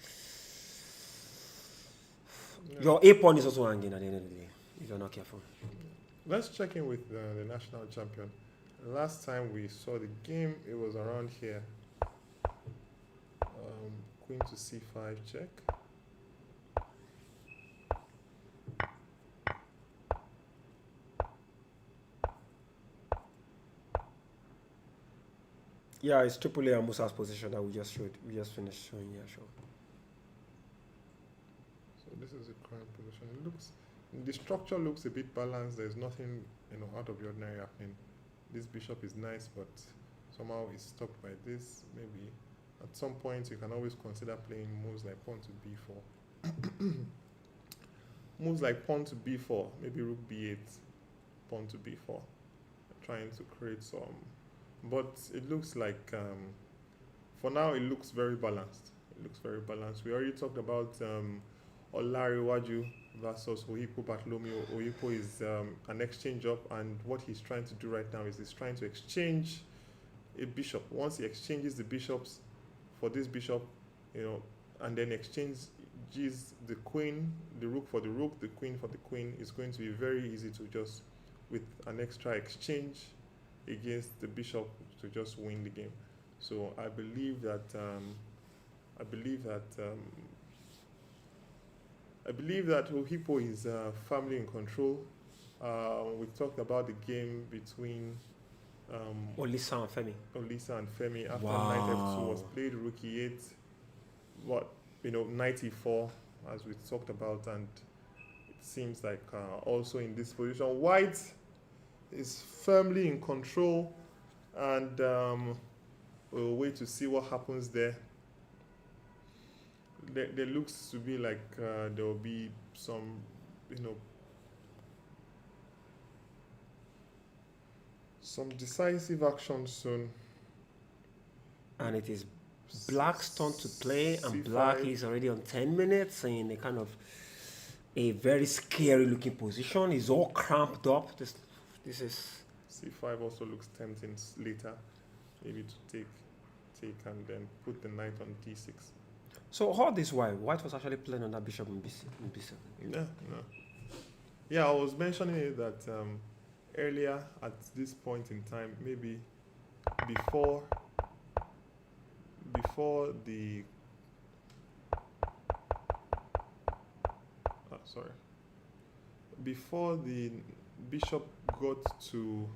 Your A pawn is also hanging at the end of the day, if you're not careful. Let's check in with the national champion. Last time we saw the game, it was around here. Queen to c5 check. Yeah, it's Triple A and Musa's position that we just finished showing. Yeah, sure. So this is the current position. It looks, the structure looks a bit balanced. There's nothing, out of the ordinary happening. This bishop is nice, but somehow it's stopped by this. Maybe at some point you can always consider playing moves like pawn to b4. Moves like pawn to b4, maybe rook b8, pawn to b4. Trying to create some, but it looks like for now it looks very balanced. It looks very balanced. We already talked about Olanrewaju versus Oyipo Bartholomew. Oyipo is an exchange up, and what he's trying to do right now is he's trying to exchange a bishop. Once he exchanges the bishops for this bishop, and then exchanges the queen, the rook for the rook, the queen for the queen, it's going to be very easy to just, with an extra exchange against the bishop, to just win the game. So I believe that Ohipo is firmly in control. We talked about the game between Olisa and Femi. Olisa and Femi after knight f2 was played, rook e8, knight e4, as we talked about, and it seems like also in this position, white is firmly in control, and we'll wait to see what happens there. There looks to be like there will be some, some decisive action soon. And it is Black's turn to play, and C5. Black is already on 10 minutes in a kind of a very scary looking position. He's all cramped up. This is C5 also looks tempting later, maybe to take and then put the knight on d6. so all this while White was actually playing on that bishop in B7. Yeah, I was mentioning it that earlier at this point in time, maybe before the before the bishop got to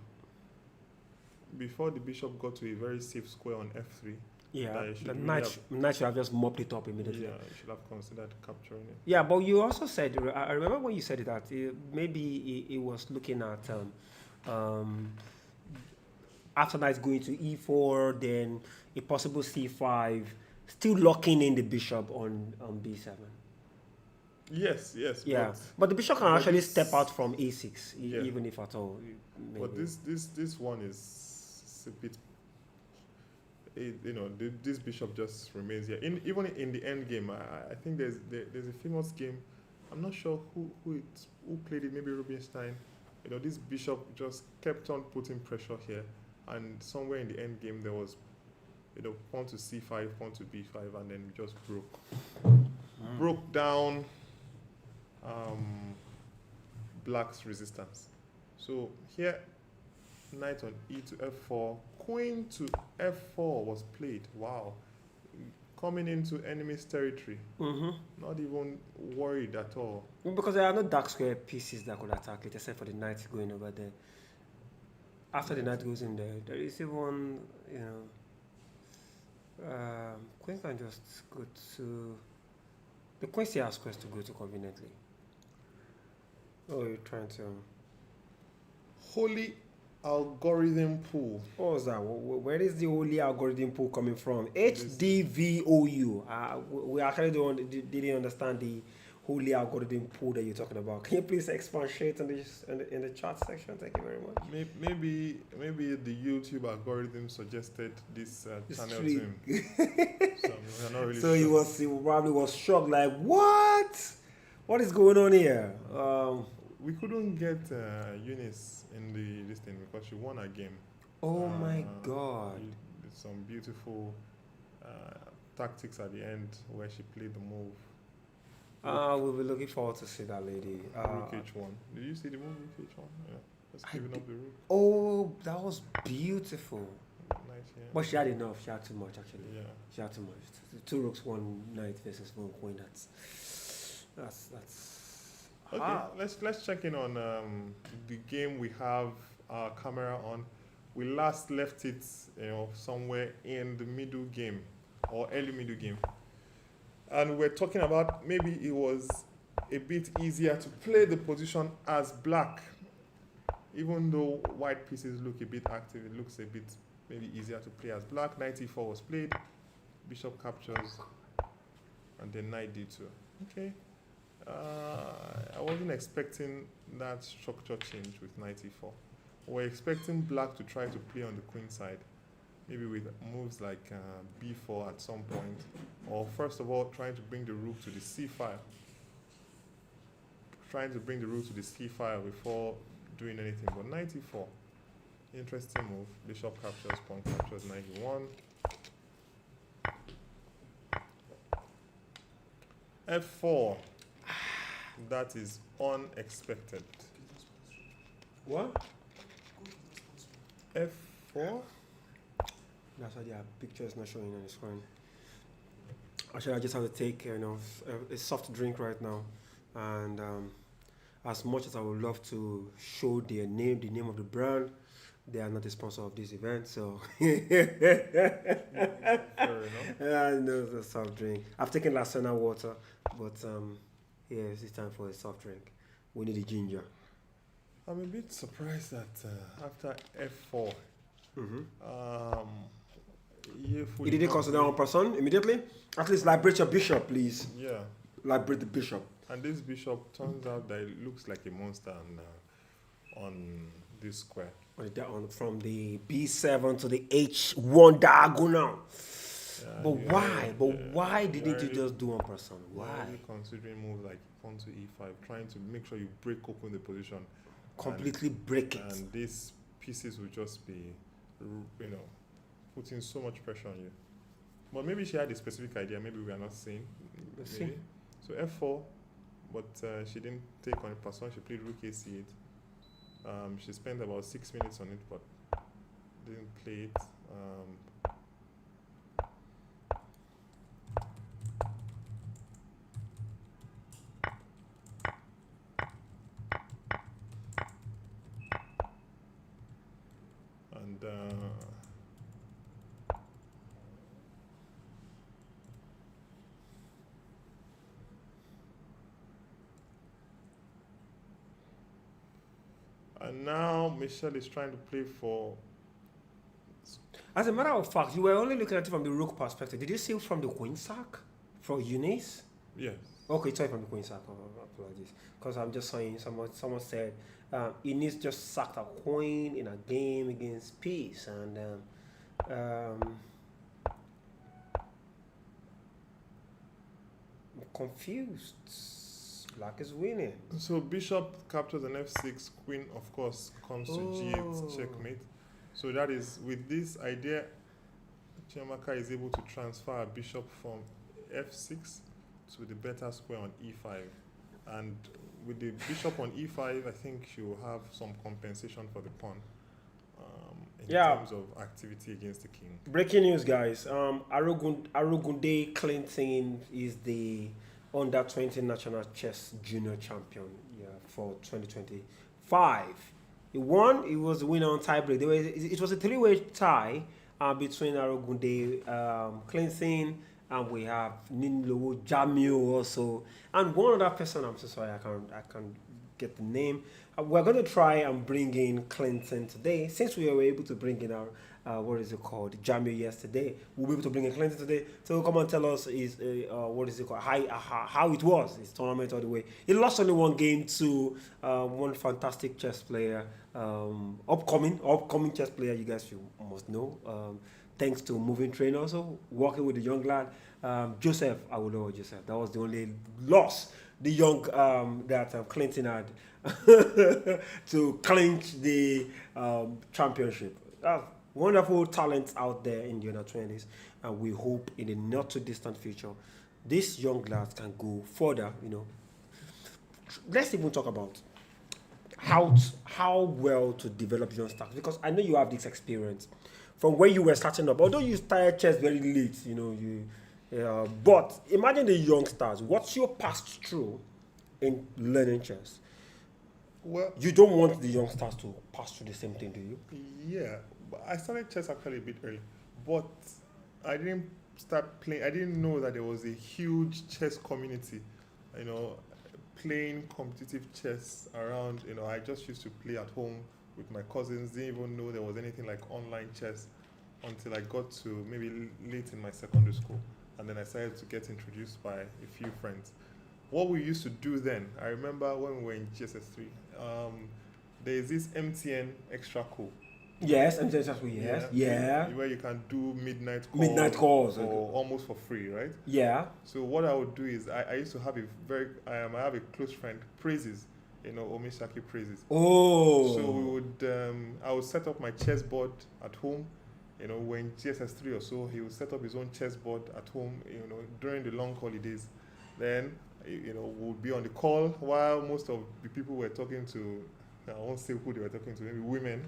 a very safe square on f3. Yeah, the knight should have just mopped it up immediately. Yeah, you should have considered capturing it. Yeah, but you also said, I remember when you said that maybe it was looking at after knight going to e4, then a possible c5, still locking in the bishop on b7. Yes. Yeah, but the bishop can actually step out from a6, even if at all. Maybe. But this one is a bit. This bishop just remains here. Even in the end game, I think there's a famous game. I'm not sure who played it. Maybe Rubinstein. This bishop just kept on putting pressure here, and somewhere in the end game there was, pawn to c5, pawn to b5, and then just broke down Black's resistance. So here, knight on e to f4, queen to f4 was played. Wow, coming into enemy's territory. Not even worried at all. Because there are no dark square pieces that could attack it, except for the knight going over there. After the knight goes in there is even, queen can just go to, the queen still has squares to go to conveniently. Oh, you're trying to... Holy algorithm pool. What was that? Where is the holy algorithm pool coming from? HDVOU. We actually didn't understand the holy algorithm pool that you're talking about. Can you please expatiate on this in the chat section? Thank you very much. Maybe the YouTube algorithm suggested this channel to him. So we're not really so sure. he probably was shocked, like, what? What is going on here? We couldn't get Eunice in this thing because she won a game. Oh my God! Some beautiful tactics at the end where she played the move. We'll be looking forward to see that lady. Rook H1. Did you see the move Rook H1? Yeah. Just giving up the rook. Oh, that was beautiful. Nice, yeah. But she had enough. She had too much, actually. Yeah. She had too much. Two rooks, one knight versus one queen. That's. Okay, let's check in on the game. We have our camera on. We last left it, somewhere in the middle game or early middle game, and we're talking about maybe it was a bit easier to play the position as black, even though white pieces look a bit active. It looks a bit maybe easier to play as black. Knight e4 was played, bishop captures, and then knight d2. Okay. I wasn't expecting that structure change with knight e4. We're expecting black to try to play on the queen side, maybe with moves like b4 at some point, or first of all trying to bring the rook to the c file. Trying to bring the rook to the c file before doing anything. But knight e4, interesting move. Bishop captures, pawn captures, knight e1. f4. That is unexpected. What? f4? That's why their picture is not showing on the screen. Actually, I just have to take a soft drink right now, and as much as I would love to show the name of the brand, they are not the sponsor of this event, so Fair enough. no, it's a soft drink. I've taken Lasana water, but yes, it's time for a soft drink. We need the ginger. I'm a bit surprised that after f4, You didn't consider one person immediately? At least liberate your bishop, please. Yeah, Liberate the bishop. and this bishop turns out that it looks like a monster on this square. From the B7 to the H1 diagonal. Yeah, But yeah, why? But yeah. why didn't you You're just do one person? Why Why? are you considering moves like pawn to e5, trying to make sure you break open the position? Completely break it. And these pieces will just be, putting so much pressure on you. But maybe she had a specific idea. Maybe we are not seeing. Let's see. So f4, but she didn't take on a person. She played rook a8. She spent about 6 minutes on it, but didn't play it. And now Michelle is trying to play for. As a matter of fact, you were only looking at it from the rook perspective. Did you see it from the queen sack? For Eunice? Yes. Okay, sorry, from the queen sack. Apologies. Because I'm just saying, someone said Eunice just sacked a queen in a game against peace. And I'm confused. Black is winning. So bishop captures an f6, queen of course comes to g8 checkmate. So that is, with this idea, Chiamaka is able to transfer a bishop from f6 to the better square on e5. And with the bishop on e5, I think she will have some compensation for the pawn in terms of activity against the king. Breaking news, guys. Arugunde Clinton is the under 20 national chess junior champion for 2025. He won. He was the winner on tiebreak. It was a three-way tie between Arugunde, Clinton, and we have Ninlo Jamil also, and one other person. I'm so sorry, I can't get the name. We're going to try and bring in Clinton today, since we were able to bring in our Jamil yesterday. We'll be able to bring in Clinton today. So come and tell us how it was, his tournament all the way. He lost only one game to one fantastic chess player, upcoming chess player. You guys must know. Thanks to Moving Train also, working with the young lad, Joseph Awolowo Joseph. That was the only loss the young that Clinton had to clinch the championship. Wonderful talent out there in the under 20s, and we hope in the not too distant future these young lads can go further, let's even talk about how well to develop youngsters, because I know you have this experience from when you were starting up. Although you started chess very late, but imagine the youngsters. What's your past through in learning chess? Well, You don't want the youngsters to pass through the same thing, do you? yeah, but I started chess actually a bit early, but I didn't start playing. I didn't know that there was a huge chess community, playing competitive chess around. I just used to play at home with my cousins. Didn't even know there was anything like online chess until I got to maybe late in my secondary school, and then I started to get introduced by a few friends. What we used to do then, I remember when we were in GSS3, there is this MTN Extra Cool. Yes, I'm just yeah. Where you can do midnight calls for almost for free, right? Yeah. So what I would do is I used to have I have a close friend, Praises, Omishaki Praises. Oh. So I would set up my chessboard at home. When GSS3 or so, he would set up his own chessboard at home, during the long holidays. Then, we'll be on the call while most of the people were talking to, I won't say who they were talking to, maybe women.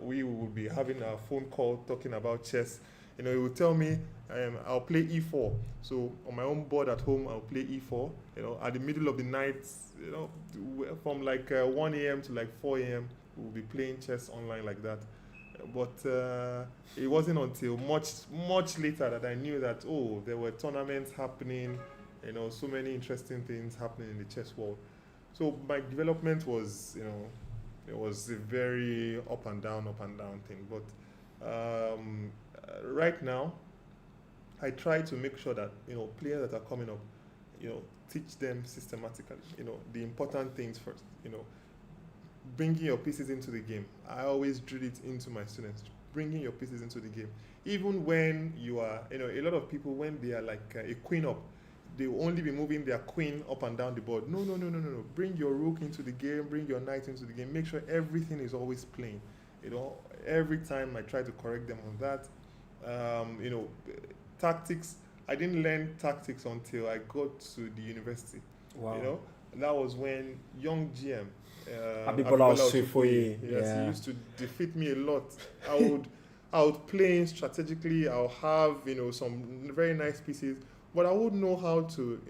We would be having a phone call talking about chess. He would tell me, I'll play E4. So on my own board at home, I'll play E4. At the middle of the night, from like 1 a.m. to like 4 a.m., we'll be playing chess online like that. But it wasn't until much later that I knew that, there were tournaments happening, so many interesting things happening in the chess world. So my development was, it was a very up and down thing. But right now, I try to make sure that, players that are coming up, teach them systematically, the important things first, bringing your pieces into the game. I always drill it into my students, bringing your pieces into the game. Even when you are, a lot of people, when they are like a queen up, they will only be moving their queen up and down the board. No. Bring your rook into the game, bring your knight into the game. Make sure everything is always playing. Every time I try to correct them on that. Tactics, I didn't learn tactics until I got to the university. Wow. That was when young GM, Ajibola Osufoye. Yes, he used to defeat me a lot. I would play strategically. I'll have, some very nice pieces, but I wouldn't know how to,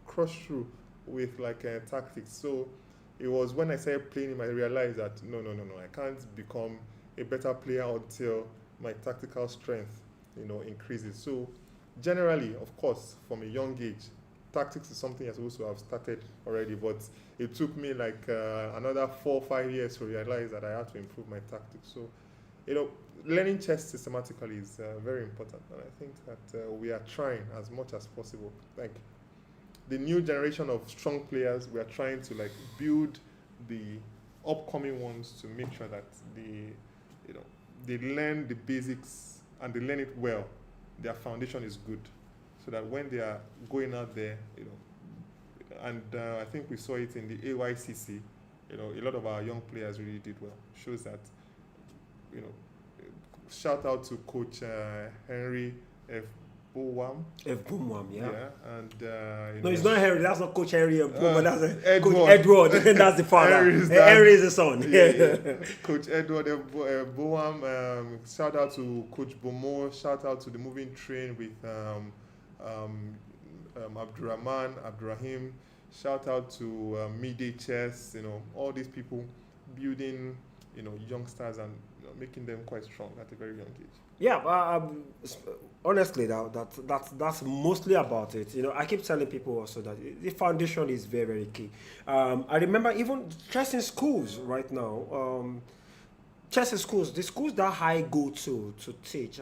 cross through with like tactics. So it was when I started playing him, I realized that no, I can't become a better player until my tactical strength, increases. So generally, of course, from a young age, tactics is something I'm supposed to have started already, but it took me like another 4 or 5 years to realize that I had to improve my tactics. So, learning chess systematically is very important, and I think that we are trying as much as possible. Like the new generation of strong players, we are trying to like build the upcoming ones to make sure that they learn the basics and they learn it well. Their foundation is good, so that when they are going out there, and I think we saw it in the AYCC, a lot of our young players really did well. Shows that, shout out to Coach Henry F. Bowam. Yeah. And no, it's not Henry. That's not Coach Henry F. Bowam. That's Edward. Coach Edward. That's the father. Henry is the son. Yeah. Coach Edward F. Bowam. Shout out to Coach Bomo. Shout out to the moving train with Abdurrahman, Abdurrahim. Shout out to Midday Chess. All these people building, youngsters and making them quite strong at a very young age. Yeah, honestly, that's mostly about it. I keep telling people also that the foundation is very, very key. I remember even chess in schools right now. Chess in schools, the schools that I go to teach.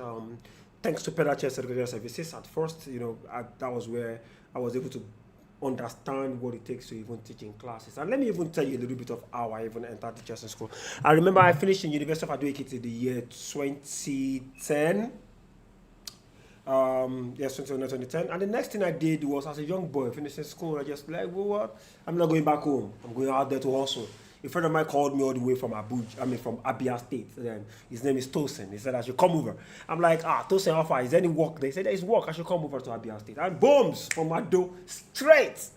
Thanks to Pedal Chess Educational Services, at first, that was where I was able to understand what it takes to even teach in classes. And let me even tell you a little bit of how I even entered the chess in school. I remember I finished in University of Ado-Ekiti the year 2010. Yes, 2010. And the next thing I did was, as a young boy finishing school, I just like, well, what? I'm not going back home. I'm going out there to hustle. A friend of mine called me all the way from from Abia State. And his name is Tosin. He said I should come over. I'm like, Tosin, how far? Is there any work? They said there is work. I should come over to Abia State. And booms from Ado straight.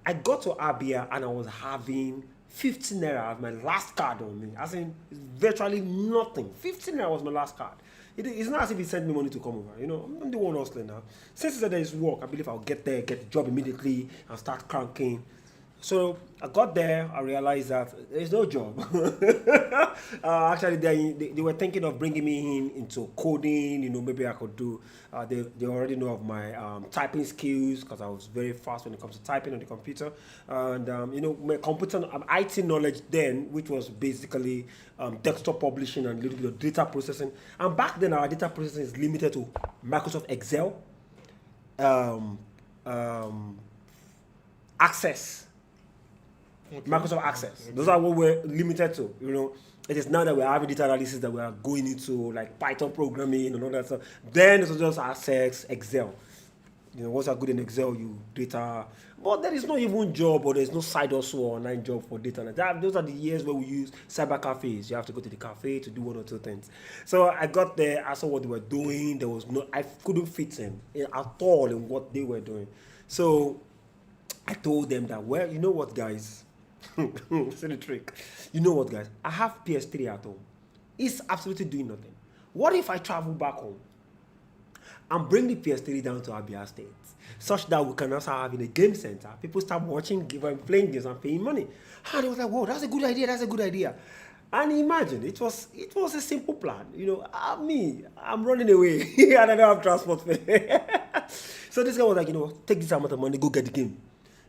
I got to Abia and I was having 15 naira as my last card on me. As in, it's virtually nothing. 15 naira was my last card. It's not as if he sent me money to come over. You know, I'm the one hustling now. Since he said there is work, I believe I'll get there, get the job immediately, and start cranking. So I got there, I realized that there's no job. Actually, they were thinking of bringing me into coding, you know, maybe I could do, they already know of my typing skills because I was very fast when it comes to typing on the computer. And, you know, my computer, IT knowledge then, which was basically desktop publishing and a little bit of data processing. And back then, our data processing is limited to Microsoft Excel, Access. Okay. Microsoft Access. Okay. Those are what we're limited to. You know, it is now that we're having data analysis that we are going into like Python programming and all that stuff. Then it's just Access, Excel. You know, once you're good in Excel, you data. But there is no even job or there's no side hustle or online job for data. Those are the years where we use cyber cafes. You have to go to the cafe to do one or two things. So I got there, I saw what they were doing. There was I couldn't fit in at all in what they were doing. So I told them that, well, you know what, guys? See the trick. You know what, guys? I have PS3 at home. It's absolutely doing nothing. What if I travel back home and bring the PS3 down to Abia State, such that we can also have in a game center, people start watching, playing games and paying money? And I was like, whoa, that's a good idea. That's a good idea. And imagine, it was a simple plan. You know, I'm running away and I don't have transport fare. So this guy was like, you know, take this amount of money, go get the game.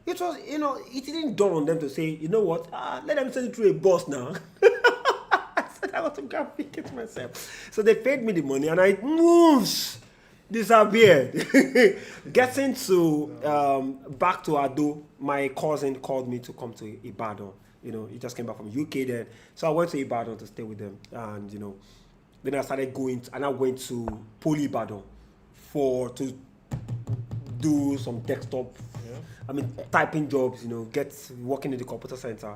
It was, you know, it didn't dawn on them to say, you know what, let them send it through a bus now. I said I want to go and pick it myself. So they paid me the money and I disappeared. Getting to back to Ado, my cousin called me to come to Ibadan. You know, he just came back from UK then. So I went to Ibadan to stay with them. And, you know, then I started I went to Poly Ibadan to do some desktop, typing jobs, you know, working in the computer center.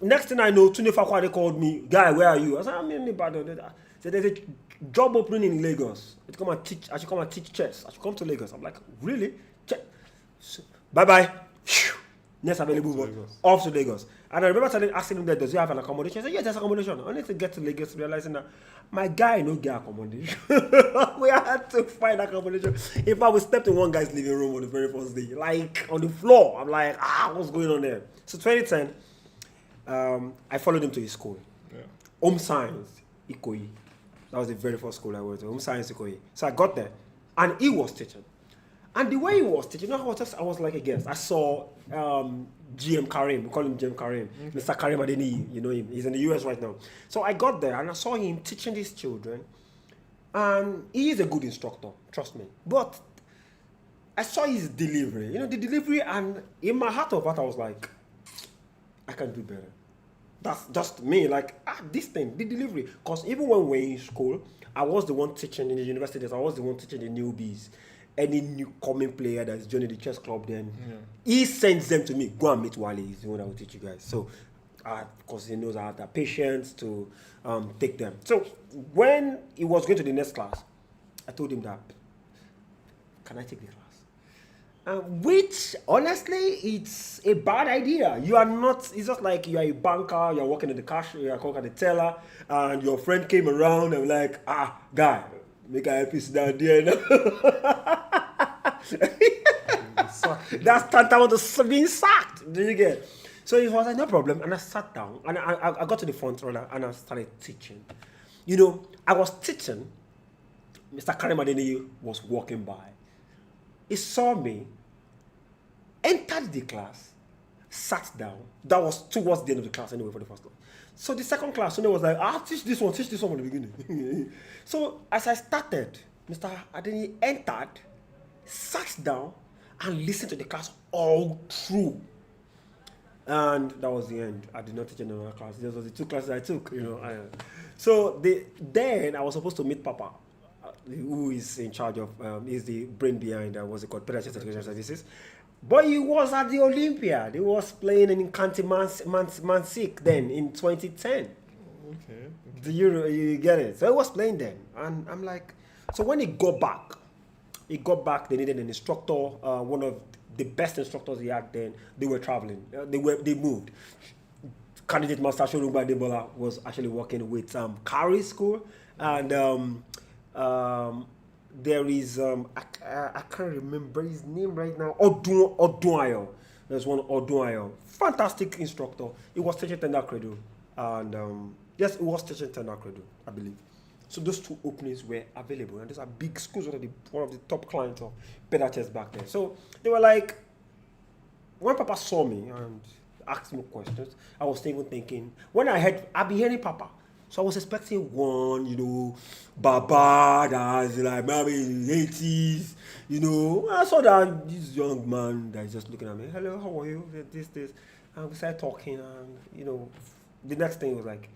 Next thing I know, Tunde Fakwade called me, guy, where are you? I said, I'm in Ibadan. So there's a job opening in Lagos. I should come and teach chess. I should come to Lagos. I'm like, really? So, bye-bye. Next available, off to Lagos. And I remember asking him that, does he have an accommodation? He said, yeah, there's accommodation. I need to get to Lagos, realizing that my guy no get accommodation. We had to find accommodation. In fact, we stepped in one guy's living room on the very first day, like on the floor. I'm like, what's going on there? So 2010, I followed him to his school. Yeah. Home Science, Ikoyi. That was the very first school I went to, Home Science, Ikoyi. So I got there, and he was teaching. And the way he was teaching, I was like a guest. I saw GM Karim, we call him GM Karim, Mr. Karim Adeni, you know him. He's in the US right now. So I got there and I saw him teaching these children. And he is a good instructor, trust me. But I saw his delivery, you know, the delivery, and in my heart of heart, I was like, I can do better. That's just me, like, this thing, the delivery. Because even when we were in school, I was the one teaching in the universities, I was the one teaching the newbies. Any new coming player that's joining the chess club, then he sends them to me. Go and meet Wale. He's the one that will teach you guys. So, because he knows I have the patience to take them. So, when he was going to the next class, I told him that, can I take the class? Which, honestly, it's a bad idea. You are not, it's just like you are a banker, you're working in the cash, you're working at the teller, and your friend came around and like, guy, make a happy sit down there now. That's tantamount to being sacked. Do you get? So it was like, no problem. And I sat down and I got to the front row and I started teaching. You know, I was teaching. Mr. Karim Adeni was walking by. He saw me, entered the class, sat down. That was towards the end of the class anyway for the first class. So the second class, Sunday was like, teach this one from the beginning. So as I started, Mr. Adeni entered, sat down, and listened to the class all through. And that was the end. I did not teach another class. Those were the two classes I took, you know. So then I was supposed to meet Papa, who is in charge of, is the brain behind, what's it called, Pediatric Education Services. But he was at the Olympiad. He was playing in County Mansik then in 2010. Okay. Do you get it? So he was playing then, and I'm like, so when he got back, they needed an instructor. One of the best instructors he had then. They were traveling. They moved. Candidate Master Shorugba Ajibola was actually working with Carey School, and there is I can't remember his name right now. Odunayo. There's one Odunayo. Fantastic instructor. He was teaching Tender Cradle, and yes, it was teaching Tender Cradle, I believe. So those two openings were available, and those are big schools. One of the top clients of Peter Chess back then. So they were like, when Papa saw me and asked me questions, I was even thinking, when I'd be hearing Papa. So I was expecting one, Baba that's like maybe in his 80s, I saw that this young man that is just looking at me, hello, how are you? This. And we started talking, and, the next thing was like,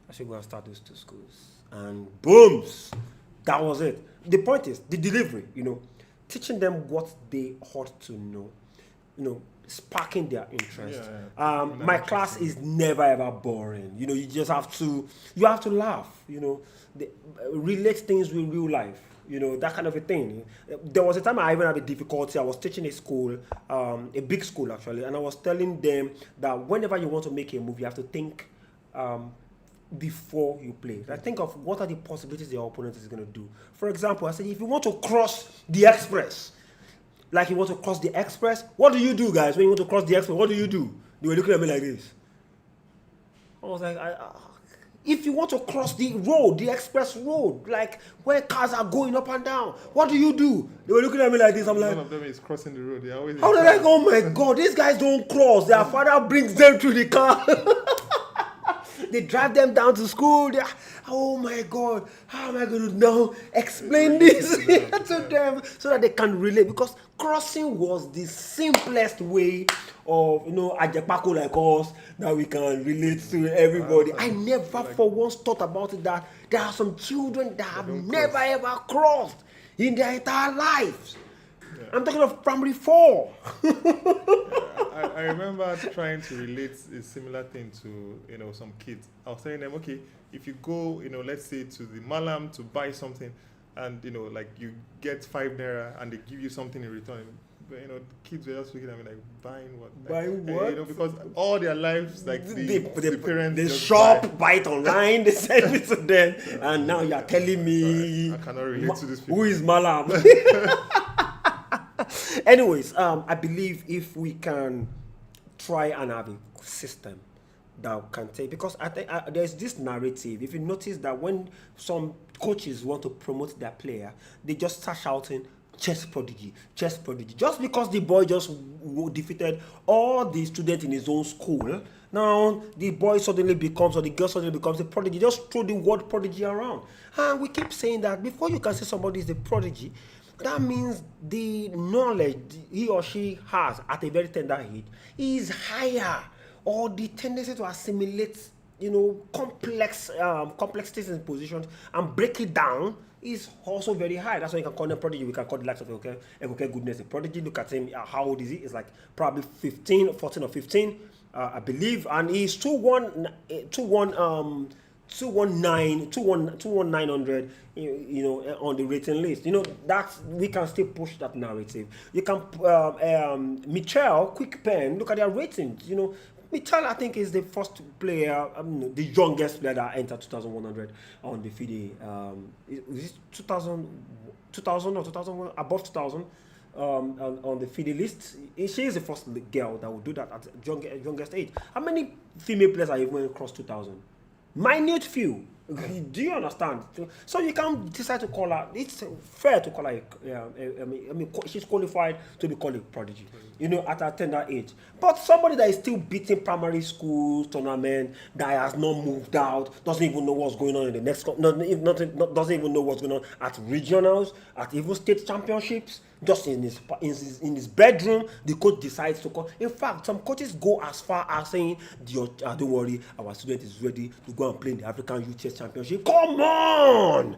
I should go and start those two schools. And booms! That was it. The point is, the delivery, teaching them what they ought to know, sparking their interest. Yeah. My class is never ever boring. You just have to laugh. Relate things with real life. That kind of a thing. There was a time I even had a difficulty. I was teaching a school, a big school actually, and I was telling them that whenever you want to make a move, you have to think before you play. Like, think of what are the possibilities your opponent is going to do. For example, I said, if you want to cross the express, like you want to cross the express, what do you do, guys? When you want to cross the express, what do you do? They were looking at me like this. I was like, if you want to cross the road, the express road, like where cars are going up and down, what do you do? They were looking at me like this. I'm like, one of them is crossing the road. They're always how did I go? Oh my God, these guys don't cross. Their father brings them to the car. They drive them down to school. Oh my God, how am I going to now explain this to them so that they can relate? Because crossing was the simplest way of, Ajepako like us, that we can relate to everybody. I never for once thought about it that there are some children that have never ever crossed in their entire lives. Yeah. I'm talking of primary 4. I remember trying to relate a similar thing to some kids. I was telling them, okay, if you go, let's say to the Malam to buy something, and like you get 5 naira and they give you something in return. But, kids were just looking at me like, buying what? Buying what? Because all their lives, like the parents, they shop, buy it online, they send it to them, and now you are telling me I cannot relate to this people. Who is Malam? Anyways, I believe if we can try and have a system that can take, because I think there's this narrative. If you notice that when some coaches want to promote their player, they just start shouting chess prodigy, just because the boy just defeated all the students in his own school. Now the boy suddenly becomes, or the girl suddenly becomes a prodigy. Just throw the word prodigy around, and we keep saying that before you can say somebody is a prodigy, that means the knowledge he or she has at a very tender age is higher, or the tendency to assimilate, complexities in positions and break it down is also very high. That's why you can call them prodigy. We can call the likes of okay Goodness a prodigy. Look at him. How old is he? It's like probably 14 or 15, I believe, and he's 21900, on the rating list. That's, we can still push that narrative. You can Michel, Quick Pen, look at their ratings. Michel, I think, is the first player, the youngest player that entered 2100 on the FIDE. Is it 2000 or 2001, above 2000 on the FIDE list? She is the first girl that will do that at youngest age. How many female players are even across 2000? Minute few. Do you understand? So you can't decide to call her. It's fair to call her. She's qualified to be called a prodigy. At her tender age. But somebody that is still beating primary school tournament, that has not moved out, doesn't even know what's going on in the next. Doesn't even know what's going on at regionals, at even state championships. Just in his bedroom, the coach decides to call. In fact, some coaches go as far as saying, "Don't worry, our student is ready to go and play in the African Youth Chess Championship." Come on!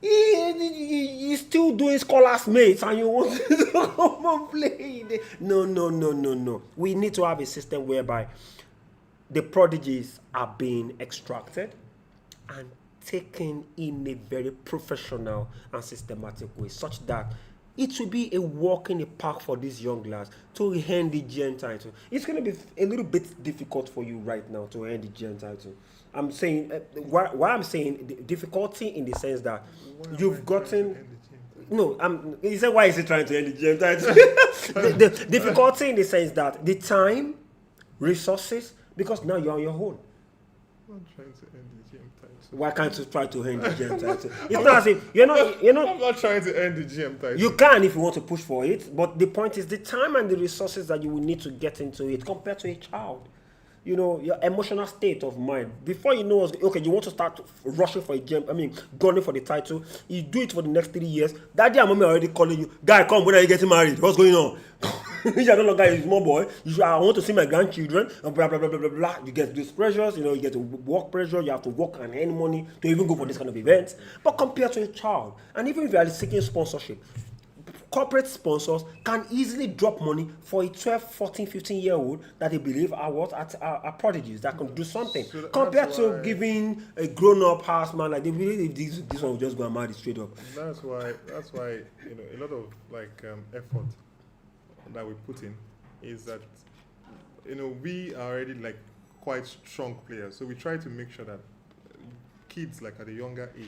He's still doing scholars mates and you want to come and play. No. We need to have a system whereby the prodigies are being extracted and taken in a very professional and systematic way, such that it will be a walk in the park for these young lads to earn the GM title. It's going to be a little bit difficult for you right now to earn the GM title. I'm saying, why I'm saying the difficulty in the sense that you've gotten. No, he said, why is he trying to end the GM title? the difficulty in the sense that the time, resources, because now you're on your own. I'm not trying to end the GM title. Why can't you try to end the GM title? It's not as if you're not. I'm not trying to end the GM title. You can if you want to push for it, but the point is the time and the resources that you will need to get into it compared to a child. You know, your emotional state of mind. Before you know, okay, you want to start rushing for a GM, gunning for the title. You do it for the next 3 years. Daddy and mommy are already calling you. Guy, come, when are you getting married? What's going on? You're no longer a small boy. I want to see my grandchildren. Blah, blah, blah, blah, blah, blah. You get these pressures, you get work pressure. You have to work and earn money to even go for this kind of events. But compared to a child, and even if you are seeking sponsorship, corporate sponsors can easily drop money for a 12, 14, 15-year-old that they believe are prodigies that can do something. So compared to giving a grown-up house man, like they believe this one will just go and marry straight up. That's why a lot of effort that we put in is that we are already quite strong players, so we try to make sure that kids at a younger age,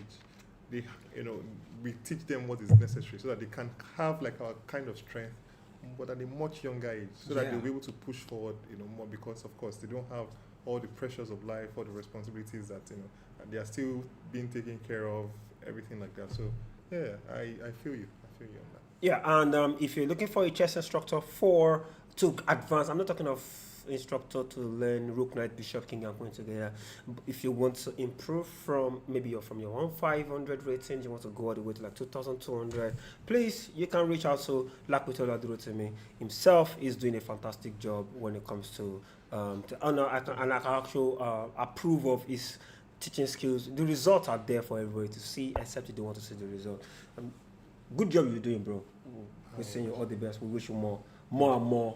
we teach them what is necessary so that they can have our kind of strength, but at a much younger age, so that they'll be able to push forward, more, because of course they don't have all the pressures of life, all the responsibilities that and they are still being taken care of, everything like that. So yeah, I feel you on that. Yeah, and if you're looking for a chess instructor to advance, I'm not talking of instructor to learn Rook, Knight, Bishop, King, and Queen together. If you want to improve from your 1,500 rating, you want to go all the way to 2,200, please, you can reach out to Lakwitola Durotimi himself. He's doing a fantastic job when it comes to I can actually approve of his teaching skills. The results are there for everybody to see, except if they want to see the result. Good job you're doing, bro. We're saying you all the best. We wish you more and more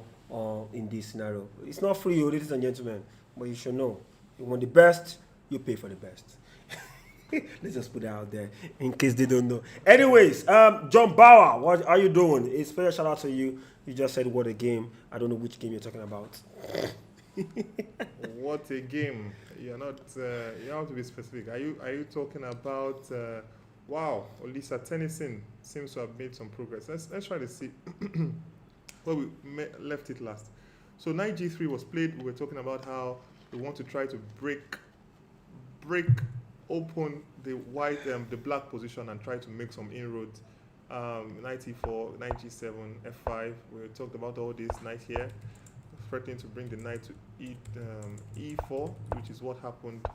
in this scenario. It's not free, ladies and gentlemen, but you should know, you want the best, you pay for the best. Let's just put it out there in case they don't know. Anyways, John Bauer, what are you doing? A special shout out to you. You just said what a game. I don't know which game you're talking about. What a game. You're not you have to be specific. Are you talking about wow, Olisa Tennyson seems to have made some progress. Let's try to see where we left it last. So knight g3 was played. We were talking about how we want to try to break open the the black position and try to make some inroads. Knight e4, knight g7, f5. We talked about all this. Knight here, threatening to bring the knight to e4, which is what happened.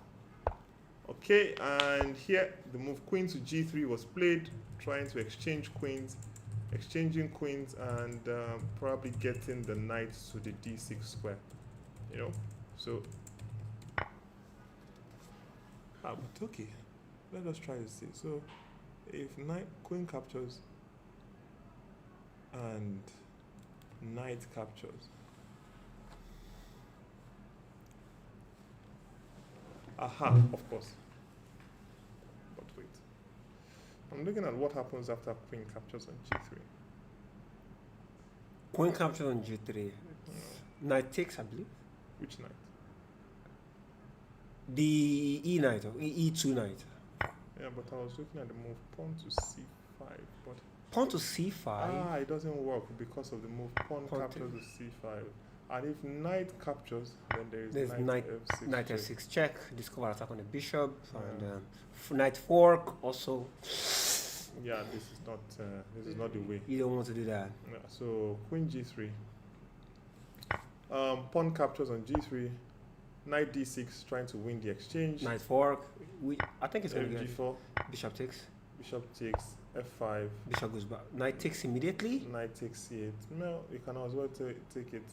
Okay, and here the move queen to g3 was played, trying to exchanging queens and probably getting the knight to the d6 square, so but okay, let us try to see. So if queen captures and knight captures, of course, but wait, I'm looking at what happens after queen captures on g3. Queen captures on g3. Knight takes, I believe. Which knight? The e knight or e2 knight. Yeah, but I was looking at the move pawn to c5, but pawn to c5. It doesn't work because of the move pawn captures to c5. And if knight captures, then there's knight f6. Knight f6 check. Discover attack on the bishop, and knight fork also. Yeah, this is not the way. You don't want to do that. Yeah, so queen g3. Pawn captures on g3. Knight d6, trying to win the exchange. Knight fork. I think it's going to be g4. Bishop takes. Bishop takes f5. Bishop goes back. Knight takes immediately. Knight takes c8. No, you can as well take it.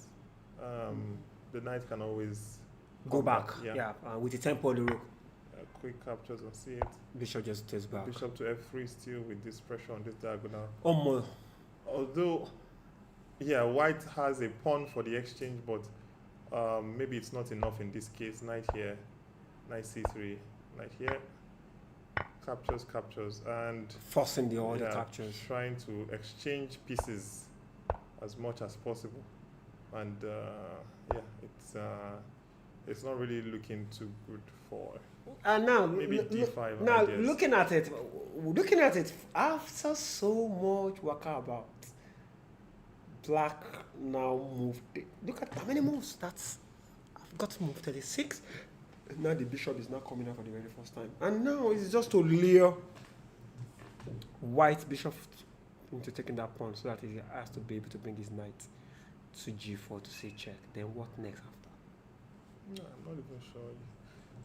The knight can always go back. Yeah, with the tempo of the rook. quick captures on C8. Bishop just stays back. Bishop to F3 still with this pressure on this diagonal. Almost. Although, yeah, white has a pawn for the exchange, but maybe it's not enough in this case. Knight here, knight C3, knight here. Captures, and forcing the other captures. Trying to exchange pieces as much as possible. And yeah, it's not really looking too good for. And now, maybe D5. Now looking at it, after so much work about, black now moved. Look at how many moves I've got to move 36. Now the bishop is now coming out for the very first time, and now it's just to lure white bishop into taking that pawn, so that he has to be able to bring his knight to G4 to say check. Then what next after? No, I'm not even sure.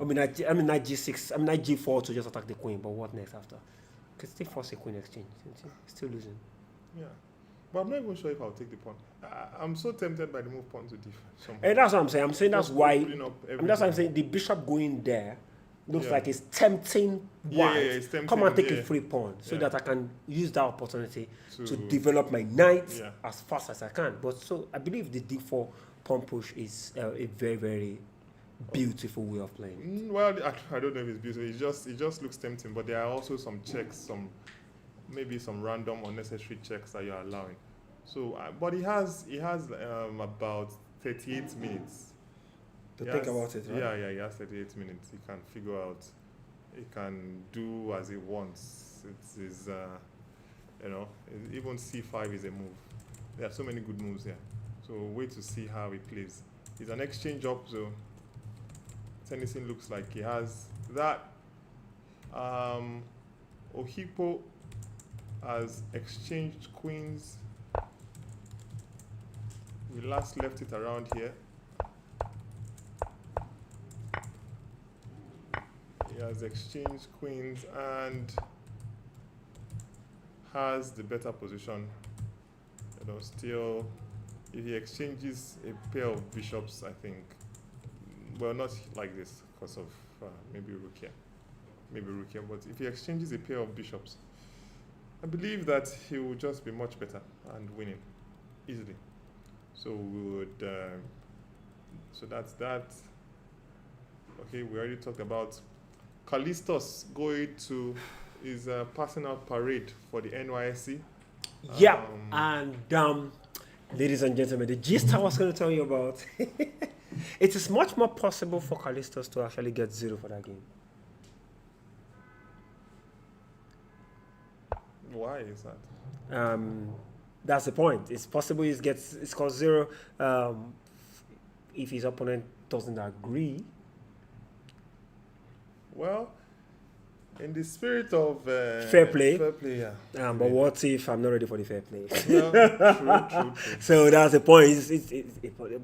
I mean knight G6. I mean knight G4 to just attack the queen. But what next after? Because still force a queen exchange. Still losing. Yeah, but I'm not even sure if I'll take the pawn. I'm so tempted by the move pawn to D5. And that's what I'm saying. I'm saying that's why. And that's why I'm saying the bishop going there looks like it's tempting white. It's tempting, come and take a free pawn so that I can use that opportunity to develop my knight as fast as I can. But so I believe the D4 pawn push is a very, very beautiful way of playing. Well, I don't know if it's beautiful. It just looks tempting. But there are also some checks, maybe some random unnecessary checks that you're allowing. So, but he has about 38 minutes. To think about it, right? Yeah, he has 38 minutes. He can figure out, he can do as he wants. It's his, even C5 is a move. There are so many good moves here. So wait to see how he plays. It's an exchange up, so Tennyson looks like he has that. Ohipo has exchanged queens. We last left it around here. He has exchanged queens and has the better position. Still, if he exchanges a pair of bishops, I think, well, not like this because of maybe rook here, but if he exchanges a pair of bishops, I believe that he will just be much better and winning easily. So we would, so that's that. Okay, we already talked about Callistus going to his passing out parade for the NYSC. Yeah, and ladies and gentlemen, the gist I was going to tell you about, it is much more possible for Callistus to actually get 0 for that game. Why is that? That's the point. It's possible he scores 0 if his opponent doesn't agree. Well, in the spirit of fair play, yeah. But what if I'm not ready for the fair play? Well, true. So that's the point.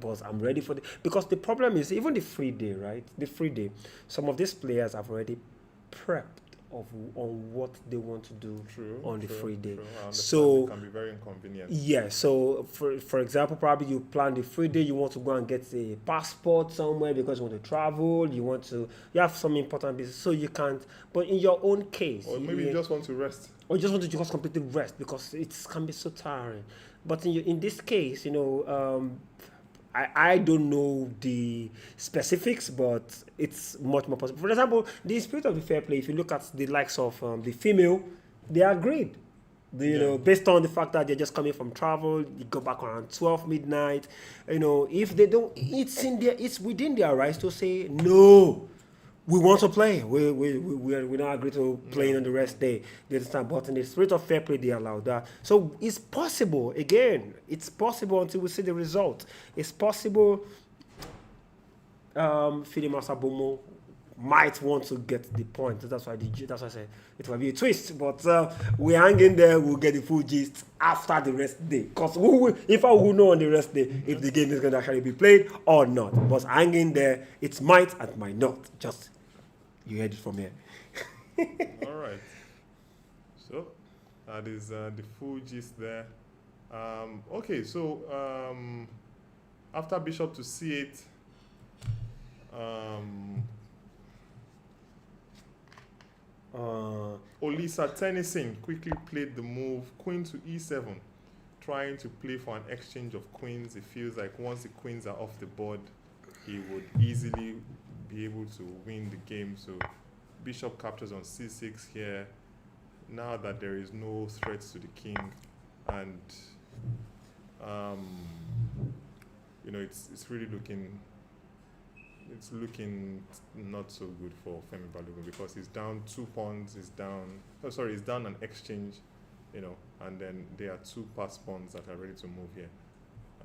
But I'm ready for because the problem is even the free day, right? The free day. Some of these players have already prepped on what they want to do on the free day. So it can be very inconvenient. Yeah. So for example, probably you plan the free day. You want to go and get a passport somewhere because you want to travel. You have some important business, so you can't. But in your own case, or maybe you just want to rest. Or you just want to just completely rest because it can be so tiring. But in this case, I don't know the specifics, but it's much more possible. For example, the spirit of the fair play, if you look at the likes of the female, they agreed. Based on the fact that they're just coming from travel, you go back around 12 midnight. If they don't, it's within their rights to say, no, we want to play. We not agree to playing on the rest day. They understand, but in the spirit of fair play, they allow that. So it's possible. Again, it's possible until we see the result. It's possible. Ferdinand Sabomo might want to get the point. That's why I said it might be a twist. But we hang in there. We'll get the full gist after the rest day. Because if I will know on the rest day if the game is going to actually be played or not. But hang in there. It might and might not. Just you heard it from here. All right. So that is the full gist there. Okay, so after bishop to c8, Issa Tennyson quickly played the move queen to e7, trying to play for an exchange of queens. It feels like once the queens are off the board, he would easily be able to win the game. So bishop captures on c6 here. Now that there is no threats to the king, and you know, it's really looking not so good for Femi Balogun, because he's down 2 pawns. He's down an exchange, you know, and then there are 2 pass pawns that are ready to move here,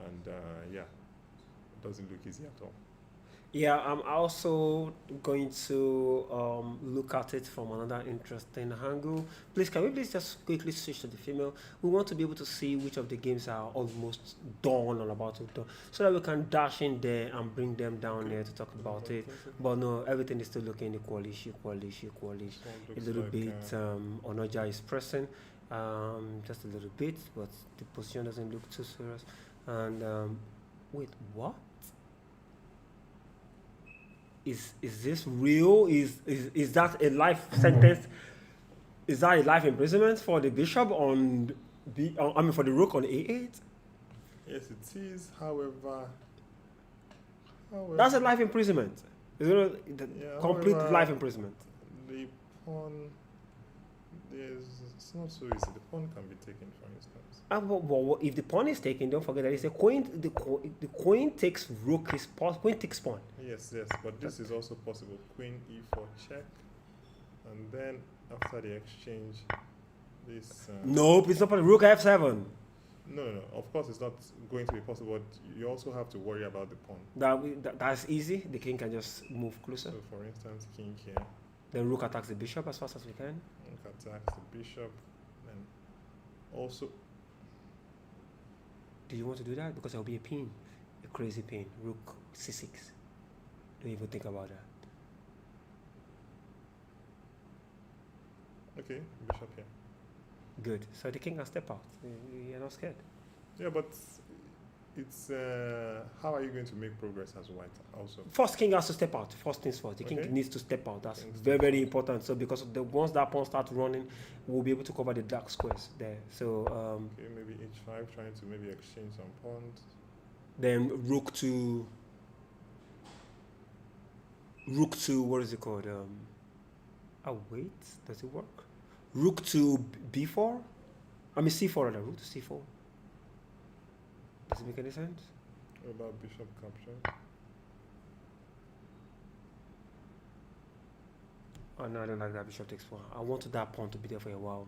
and yeah, it doesn't look easy at all. Yeah, I'm also going to look at it from another interesting angle. Please, can we please just quickly switch to the female? We want to be able to see which of the games are almost done or about to be done, so that we can dash in there and bring them down here to talk about it. But no, everything is still looking equalish. A little bit, Onoja is pressing, just a little bit, but the position doesn't look too serious. And wait, what? Is this real? Is that a life sentence? Is that a life imprisonment for the bishop on for the rook on a8? Yes, it is. However, that's a life imprisonment. Complete life imprisonment. The pawn, it's not so easy. The pawn can be taken, for instance. Well, if the pawn is taken, don't forget that it's a queen. The queen takes rook. Queen takes pawn. Yes, but this is also possible. Queen e4 check, and then after the exchange, this. Nope, it's not possible. Rook f7. No. Of course, it's not going to be possible. But you also have to worry about the pawn. That's easy. The king can just move closer. So, for instance, king here. Then rook attacks the bishop as fast as we can. Rook attacks the bishop, and also. Do you want to do that? Because there will be a pin, a crazy pin. Rook c6. Don't even think about that. Okay, bishop here. Good. So the king can step out. You're not scared. Yeah, but it's how are you going to make progress as white also? First, king has to step out. First things first. The king needs to step out. That's very important. So because once that pawn starts running, we'll be able to cover the dark squares there. So okay, maybe h5, trying to maybe exchange some pawns. Then rook to what is it called? Wait, does it work? Rook to b4. I mean c4 rather. Rook to c4. Does it make any sense? What about bishop capture? Oh no, I don't like that bishop takes pawn. I wanted that pawn to be there for a while.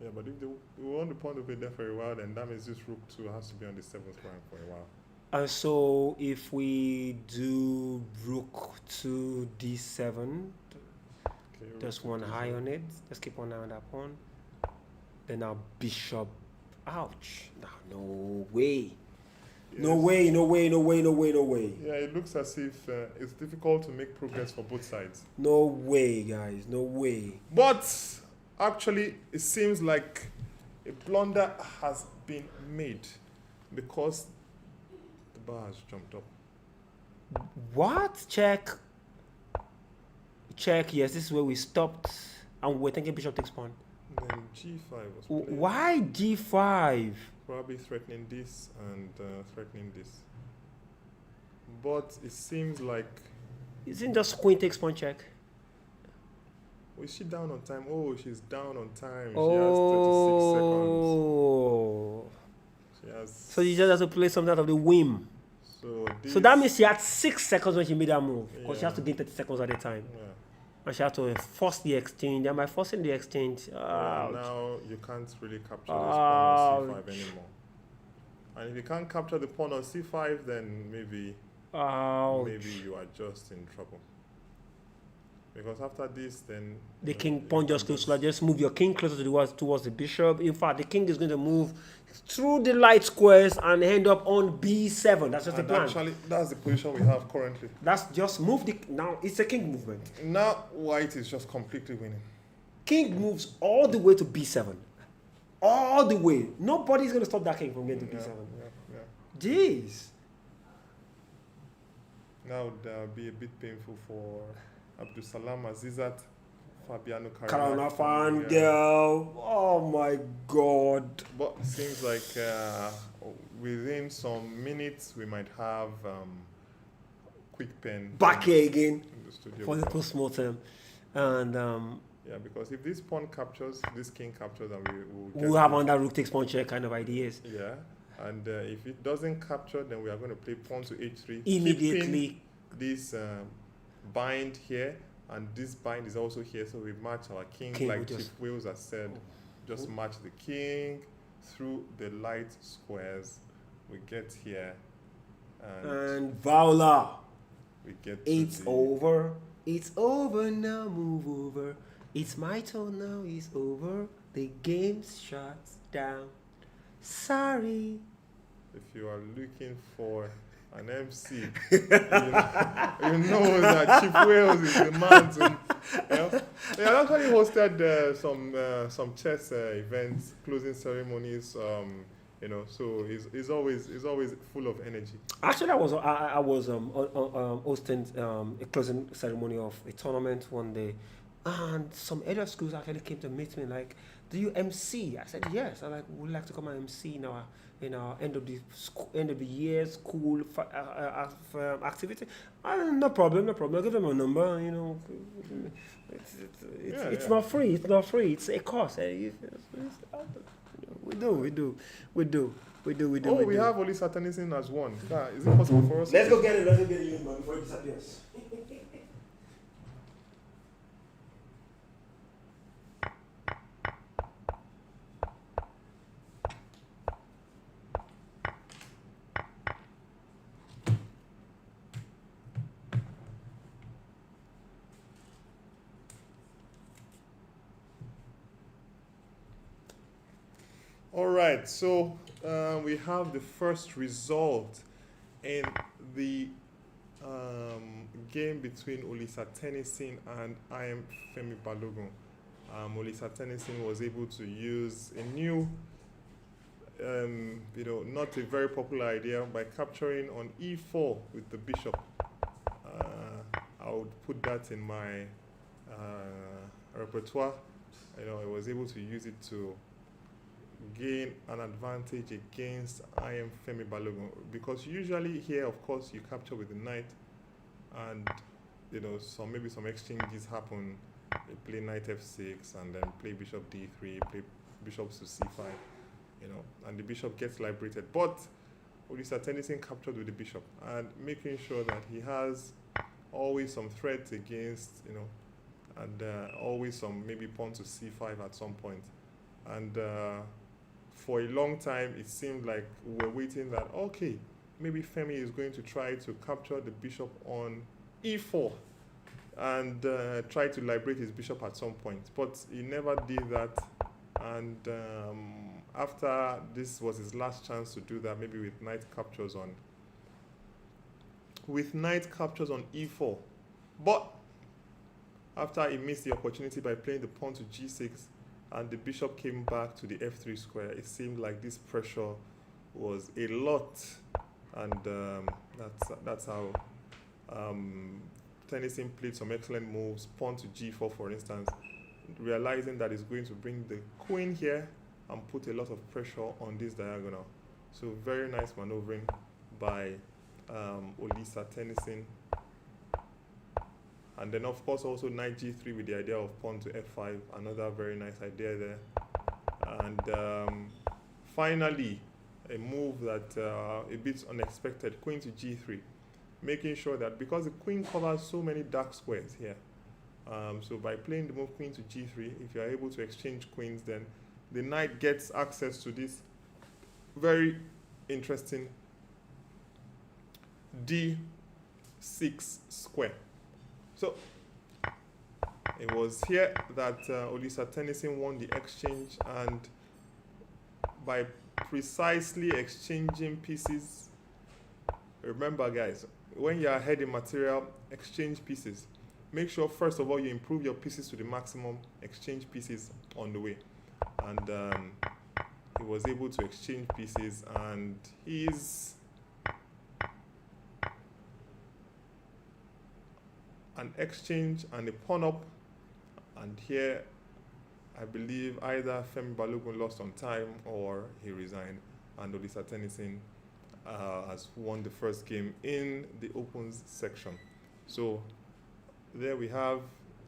Yeah, but if we want the pawn to be there for a while, then that means this rook 2 has to be on the 7th rank for a while. And so if we do rook to d7, there's one high on it. Let's keep one eye on that pawn. Then our bishop. Ouch. No way. Yes. No way. Yeah, it looks as if it's difficult to make progress for both sides. No way, guys. No way. But actually, it seems like a blunder has been made because the bar has jumped up. What? Check. Yes, this is where we stopped. And we're thinking bishop takes pawn. Then g5 was played. Why d5? Probably threatening this and threatening this. But it seems like... Isn't just queen takes pawn check? Oh, is she down on time? Oh, she's down on time. Oh. She has 36 seconds. So you just have to play something out of the whim. So that means she had 6 seconds when she made that move. Because she has to gain 30 seconds at a time. Yeah. And she had to force the exchange. And by forcing the exchange, now you can't really capture this pawn on c5 anymore. And if you can't capture the pawn on c5, then maybe you are just in trouble. Because after this, then the king pawn just closer. Just move your king closer towards the bishop. In fact, the king is going to move through the light squares and end up on b7. That's just the plan. Actually, that's the position we have currently. That's just move the... Now, it's a king movement. Now, white is just completely winning. King moves all the way to b7. All the way. Nobody's going to stop that king from getting to b7. Yeah. Jeez. Now, that will be a bit painful for Abdul Salam Azizat Fabiano Carolina Caruana. girl. Oh my God. But it seems like within some minutes we might have Quick Pen Back here again in the studio. for the post-mortem. And yeah, because if this pawn captures, this king captures, and we'll have under rook takes pawn check kind of ideas. Yeah, and if it doesn't capture, then we are going to play pawn to h3. Immediately. Keeping this bind here, and this bind is also here, so we match our king like Chief Wales has said. Just match the king through the light squares. We get here, and Vowler. We get it's over. It's over now. Move over. It's my turn now. It's over. The game shuts down. Sorry. If you are looking for an MC, you know that Chief Wales is the man to. They actually hosted some chess events, closing ceremonies. So he's always full of energy. Actually, I was hosting a closing ceremony of a tournament one day, and some other schools actually came to meet me like, "Do you MC?" I said yes. I would like to come and MC in our end of the year school activity. No problem. I'll give them a number. It's not free. It's not free. It's a cost. We do. Oh, we have Olisa Tennyson as one. Is it possible for us? Let's go get it man, before it disappears. All right, so we have the first result in the game between Olisa Tennyson and I am Femi Balogun. Olisa Tennyson was able to use a new, not a very popular idea by capturing on e4 with the bishop. I would put that in my repertoire. I was able to use it to gain an advantage against I am Femi Balogun, because usually here, of course, you capture with the knight, and maybe some exchanges happen. They play knight f6 and then play bishop d3, play bishops to c5, and the bishop gets liberated. But Olisa Tennyson captured with the bishop and making sure that he has always some threats against, and always some maybe pawn to c5 at some point. And for a long time, it seemed like we were waiting that, okay, maybe Femi is going to try to capture the bishop on e4 and try to liberate his bishop at some point. But he never did that. And after this was his last chance to do that, maybe with knight captures on e4. But after he missed the opportunity by playing the pawn to g6, and the bishop came back to the f3 square, it seemed like this pressure was a lot, and that's how Tennyson played some excellent moves. Pawn to g4, for instance, realizing that it's going to bring the queen here and put a lot of pressure on this diagonal. So very nice maneuvering by Olisa Tennyson. And then, of course, also knight g3 with the idea of pawn to f5, another very nice idea there. And finally, a move that a bit unexpected, queen to g3, making sure that because the queen covers so many dark squares here, so by playing the move queen to g3, if you are able to exchange queens, then the knight gets access to this very interesting d6 square. So it was here that Olisa Tennyson won the exchange, and by precisely exchanging pieces, remember guys, when you are ahead in material, exchange pieces. Make sure first of all you improve your pieces to the maximum, exchange pieces on the way. And he was able to exchange pieces, and he's an exchange and a pawn up And here, I believe either Femi Balogun lost on time or he resigned, and Olisa Tennyson has won the first game in the opens section. So there we have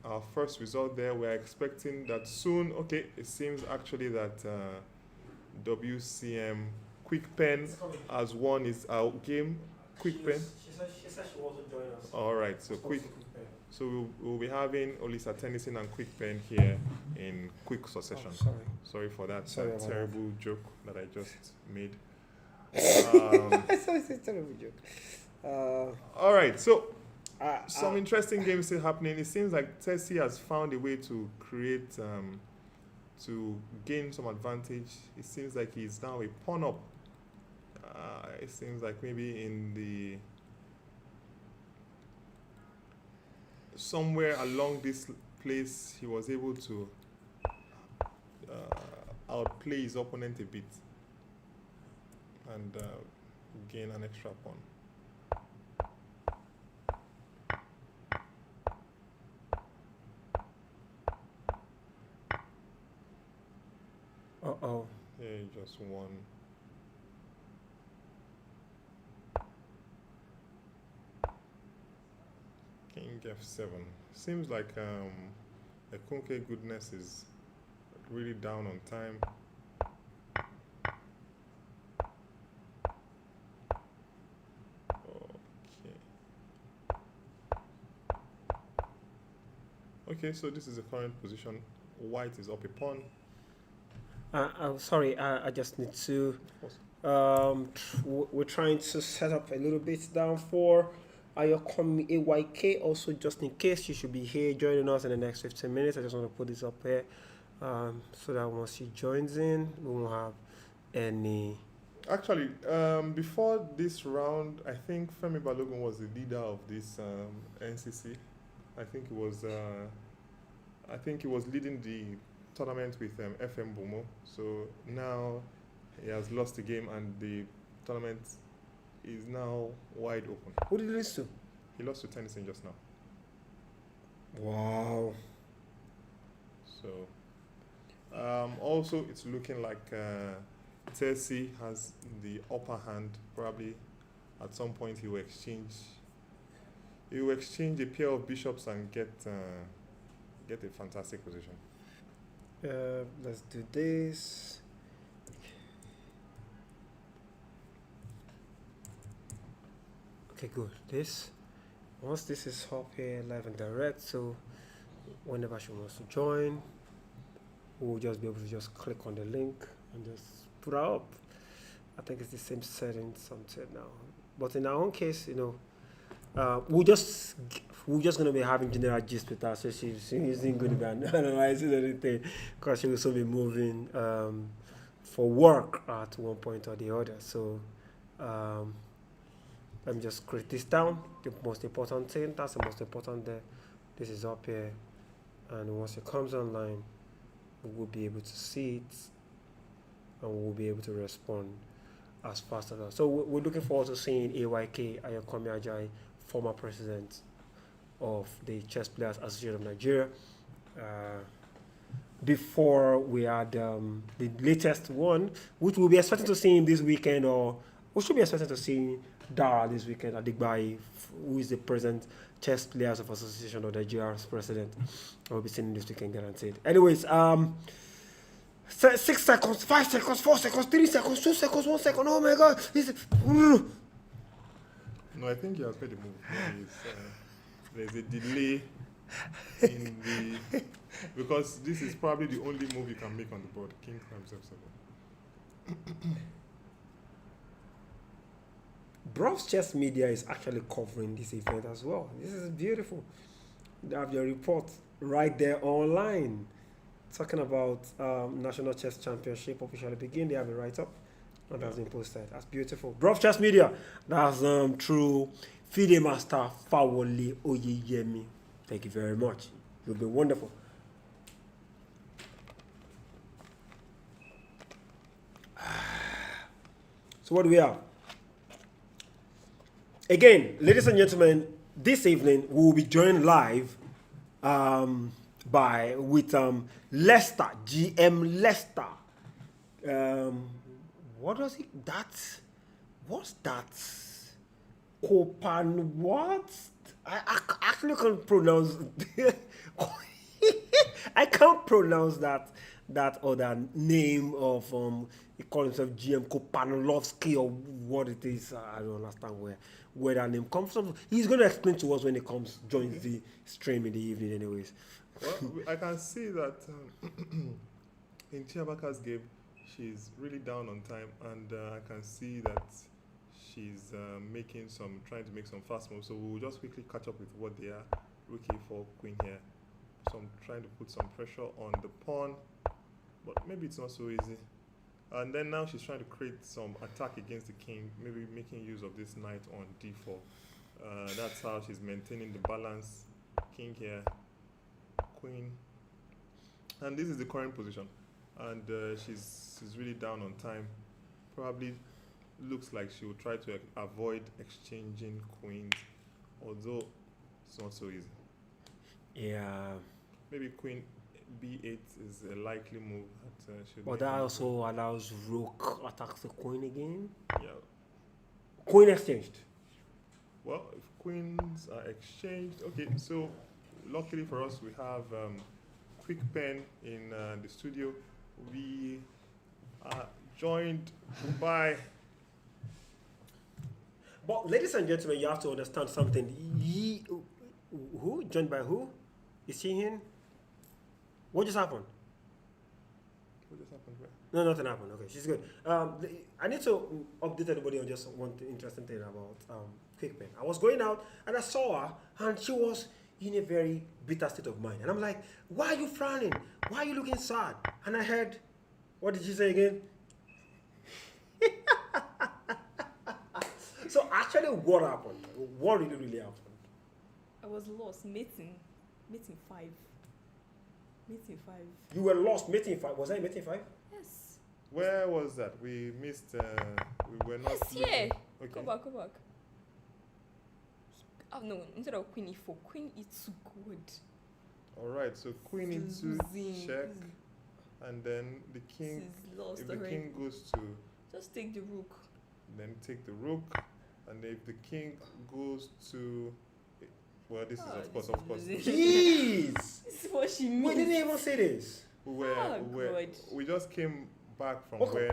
our first result there. We're expecting that soon. Okay, it seems actually that WCM Quick Pen has won his game. Quick Pen. She said she wasn't joining us. All right, so we'll be having Olisa Tennyson and Quick Pen here in quick succession. Sorry for that terrible joke that I just made. It's a terrible joke. All right, so some interesting games still happening. It seems like Tersee has found a way to create, to gain some advantage. It seems like he's now a pawn up. It seems like maybe in the somewhere along this place he was able to outplay his opponent a bit and gain an extra pawn. Uh-oh. Yeah, he just won. King F7. Seems like Ekunke Goodness is really down on time. Okay, so this is the current position. White is up a pawn. Sorry, I just need to. We're trying to set up a little bit down for Ayokomi AYK. Also, just in case you should be here joining us in the next 15 minutes, I just want to put this up here so that once she joins in, we won't have any. Actually, before this round, I think Femi Balogun was the leader of this NCC. I think he was leading the tournament with FM Bomo. So now he has lost the game and the tournament is now wide open. Who did he lose to? He lost to Tennyson just now. Wow. So also it's looking like Tersee has the upper hand. Probably at some point he will exchange a pair of bishops and get a fantastic position. Let's do this. Okay, good. Once this is up here live and direct, so whenever she wants to join, we'll just be able to just click on the link and just put her up. I think it's the same settings something now. But in our own case, we're just gonna be having general gist with her, so she isn't going to be analyzing anything because she will also be moving for work at one point or the other. So let me just create this down. The most important thing, that's the most important there. This is up here, and once it comes online, we'll be able to see it and we'll be able to respond as fast as possible. So we're looking forward to seeing AYK Ayokomi Ajayi, former president of the Chess Players Association of Nigeria. Before we had the latest one, which we'll be expecting to see him this weekend, or we should be expecting to see Dara this weekend, Adigbai, who is the present Chess Players of Association of Nigeria's president. We'll be seeing him this weekend, guaranteed. Anyways, 6 seconds, 5 seconds, 4 seconds, 3 seconds, 2 seconds, 1 second. Oh my God! No, I think you have made a move. There's a delay in the because this is probably the only move you can make on the board. King climbs F7. Brov's Chess Media is actually covering this event as well. This is beautiful. They have your report right there online, talking about National Chess Championship officially begin. They have a write-up, and that's been posted. That's beautiful. Brov Chess Media. That's through FIDE Master Fawole Oyeyemi. Thank you very much. You'll be wonderful. So what do we have? Again, ladies and gentlemen, this evening we will be joined live with Leicester, GM Leicester. What was it? What's that? Copan what? I actually can't pronounce. I can't pronounce that other name of he calls himself GM Kopanovsky or what it is. I don't understand where that name comes from. He's going to explain to us when he comes joins the stream in the evening, anyways. Well, I can see that in Chiabaka's game, she's really down on time, and I can see that she's trying to make some fast moves. So we'll just quickly catch up with what they are. Rookie for Queen here. Trying to put some pressure on the pawn, but maybe it's not so easy. And then now she's trying to create some attack against the king, maybe making use of this knight on d4. That's how she's maintaining the balance. King here, queen, and this is the current position. And she's really down on time. Probably looks like she will try to avoid exchanging queens, although it's not so easy. Yeah. Maybe queen b8 is a likely move. But that also allows rook attacks the queen again. Yeah. Queen exchanged. Well, if queens are exchanged, okay. So luckily for us, we have Quick Pen in the studio. We are joined by. But ladies and gentlemen, you have to understand something. Who joined by who? Is she in? What just happened? What just happened? Where? No, nothing happened. Okay, she's good. I need to update everybody on just one interesting thing about Quick Pen. I was going out and I saw her, and she was in a very bitter state of mind. And I'm like, why are you frowning? Why are you looking sad? And I heard, what did she say again? So actually, what happened? What really happened? I was lost. Mating 5. You were lost. Mating 5. Was I mating 5? Yes. Where was that? We missed. We were not. Yes, yeah. Okay. Go back. Oh no, instead of queen e4, queen e2 good. All right. So queen into check, and then the king. This is lost If the already. king goes to, Just take the rook. then take the rook, and if the king goes to, well, this is of course. Jeez! This is what she means. We didn't even say this. We just came back from Okay.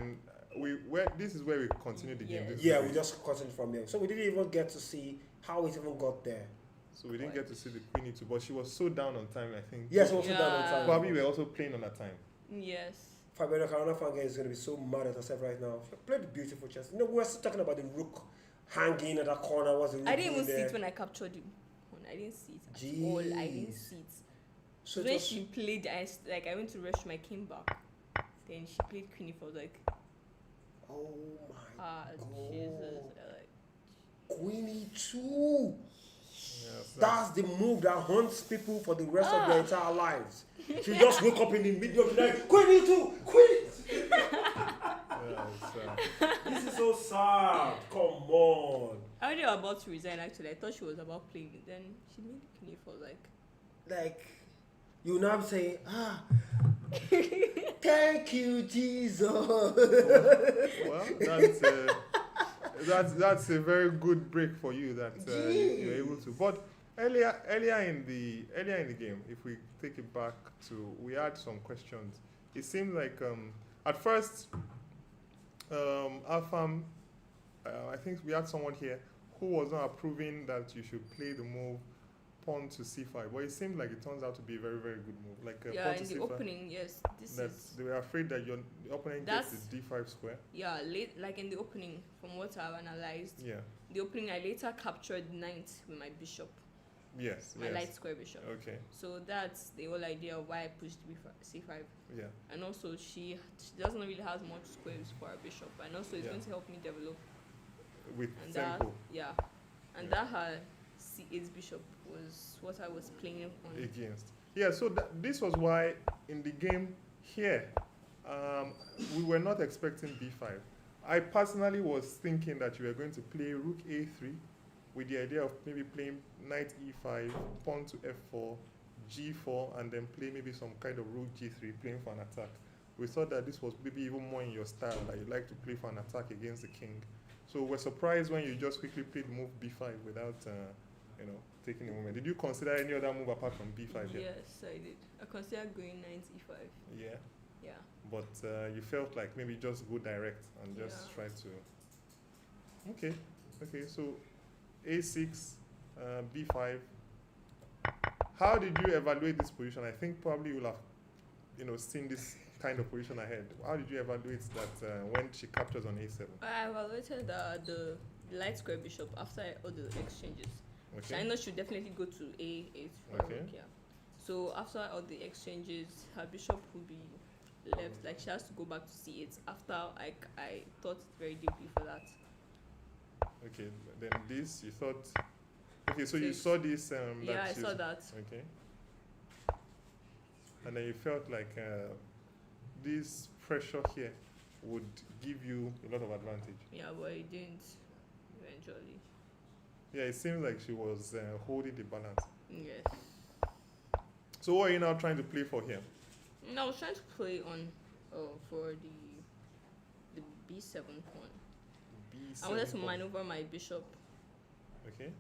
when this is where we continued the game. Yes. This is Yeah, where we just continued from here. So we didn't even get to see how it even got there. So we didn't get to see the queen e2, but she was so down on time. I think. Yes, also down on time. Probably we're also playing on that time. Yes. Fabiano Carona fan is going to be so mad at herself right now. She played beautiful chess. You know, we're still talking about the rook hanging at that corner. What's the rook I didn't even doing see there? it when I captured him. I didn't see it at all. I didn't Jeez. see it. So When just, she played, I went to rest my came back. Then she played queen e4. I was like, oh my Jesus. Queenie 2. Yes, That's the move that haunts people for the rest of their entire lives. She just wake up in the middle of the night, Queenie 2, Queenie 2. This is so sad. Come on. I already was about to resign actually. I thought she was about playing it. Then she made queen e4 Like, you now say, thank you, Jesus. Well, that's a very good break for you that you're able to. But earlier in the game, if we take it back to, we had some questions. It seemed like at first, Alfam, I think we had someone here who was not approving that you should play the move pawn to c5. But it seemed like it turns out to be a very, very good move. Like yeah, pawn in to the c5. opening, yes. They were afraid that the opponent gets the d5 square. Yeah, like in the opening, from what I've analyzed, Yeah. the opening I later captured knight with my bishop, Yes. my light square bishop. Okay. So that's the whole idea of why I pushed c5. Yeah. And also she doesn't really have much squares for her bishop, and also it's going to help me develop. With And tempo. that her c8 bishop was what I was playing on. Against. Yeah, so this was why in the game here, we were not expecting b5. I personally was thinking that you were going to play rook a3 with the idea of maybe playing knight e5, pawn to f4, g4 and then play maybe some kind of rook g3 playing for an attack. We thought that this was maybe even more in your style, that you like to play for an attack against the king. So we're surprised when you just quickly played move b5 without, taking a moment. Did you consider any other move apart from b5? Yes, I did. I considered going knight e5. Yeah. Yeah. But you felt like maybe just go direct and just try to. Okay. So a6, b5. How did you evaluate this position? I think probably you'll have, seen this kind of position ahead. How did you evaluate that when she captures on a7? I evaluated the light square bishop after all the exchanges. Okay. So I know she'll definitely go to a8 for Okay. rook, yeah. So after all the exchanges, her bishop will be left, like she has to go back to c8 after I thought very deeply for that. Okay, then this you thought. Okay, so you saw this. Yeah, I saw that. Okay. And then you felt like this pressure here would give you a lot of advantage. Yeah, but it didn't eventually. Yeah, it seems like she was holding the balance. Yes. So what are you now trying to play for here? No, I was trying to play on for the b7 pawn. B7 I wanted to pawn. maneuver my bishop. Okay.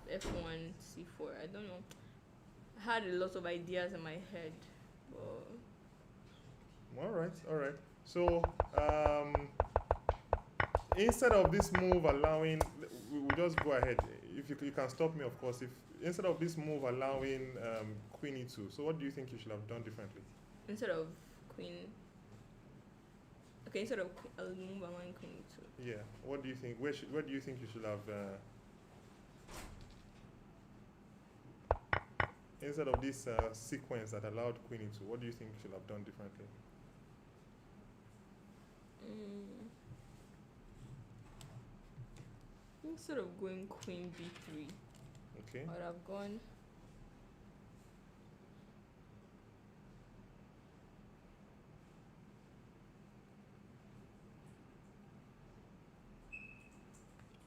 f1, c4. I don't know. I had a lot of ideas in my head. But All right. So instead of this move allowing, we will just go ahead. If you can stop me, of course. If instead of this move allowing queen e2, so what do you think you should have done differently? instead of queen. Okay, instead of I'll move allowing queen e2. Yeah. What do you think? Where do you think you should have? Instead of this sequence that allowed queen e2, what do you think you should have done differently? Instead of going queen b3, Okay. I would have gone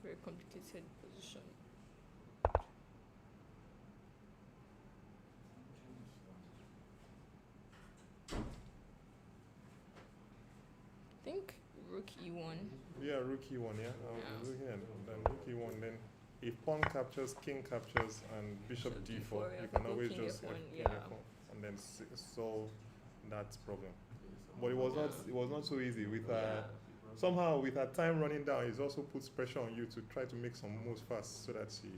very complicated position. I think rook e1. Yeah, rook e1. Yeah. I was looking at then rook e1. Then if pawn captures, king captures, and bishop d4, yeah, you can go always king just f1, king yeah. f1 and then solve that problem. But it was not so easy with somehow with her time running down. It also puts pressure on you to try to make some moves fast so that she,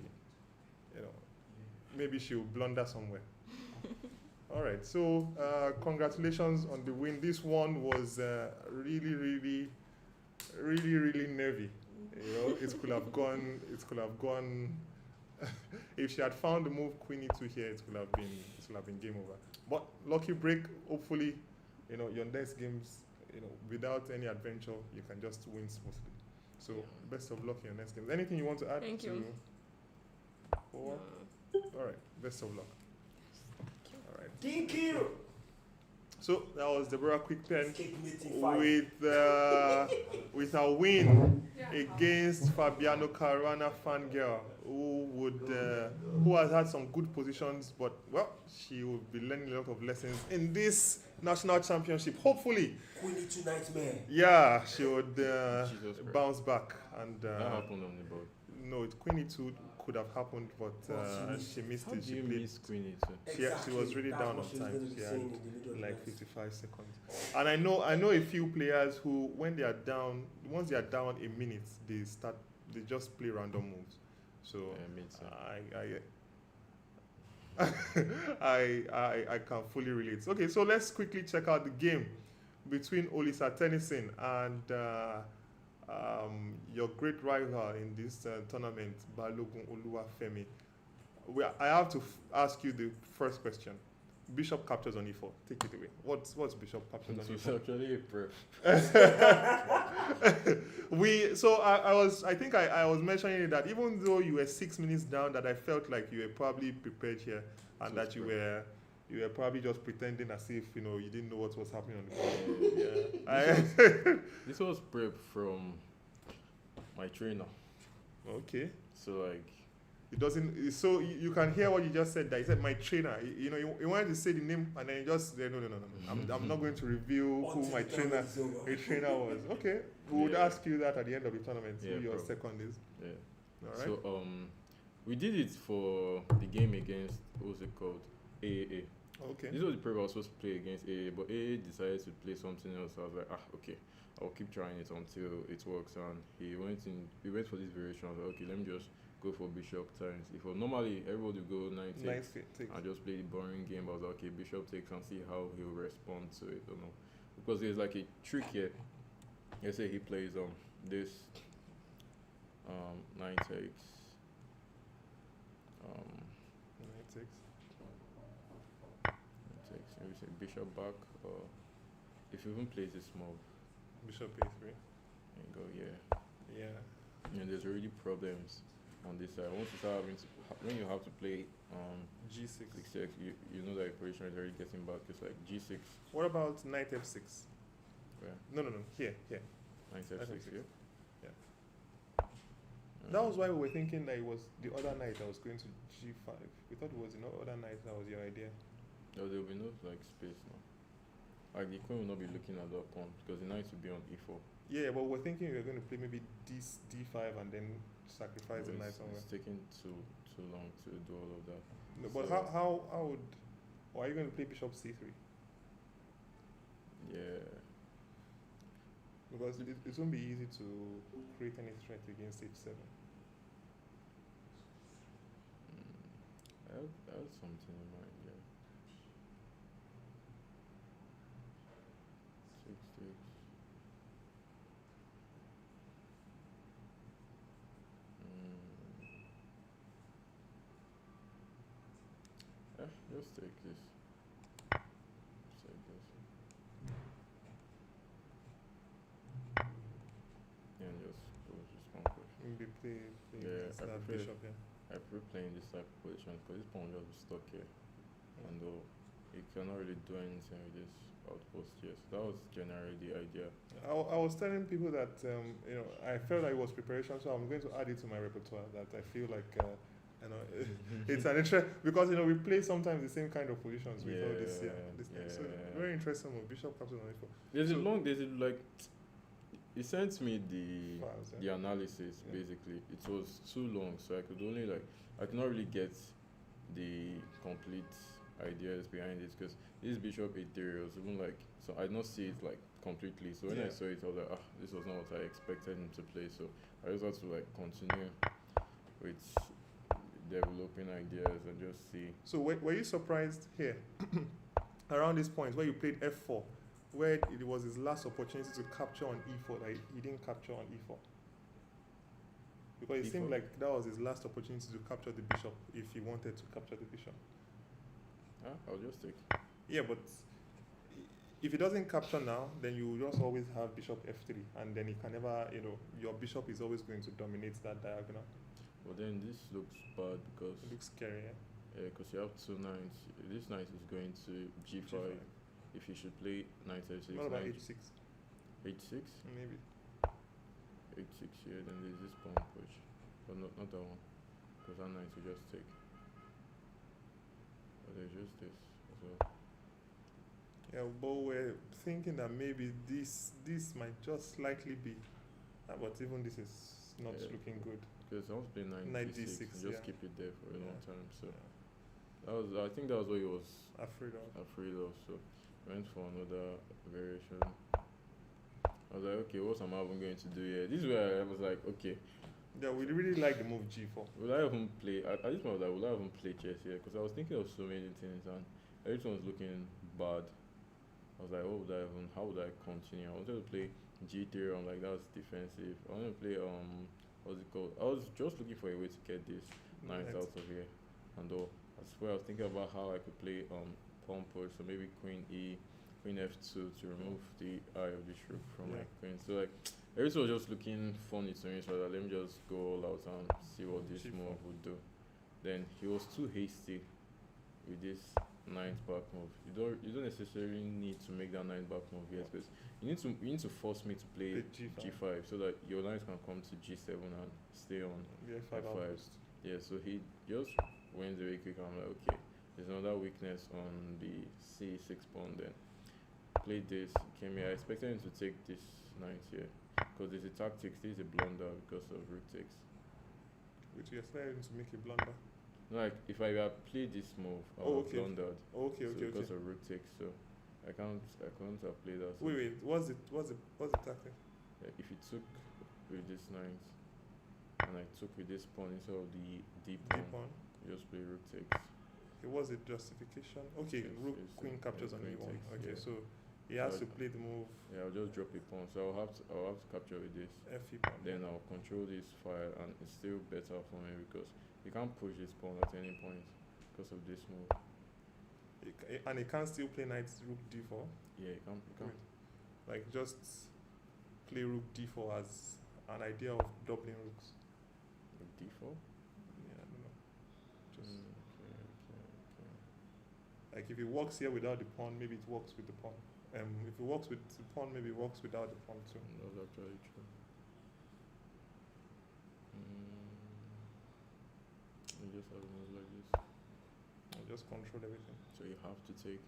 maybe she will blunder somewhere. All right, so congratulations on the win. This one was really, really, really, really nervy. It could have gone. If she had found the move queen e2 here, it could have been game over. But lucky break. Hopefully, your next games, without any adventure, you can just win smoothly. So best of luck in your next games. Anything you want to add? Thank you. All right, best of luck. All right. Thank you. So that was Deborah Quickpen With with a win against Fabiano Caruana Fangirl, who has had some good positions, but she will be learning a lot of lessons in this national championship. Hopefully, Queen E2 nightmare. yeah, she would bounce back and. That happened on the board. No, Queen E2 could have happened, but she missed How it. do She you played. miss Queen E2? She was really That's down what on she was time. gonna be She saying had in the middle of like the 55 seconds. And I know a few players who, when they are down, once they are down a minute, they just play random moves. So Me too. I can fully relate. Okay, so let's quickly check out the game between Olisa Tennyson and your great rival in this tournament, Balogun Oluwafemi. I have to ask you the first question. Bishop captures on e4. Take it away. What's bishop captures on It's e4? actually a prep. I was mentioning that even though you were 6 minutes down, that I felt like you were probably prepared here, and that you were probably just pretending as if you didn't know what was happening on the board. This was prep from my trainer. Okay. So it doesn't. So you can hear what you just said. That he said my trainer. He wanted to say the name, and then he just said no. I'm not going to reveal who my trainer was. Okay, we would ask you that at the end of the tournament. Yeah, who your probably. second is. Yeah. All right. So we did it for the game against what's it called? AAA. Okay. This was the program I was supposed to play against AA, but AA decided to play something else. I was like, okay, I'll keep trying it until it works. And we went for this variation. I was like, okay, let me just go for Bishop times. If normally everybody would go 9 takes and just play the boring game, I was like, okay, Bishop takes and see how he'll respond to it or no. Because there's like a trick here. Let's say he plays this 9 takes. 9-6. Takes maybe say Bishop back, or if he even plays this small, Bishop A3. and go Yeah. and there's already problems on this side. Once you start having when you have to play G6. 6x, you know that your position is already getting back. It's like G6. What about knight F6? Where? No. Here. Knight Knight F6. F6. Yeah. Yeah. That was why we were thinking that it was the other knight that was going to G5. We thought it was the other knight that was your idea. No, there will be no like space now. Like the queen will not be looking at that pawn because the knight will be on E4. Yeah, but we're thinking we were going to play maybe D5 and then sacrifice the knight somewhere. It's taking too long to do all of that. No, but So- how would? Or are you going to play Bishop C3? Yeah. Because it won't be easy to create any threat against H7. I had something in mind, yeah. 6 takes. Just take this. Just take this. And just conquer. Maybe play Yeah, against I that prefer- Bishop, yeah. I prefer playing this type of position because this pawn will just be stuck here. And though you cannot really do anything with this outpost here. So that was generally the idea. I was telling people that I felt like it was preparation, so I'm going to add it to my repertoire. That I feel like it's an interest because we play sometimes the same kind of positions with all this. So very interesting move. Bishop captures on E4. There's a like. He sent me the Files, the analysis basically. It was too long, so I could only I could not really get the complete ideas behind it because this Bishop A3 was even so I did not see it completely. So when I saw it, I was like, this was not what I expected him to play. So I just had to continue with developing ideas and just see. So were you surprised here around this point where you played F4, where it was his last opportunity to capture on E4 that he didn't capture on E4? Because it seemed E4? like that was his last opportunity to capture the bishop if he wanted to capture the bishop. I'll just take. Yeah, but if he doesn't capture now, then you will just always have bishop F3, and then he can never, your bishop is always going to dominate that diagonal. But then this looks bad because It looks scary, yeah? because you have 2 knights. This knight is going to G5. If you should play knight F6. What about knight H6? H6? Maybe. H6 here, then there's this pawn push. But not that one. Because that knight will just take. But there's just this as well. Yeah, but we're thinking that maybe this might just slightly be, but even this is not Yeah. looking good. Because I was playing knight Knight D6 D6, and just yeah. keep it there for a long Yeah. time. So Yeah. I think that was what he was Afraid of. afraid of. So went for another variation. I was like, okay, what am I even going to do here? This is where I was like, okay, Yeah, we really like the move G4. will I even play? At this point, I was like, will I even play chess here? Because I was thinking of so many things and everything was looking bad. I was like, how would I continue? I wanted to play G3 on that's defensive. I wanted to play what's it called? I was just looking for a way to get this knight Right. out of here. And that's where I was thinking about how I could play pawn push, so maybe Queen E, Queen F2 to remove the eye of the rook from my Yeah. queen. So everything was just looking funny to me, so let me just go all out and see what this G4. move would do. Then he was too hasty with this knight back move. You don't necessarily need to make that knight back move yet, because you need to force me to play The G5. G5 so that your knight can come to G7 and stay on The F5 F5. outpost. Yeah, so he just went very quick. I'm like, okay, there's another weakness on the C6 pawn. Then played this, came here. I expected him to take this knight here because there's a tactics. This is a blunder because of rook takes. Which you expected him to make a blunder. Like if I had played this move, I would have blundered. Okay, So because of rook takes, so I couldn't have played that. So Wait, what's the tactic? if he took with this knight and I took with this pawn instead of the d pawn, D-pawn. just play rook takes. Okay, what's the justification? Okay, rook queen captures on queen e1. takes, Okay, yeah. so he has So to play the move Yeah, I'll just drop a pawn. So I'll have to capture with this. fe pawn. Then I'll control this file, and it's still better for me because you can't push this pawn at any point because of this move. And he can't still play knight rook d4. Yeah, you can't. Wait. Like just play rook d4 as an idea of doubling rooks. With d4. Yeah, I don't know. Just Okay. like if it works here without the pawn, maybe it works with the pawn. If it works with the pawn, maybe it works without the pawn too. That's actually true. You just have a move like this. I'll just control everything. So you have to take.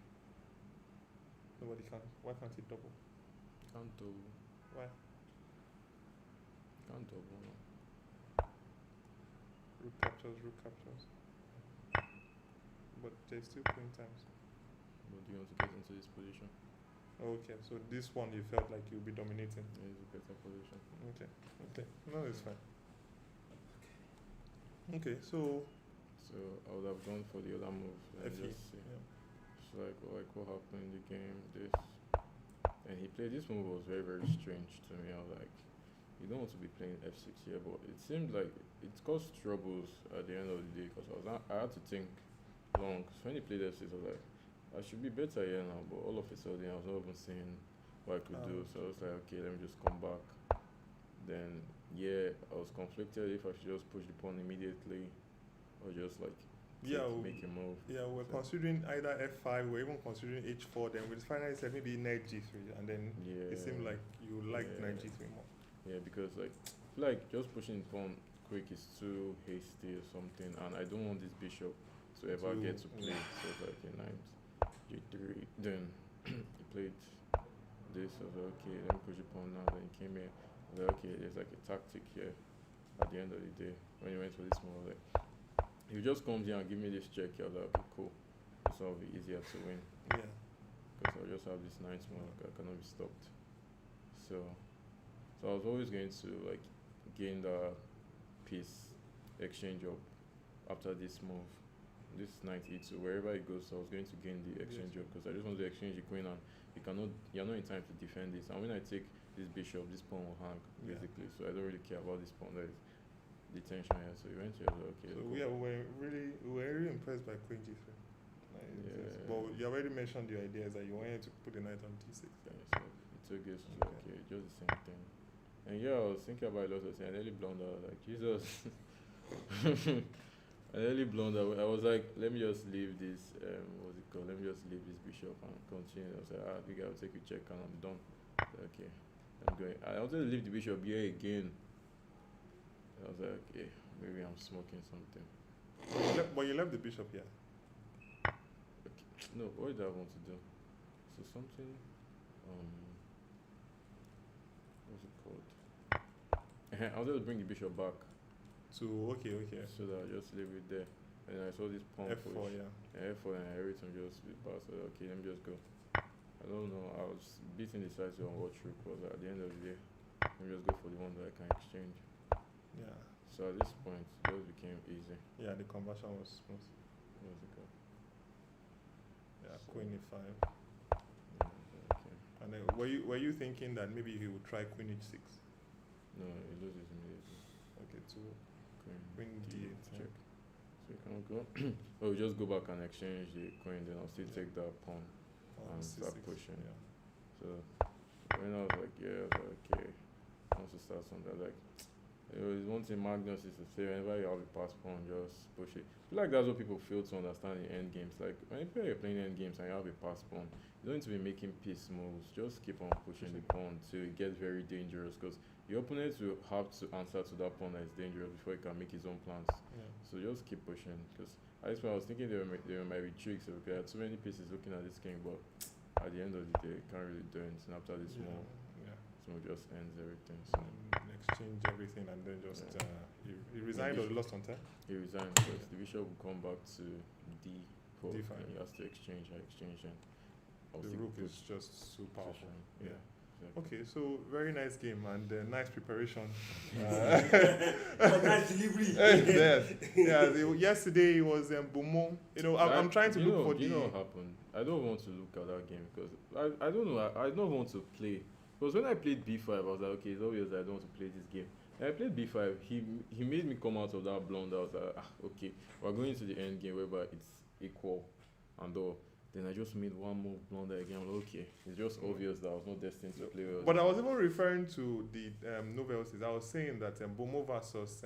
Nobody can. Why can't he double? Can't double. Why? Can't double. No. Rook captures. But there's still queen times. But do you want to get into this position? Okay, so this one you felt like you'll be dominating. Yeah, it's a better position. Okay. No, it's fine. Okay, so So I would have gone for the other move. And FE. just see. Yeah. It's like what happened in the game. This, and he played this move was very strange to me. I was like, you don't want to be playing f6 here, but it seemed like it caused troubles at the end of the day because I had to think long. So when he played f6, I was like, I should be better here now. But all of a sudden, I was not even seeing what I could do. So I was like, okay, let me just come back. Then I was conflicted if I should just push the pawn immediately or just like make a move. Yeah, we're considering either f5, we're even considering h4. Then we finally said maybe knight g3, and then it seemed like you liked knight g3 more. Yeah, because I feel like just pushing the pawn quick is too hasty or something, and I don't want this bishop to ever get to play. So it's like a knight g3. Then he played this. I was like, okay, let me push the pawn now. Then he came here. I was like, okay, there's like a tactic here. At the end of the day, when he went for this move, I was like, if you just come here and give me this check, I was like, okay, cool. This one will be easier to win. Yeah. Because I'll just have this nice move, I cannot be stopped. So I was always going to like gain the piece exchange up after this move. This knight e2, wherever it goes, so I was going to gain the exchange up because I just want to exchange the queen and you're not in time to defend this. And when I take this bishop, this pawn will hang basically. So I don't really care about this pawn. That is the tension here. So eventually I was like, okay. So cool. we were really impressed by queen g3. But you already mentioned your ideas that you wanted to put the knight on d6. Yeah, so it took us okay, just the same thing. And I was thinking about a lot of things. I nearly blundered. I was like, Jesus. I nearly blundered. I was like, let me just leave this. What's it called? Let me just leave this bishop and continue. I was like, I think I'll take a check and I'm done. Okay, I'm going. I wanted to leave the bishop here again. I was like, okay, maybe I'm smoking something. But you left the bishop here. Okay. No, what did I want to do? So something. What's it called? I wanted to bring the bishop back. Okay. So that I just leave it there. And I saw this pawn f4, push. yeah. And f4 and everything just passed. So okay, let me just go. I don't know. I was beating the sides on what rook was. At the end of the day, let me just go for the one that I can exchange. Yeah. So at this point, it just became easy. Yeah, the conversion was smooth. What's it called? Yeah, So- queen e5. Okay. And then were you thinking that maybe he would try queen h6? No, it loses immediately. Okay, to Queen d8. check. So you can go. Or we just go back and exchange the queen, then I'll still take that pawn and start pushing. Yeah. So when I was like, I was like, okay, I want to start something. I was like, it was one thing Magnus is to say, whenever you have a pass pawn, just push it. I feel like that's what people fail to understand in end games. Like whenever you're playing end games and you have a pass pawn, you don't need to be making piece moves. Just keep on pushing the pawn till it gets very dangerous. Because your opponent will have to answer to that pawn that is dangerous before he can make his own plans. Yeah. So just keep pushing. Because I was thinking there might be tricks. Okay, there are too many pieces looking at this king, but at the end of the day, you can't really do anything after this move. Yeah. So just ends everything. So Exchange everything and then just he resigned or lost on time. he resigned because the bishop will come back to D4. D5. And he has to exchange and The rook is just so powerful. Yeah. Exactly. Okay, so very nice game and nice preparation. Nice delivery. Yesterday was Beaumont. I'm trying to look for you know what happened? I don't want to look at that game because I don't know. I don't want to play. Because when I played B5, I was like, okay, it's obvious I don't want to play this game. And I played B5. He made me come out of that blunder. I was like, okay, we're going to the end game whereby it's equal. And then I just made one more blunder again. I'm like, okay, it's just obvious that I was not destined to play well. But I was even referring to the novelties. I was saying that Beaumont versus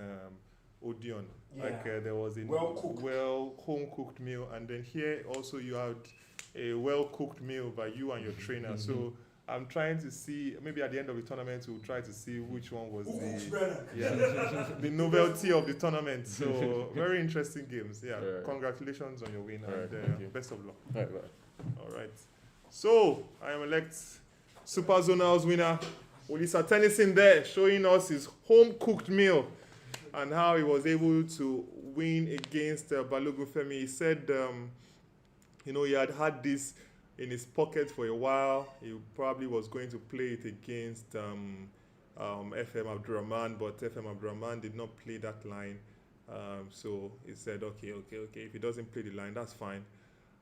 Odeon, there was a home cooked meal, and then here also you had a well cooked meal by you and your trainer. So I'm trying to see, maybe at the end of the tournament we'll try to see which one was the novelty of the tournament. So very interesting games. Yeah, congratulations on your win and best of luck. All right. So I am elect Super Zonal's winner, Olisa Tennyson there, showing us his home cooked meal and how he was able to win against Balogun Femi. He said, he had this in his pocket for a while. He probably was going to play it against FM Abdurrahman, but FM Abdurrahman did not play that line. So he said, okay, if he doesn't play the line, that's fine.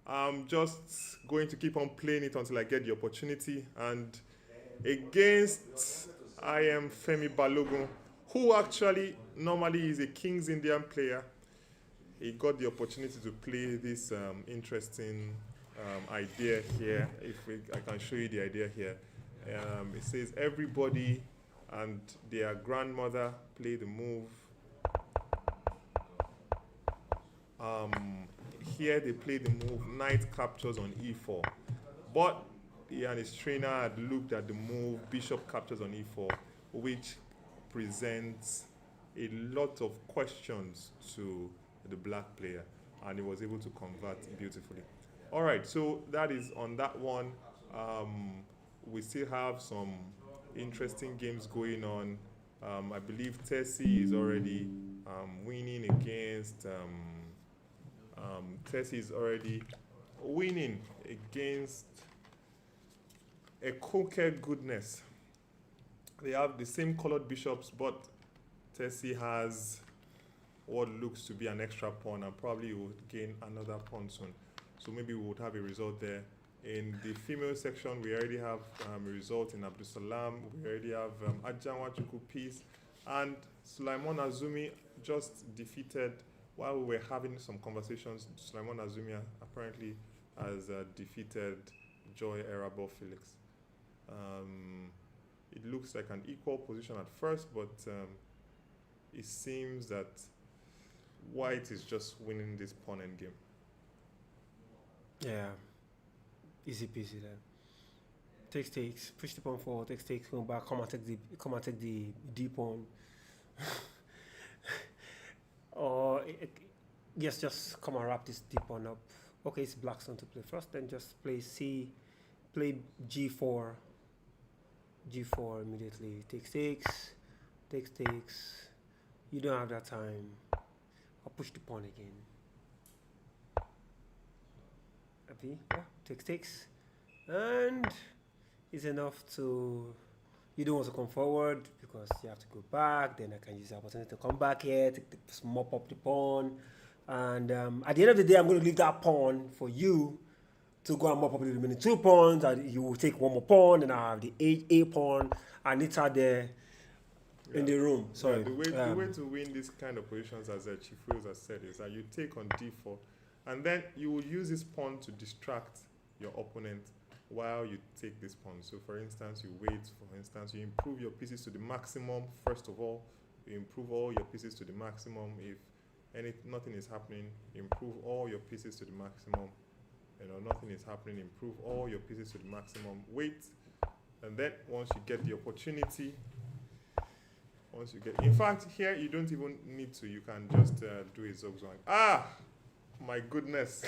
I'm just going to keep on playing it until I get the opportunity. And against I am Femi Balogun, who actually normally is a Kings Indian player, he got the opportunity to play this interesting idea here. I can show you the idea here. It says everybody and their grandmother play the move. Here they play the move knight captures on e4, but he and his trainer had looked at the move bishop captures on e4, which presents a lot of questions to the black player, and he was able to convert beautifully. All right, so that is on that one. We still have some interesting games going on. I believe Tersee is already winning against a Cooked Goodness. They have the same colored bishops, but Tersee has what looks to be an extra pawn and probably would gain another pawn soon. So maybe we would have a result there. In the female section, we already have a result in Abdul Salam. We already have Ajibola piece. And Sulaiman Azumi just defeated, while we were having some conversations, Sulaiman Azumi apparently has defeated Joy Erabo Felix. It looks like an equal position at first, but it seems that White is just winning this pawn endgame. Yeah, easy peasy there. Takes, push the pawn forward, takes, come back, come and take the D pawn. Or yes, just come and wrap this D pawn up. Okay, it's black's turn to play first, then just play G4 immediately. Takes. You don't have that time. I'll push the pawn again. Takes, and it's enough to. You don't want to come forward because you have to go back. Then I can use the opportunity to come back here, mop up the pawn, and at the end of the day, I'm going to leave that pawn for you to go and mop up the remaining 2 pawns. And you will take one more pawn, and I have the A pawn, and it's out there in the room. Sorry. The way to win this kind of positions, as Chief Wills has said, is that you take on D4. And then you will use this pawn to distract your opponent while you take this pawn. So for instance, you you improve your pieces to the maximum. First of all, you improve all your pieces to the maximum. If nothing is happening, improve all your pieces to the maximum. Nothing is happening, improve all your pieces to the maximum. Wait, and then once you get the opportunity, Once you get, in fact, here you don't even need to. You can just do a zugzwang. Ah, my goodness.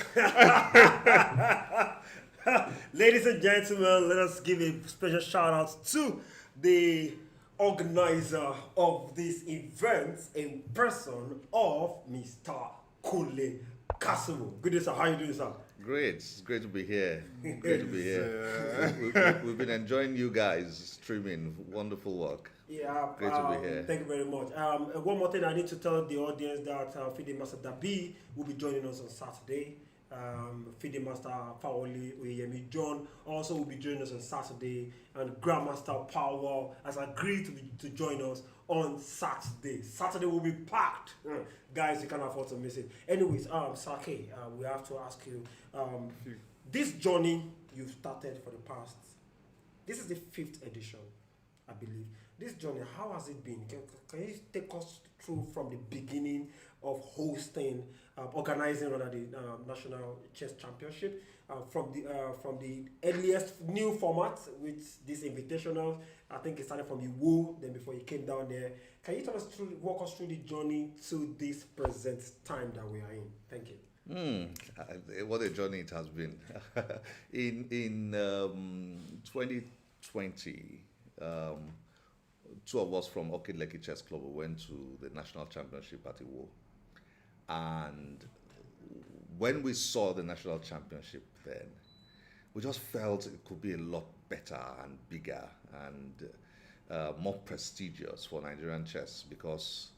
Ladies and gentlemen, let us give a special shout out to the organizer of this event in person of Mr. Kule Kasumu. Good day, sir. How are you doing, sir? Great. It's great to be here. Great to be here. We've been enjoying you guys streaming. Wonderful work. Yeah, Great to be here. Thank you very much. One more thing I need to tell the audience that FIDE Master Dabi will be joining us on Saturday. FIDE Master Faoli Oyemi John also will be joining us on Saturday, and Grandmaster Power has agreed to join us on Saturday. Saturday will be packed. Guys, you can't afford to miss it. Anyways, Sake, we have to ask you, this journey you've started for the past, this is the 5th edition, I believe. This journey, how has it been? Can you take us through from the beginning of hosting, organizing rather the National Chess Championship, from the earliest new format with this invitational? I think it started from Iwo, then before you came down there. Can you walk us through the journey to this present time that we are in? Thank you. What a journey it has been. in 2020, two of us from Orchid Lekki Chess Club went to the National Championship at Iwo. And when we saw the National Championship then, we just felt it could be a lot better and bigger and more prestigious for Nigerian chess, because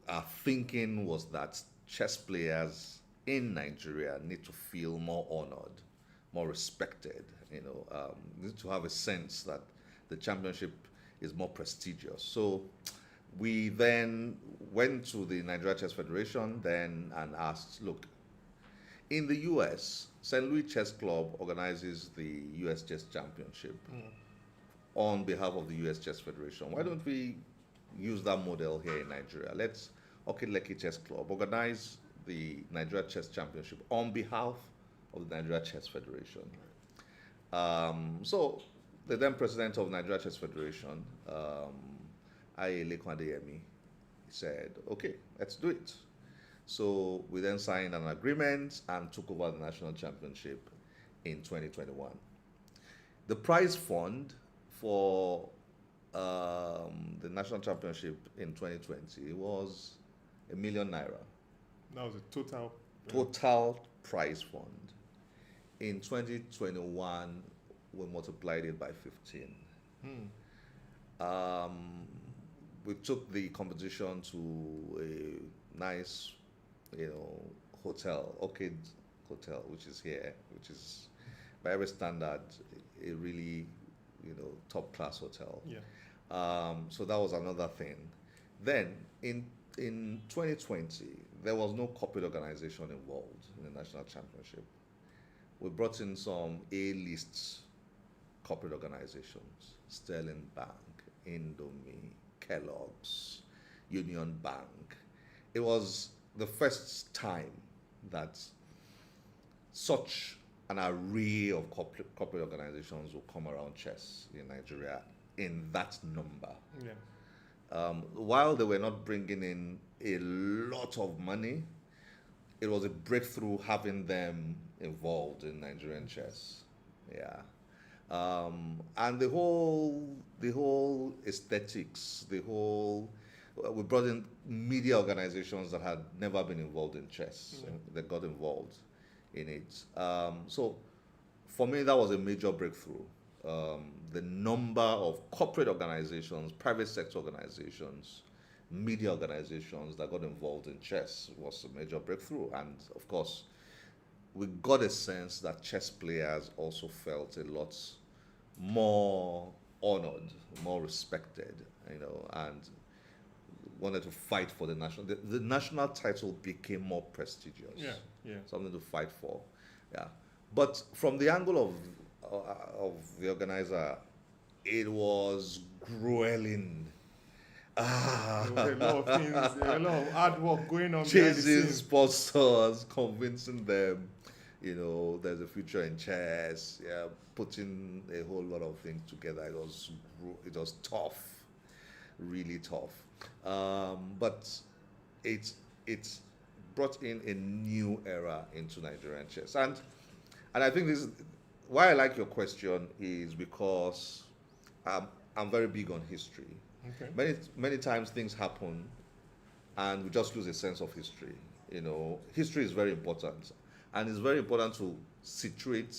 our thinking was that chess players in Nigeria need to feel more honored, more respected, need to have a sense that the championship is more prestigious. So we then went to the Nigeria Chess Federation then and asked, look, in the US, St. Louis Chess Club organizes the US Chess Championship on behalf of the US Chess Federation. Why don't we use that model here in Nigeria? Let's Orchid Lekki Chess Club organize the Nigeria Chess Championship on behalf of the Nigeria Chess Federation. So the then president of Nigeria Chess Federation, Lekan Adeyemi, said, okay, let's do it. So we then signed an agreement and took over the national championship in 2021. The prize fund for the national championship in 2020 was ₦1 million. That was a total prize fund. In 2021, we multiplied it by 15. We took the competition to a nice, hotel, Orchid Hotel, which is here, which is by every standard a really, top class hotel. Yeah. So that was another thing. Then in 2020, there was no corporate organization involved in the national championship. We brought in some A-list corporate organizations: Sterling Bank, Indomie, Kellogg's, Union Bank. It was the first time that such an array of corporate organizations will come around chess in Nigeria in that number. Yeah. While they were not bringing in a lot of money, it was a breakthrough having them involved in Nigerian chess. Yeah. And the whole aesthetics, we brought in media organizations that had never been involved in chess. Yeah. That got involved in it. So for me, that was a major breakthrough. The number of corporate organizations, private sector organizations, media organizations that got involved in chess was a major breakthrough. And of course, we got a sense that chess players also felt a lot more honored, more respected, and wanted to fight for the national. The national title became more prestigious. Yeah. Something to fight for. Yeah. But from the angle of the organizer, it was grueling. There were a lot of things, a lot of hard work going on behind the Chasing scenes. sponsors, convincing them, there's a future in chess. Yeah, putting a whole lot of things together. It was tough, really tough. But it's brought in a new era into Nigerian chess, and I think this is why I like your question is because I'm very big on history. Okay. Many times things happen, and we just lose a sense of history. You know, history is very important, and it's very important to situate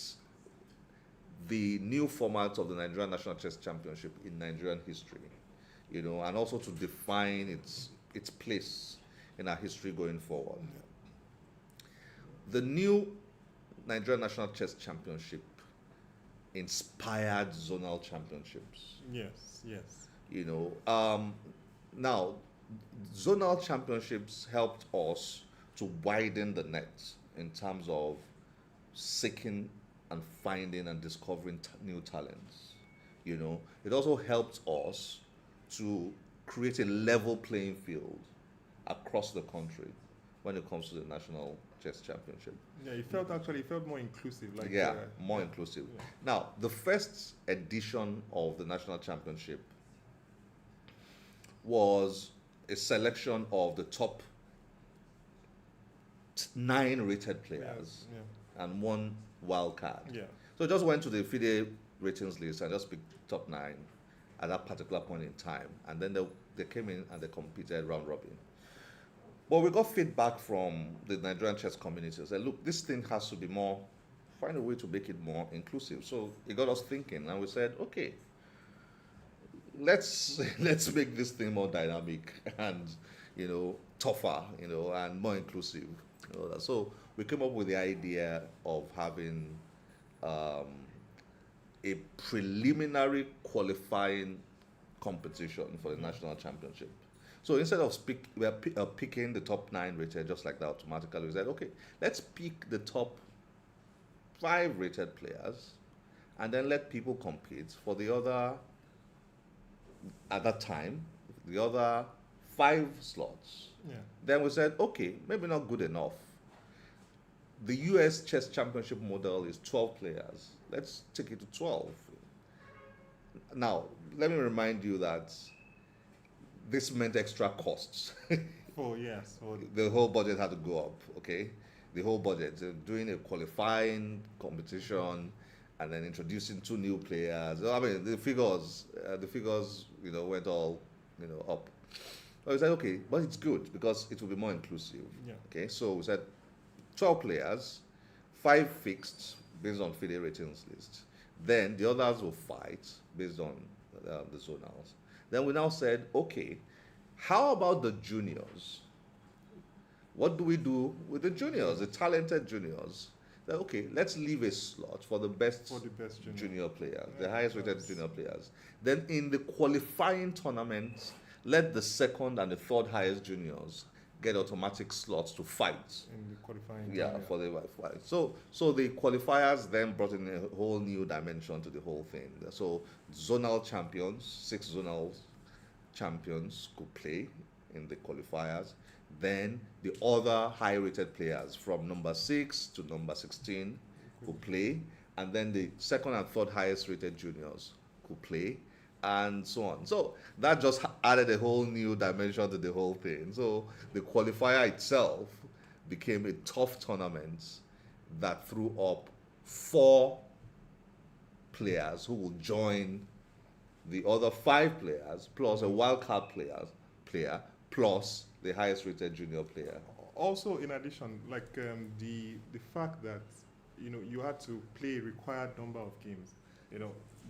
the new format of the Nigerian National Chess Championship in Nigerian history, you know, and also to define its place in our history going forward. The new Nigerian National Chess Championship inspired zonal championships. Yes, yes. You know, now zonal championships helped us to widen the net in terms of seeking and finding and discovering new talents. You know, it also helped us to create a level playing field across the country when it comes to the National Chess Championship. Yeah, it felt more inclusive. Like More inclusive. Yeah. Now, the first edition of the National Championship was a selection of the top 9 rated players and 1 wild card. Yeah. So I just went to the FIDE ratings list and just picked top 9 at that particular point in time. And then they came in and they competed round robin. But we got feedback from the Nigerian chess community. Said, look, this thing has to be more, find a way to make it more inclusive. So it got us thinking, and we said, okay, let's make this thing more dynamic and, you know, tougher, you know, and more inclusive. You know, so we came up with the idea of having a preliminary qualifying competition for the national championship. So instead of picking the top 9 rated just like that automatically, we said, okay, let's pick the top 5 rated players and then let people compete for the other, at that time, the other 5 slots. Yeah. Then we said, okay, maybe not good enough. The US Chess Championship model is 12 players. Let's take it to 12. Now, let me remind you that this meant extra costs. Oh, yes. Oh, The whole budget had to go up, okay? The whole budget. Doing a qualifying competition and then introducing 2 new players. I mean, the figures, you know, went all, you know, up. So we said, okay, but it's good because it will be more inclusive. Yeah. Okay, so we said 12 players, 5 fixed based on FIDE ratings list. Then the others will fight based on the zonals. Then we now said, okay, how about the juniors? What do we do with the juniors, the talented juniors? Then, okay, let's leave a slot for the best, junior players, the highest rated junior players. Then in the qualifying tournament, let the second and the third highest juniors get automatic slots to fight. In the qualifying. For the fight. So the qualifiers then brought in a whole new dimension to the whole thing. So zonal champions, 6 zonal champions could play in the qualifiers. Then the other high-rated players from number 6 to number 16 could play, and then the second and third highest-rated juniors could play, and so on. So that just added a whole new dimension to the whole thing. So the qualifier itself became a tough tournament that threw up 4 players who will join the other 5 players plus a wildcard player plus the highest rated junior player. Also, in addition, like the fact that you had to play a required number of games.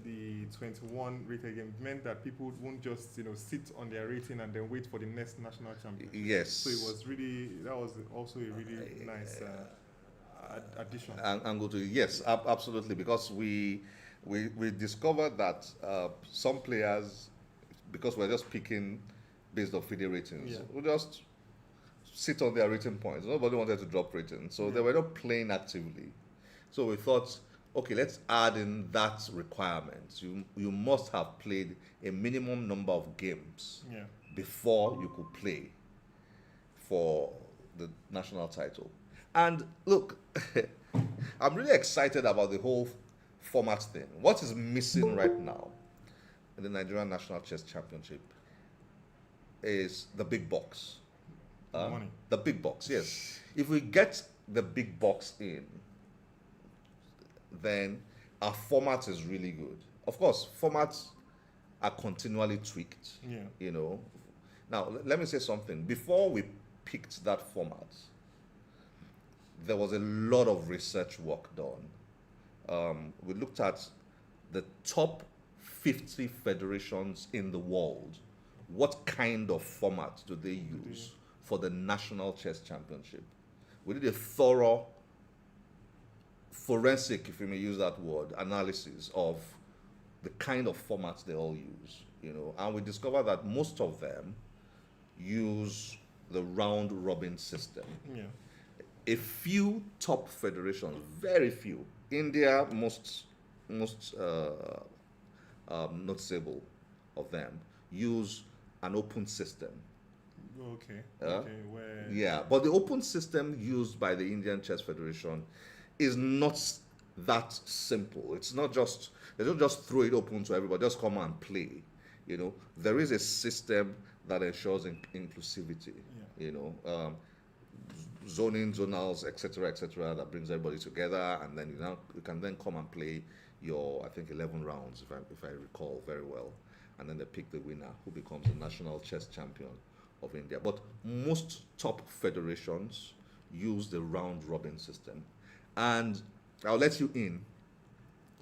The 21 rated game meant that people won't just sit on their rating and then wait for the next national champion. Yes. So that was also a really nice addition. And go to yes, absolutely, because we discovered that some players, because we're just picking based on FIDE ratings, we just sit on their rating points. Nobody wanted to drop ratings, so they were not playing actively. So we thought, okay, let's add in that requirement. You must have played a minimum number of games before you could play for the national title. And look, I'm really excited about the whole format thing. What is missing right now in the Nigerian National Chess Championship is the big box. Money. The big box, yes. If we get the big box in, then our format is really good. Of course, formats are continually tweaked. Yeah. You know. Now, let me say something. Before we picked that format, there was a lot of research work done. We looked at the top 50 federations in the world. What kind of format do they use for the National Chess Championship? We did a thorough forensic, if you may use that word, analysis of the kind of formats they all use, you know, and we discovered that most of them use the round robin system. Yeah. A few top federations, very few, India most noticeable of them, use an open system. Okay. Yeah. Okay. Where? Yeah, but the open system used by the Indian Chess Federation is not that simple. It's not just, they don't just throw it open to everybody, just come and play. You know, there is a system that ensures inclusivity, you know, zoning, zonals, etc., that brings everybody together, and then you can then come and play your, I think, 11 rounds, if I recall very well, and then they pick the winner, who becomes the national chess champion of India. But most top federations use the round robin system, and I'll let you in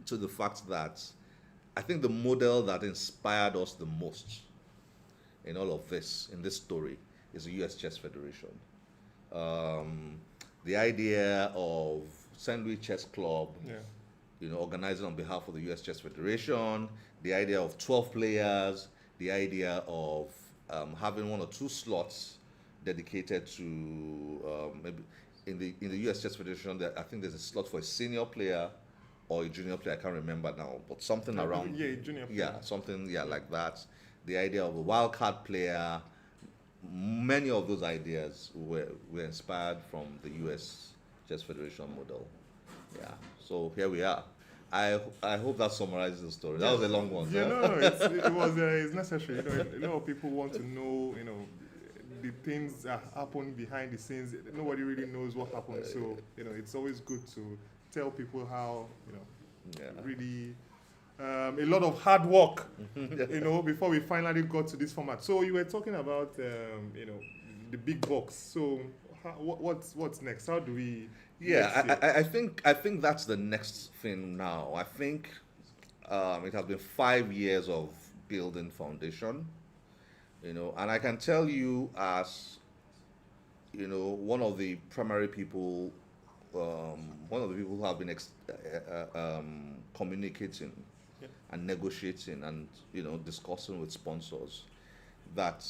to the fact that I think the model that inspired us the most in all of this, in this story, is the US Chess Federation. The idea of St. Louis Chess Club, you know, organizing on behalf of the US Chess Federation, the idea of 12 players, the idea of having 1 or 2 slots dedicated to maybe in the US Chess Federation, I think there's a slot for a senior player or a junior player. I can't remember now, but something around junior player. something like that. The idea of a wild card player. Many of those ideas were inspired from the US Chess Federation model. Yeah, so here we are. I hope that summarizes the story. That was a long one. Yeah, no, it's necessary. You know, a lot of people want to know, you know, the things that happen behind the scenes. Nobody really knows what happened, so you know, it's always good to tell people how, you know, really a lot of hard work, you know, before we finally got to this format. So you were talking about, you know, the big box. So what's next? How do we? Yeah, I think that's the next thing now. I think it has been 5 years of building foundation, you know, and I can tell you, as you know, one of the primary people, one of the people who have been communicating and negotiating and, you know, discussing with sponsors, that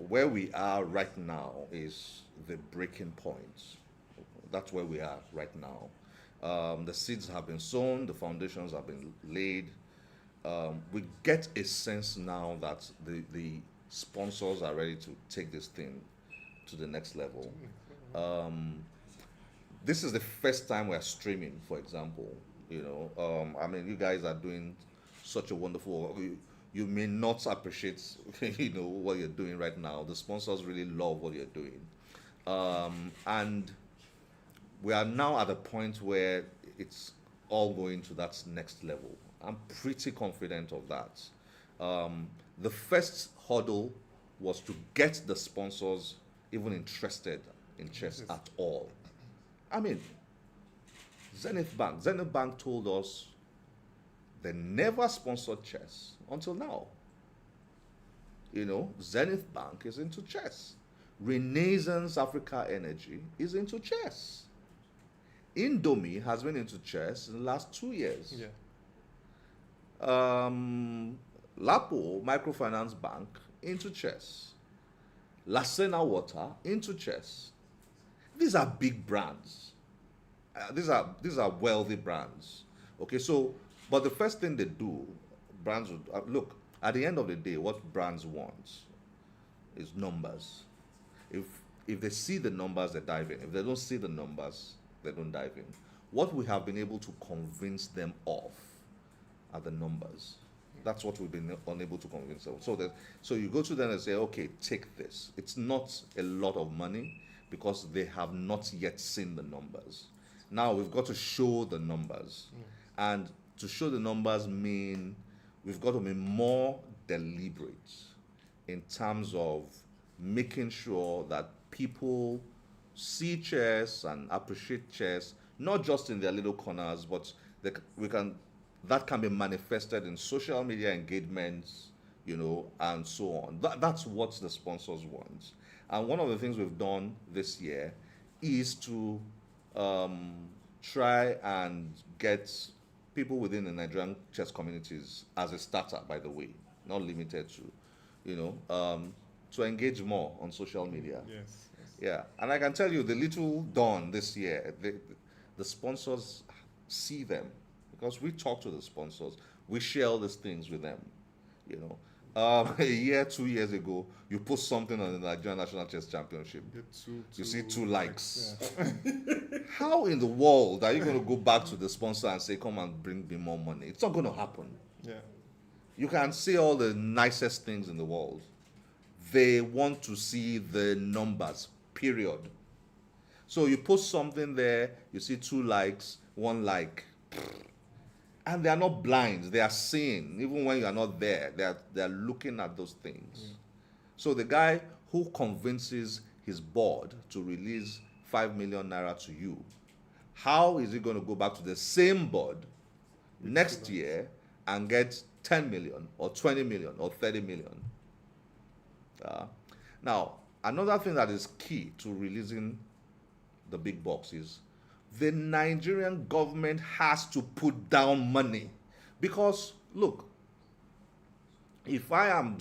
where we are right now is the breaking point. That's where we are right now. The seeds have been sown, the foundations have been laid. We get a sense now that the sponsors are ready to take this thing to the next level. This is the first time we're streaming, for example. You know, I mean, you guys are doing such a wonderful work. You may not appreciate, you know, what you're doing right now. The sponsors really love what you're doing, and we are now at a point where it's all going to that next level. I'm pretty confident of that. The first hurdle was to get the sponsors even interested in chess at all. I mean, Zenith Bank told us they never sponsored chess until now. You know, Zenith Bank is into chess. Renaissance Africa Energy is into chess. Indomie has been into chess in the last 2 years. Yeah. Lapo Microfinance Bank into chess. Lasena Water into chess. These are big brands. These are wealthy brands. Okay, so, but the first thing they do, brands would look at the end of the day. What brands want is numbers. If they see the numbers, they dive in. If they don't see the numbers, they don't dive in. What we have been able to convince them of are the numbers. That's what we've been unable to convince them. So you go to them and say, okay, take this. It's not a lot of money because they have not yet seen the numbers. Now we've got to show the numbers. And to show the numbers mean we've got to be more deliberate in terms of making sure that people see chess and appreciate chess, not just in their little corners, but that can be manifested in social media engagements, and so on. That's what the sponsors want. And one of the things we've done this year is to try and get people within the Nigerian chess communities as a starter, by the way, not limited to, to engage more on social media. Yes. Yeah, and I can tell you the little done this year, the sponsors see them because we talk to the sponsors, we share all these things with them. A year, 2 years ago, you put something on the Nigerian National Chess Championship. You see 2 likes. Yeah. How in the world are you going to go back to the sponsor and say, come and bring me more money? It's not going to happen. Yeah. You can say all the nicest things in the world. They want to see the numbers, period. So you post something there, you see 2 likes, 1 like. And they are not blind, they are seeing. Even when you are not there, they are looking at those things. So the guy who convinces his board to release 5 million naira to you, how is he going to go back to the same board next year and get 10 million or 20 million or 30 million? Now, another thing that is key to releasing the big box is the Nigerian government has to put down money. Because, look, if I am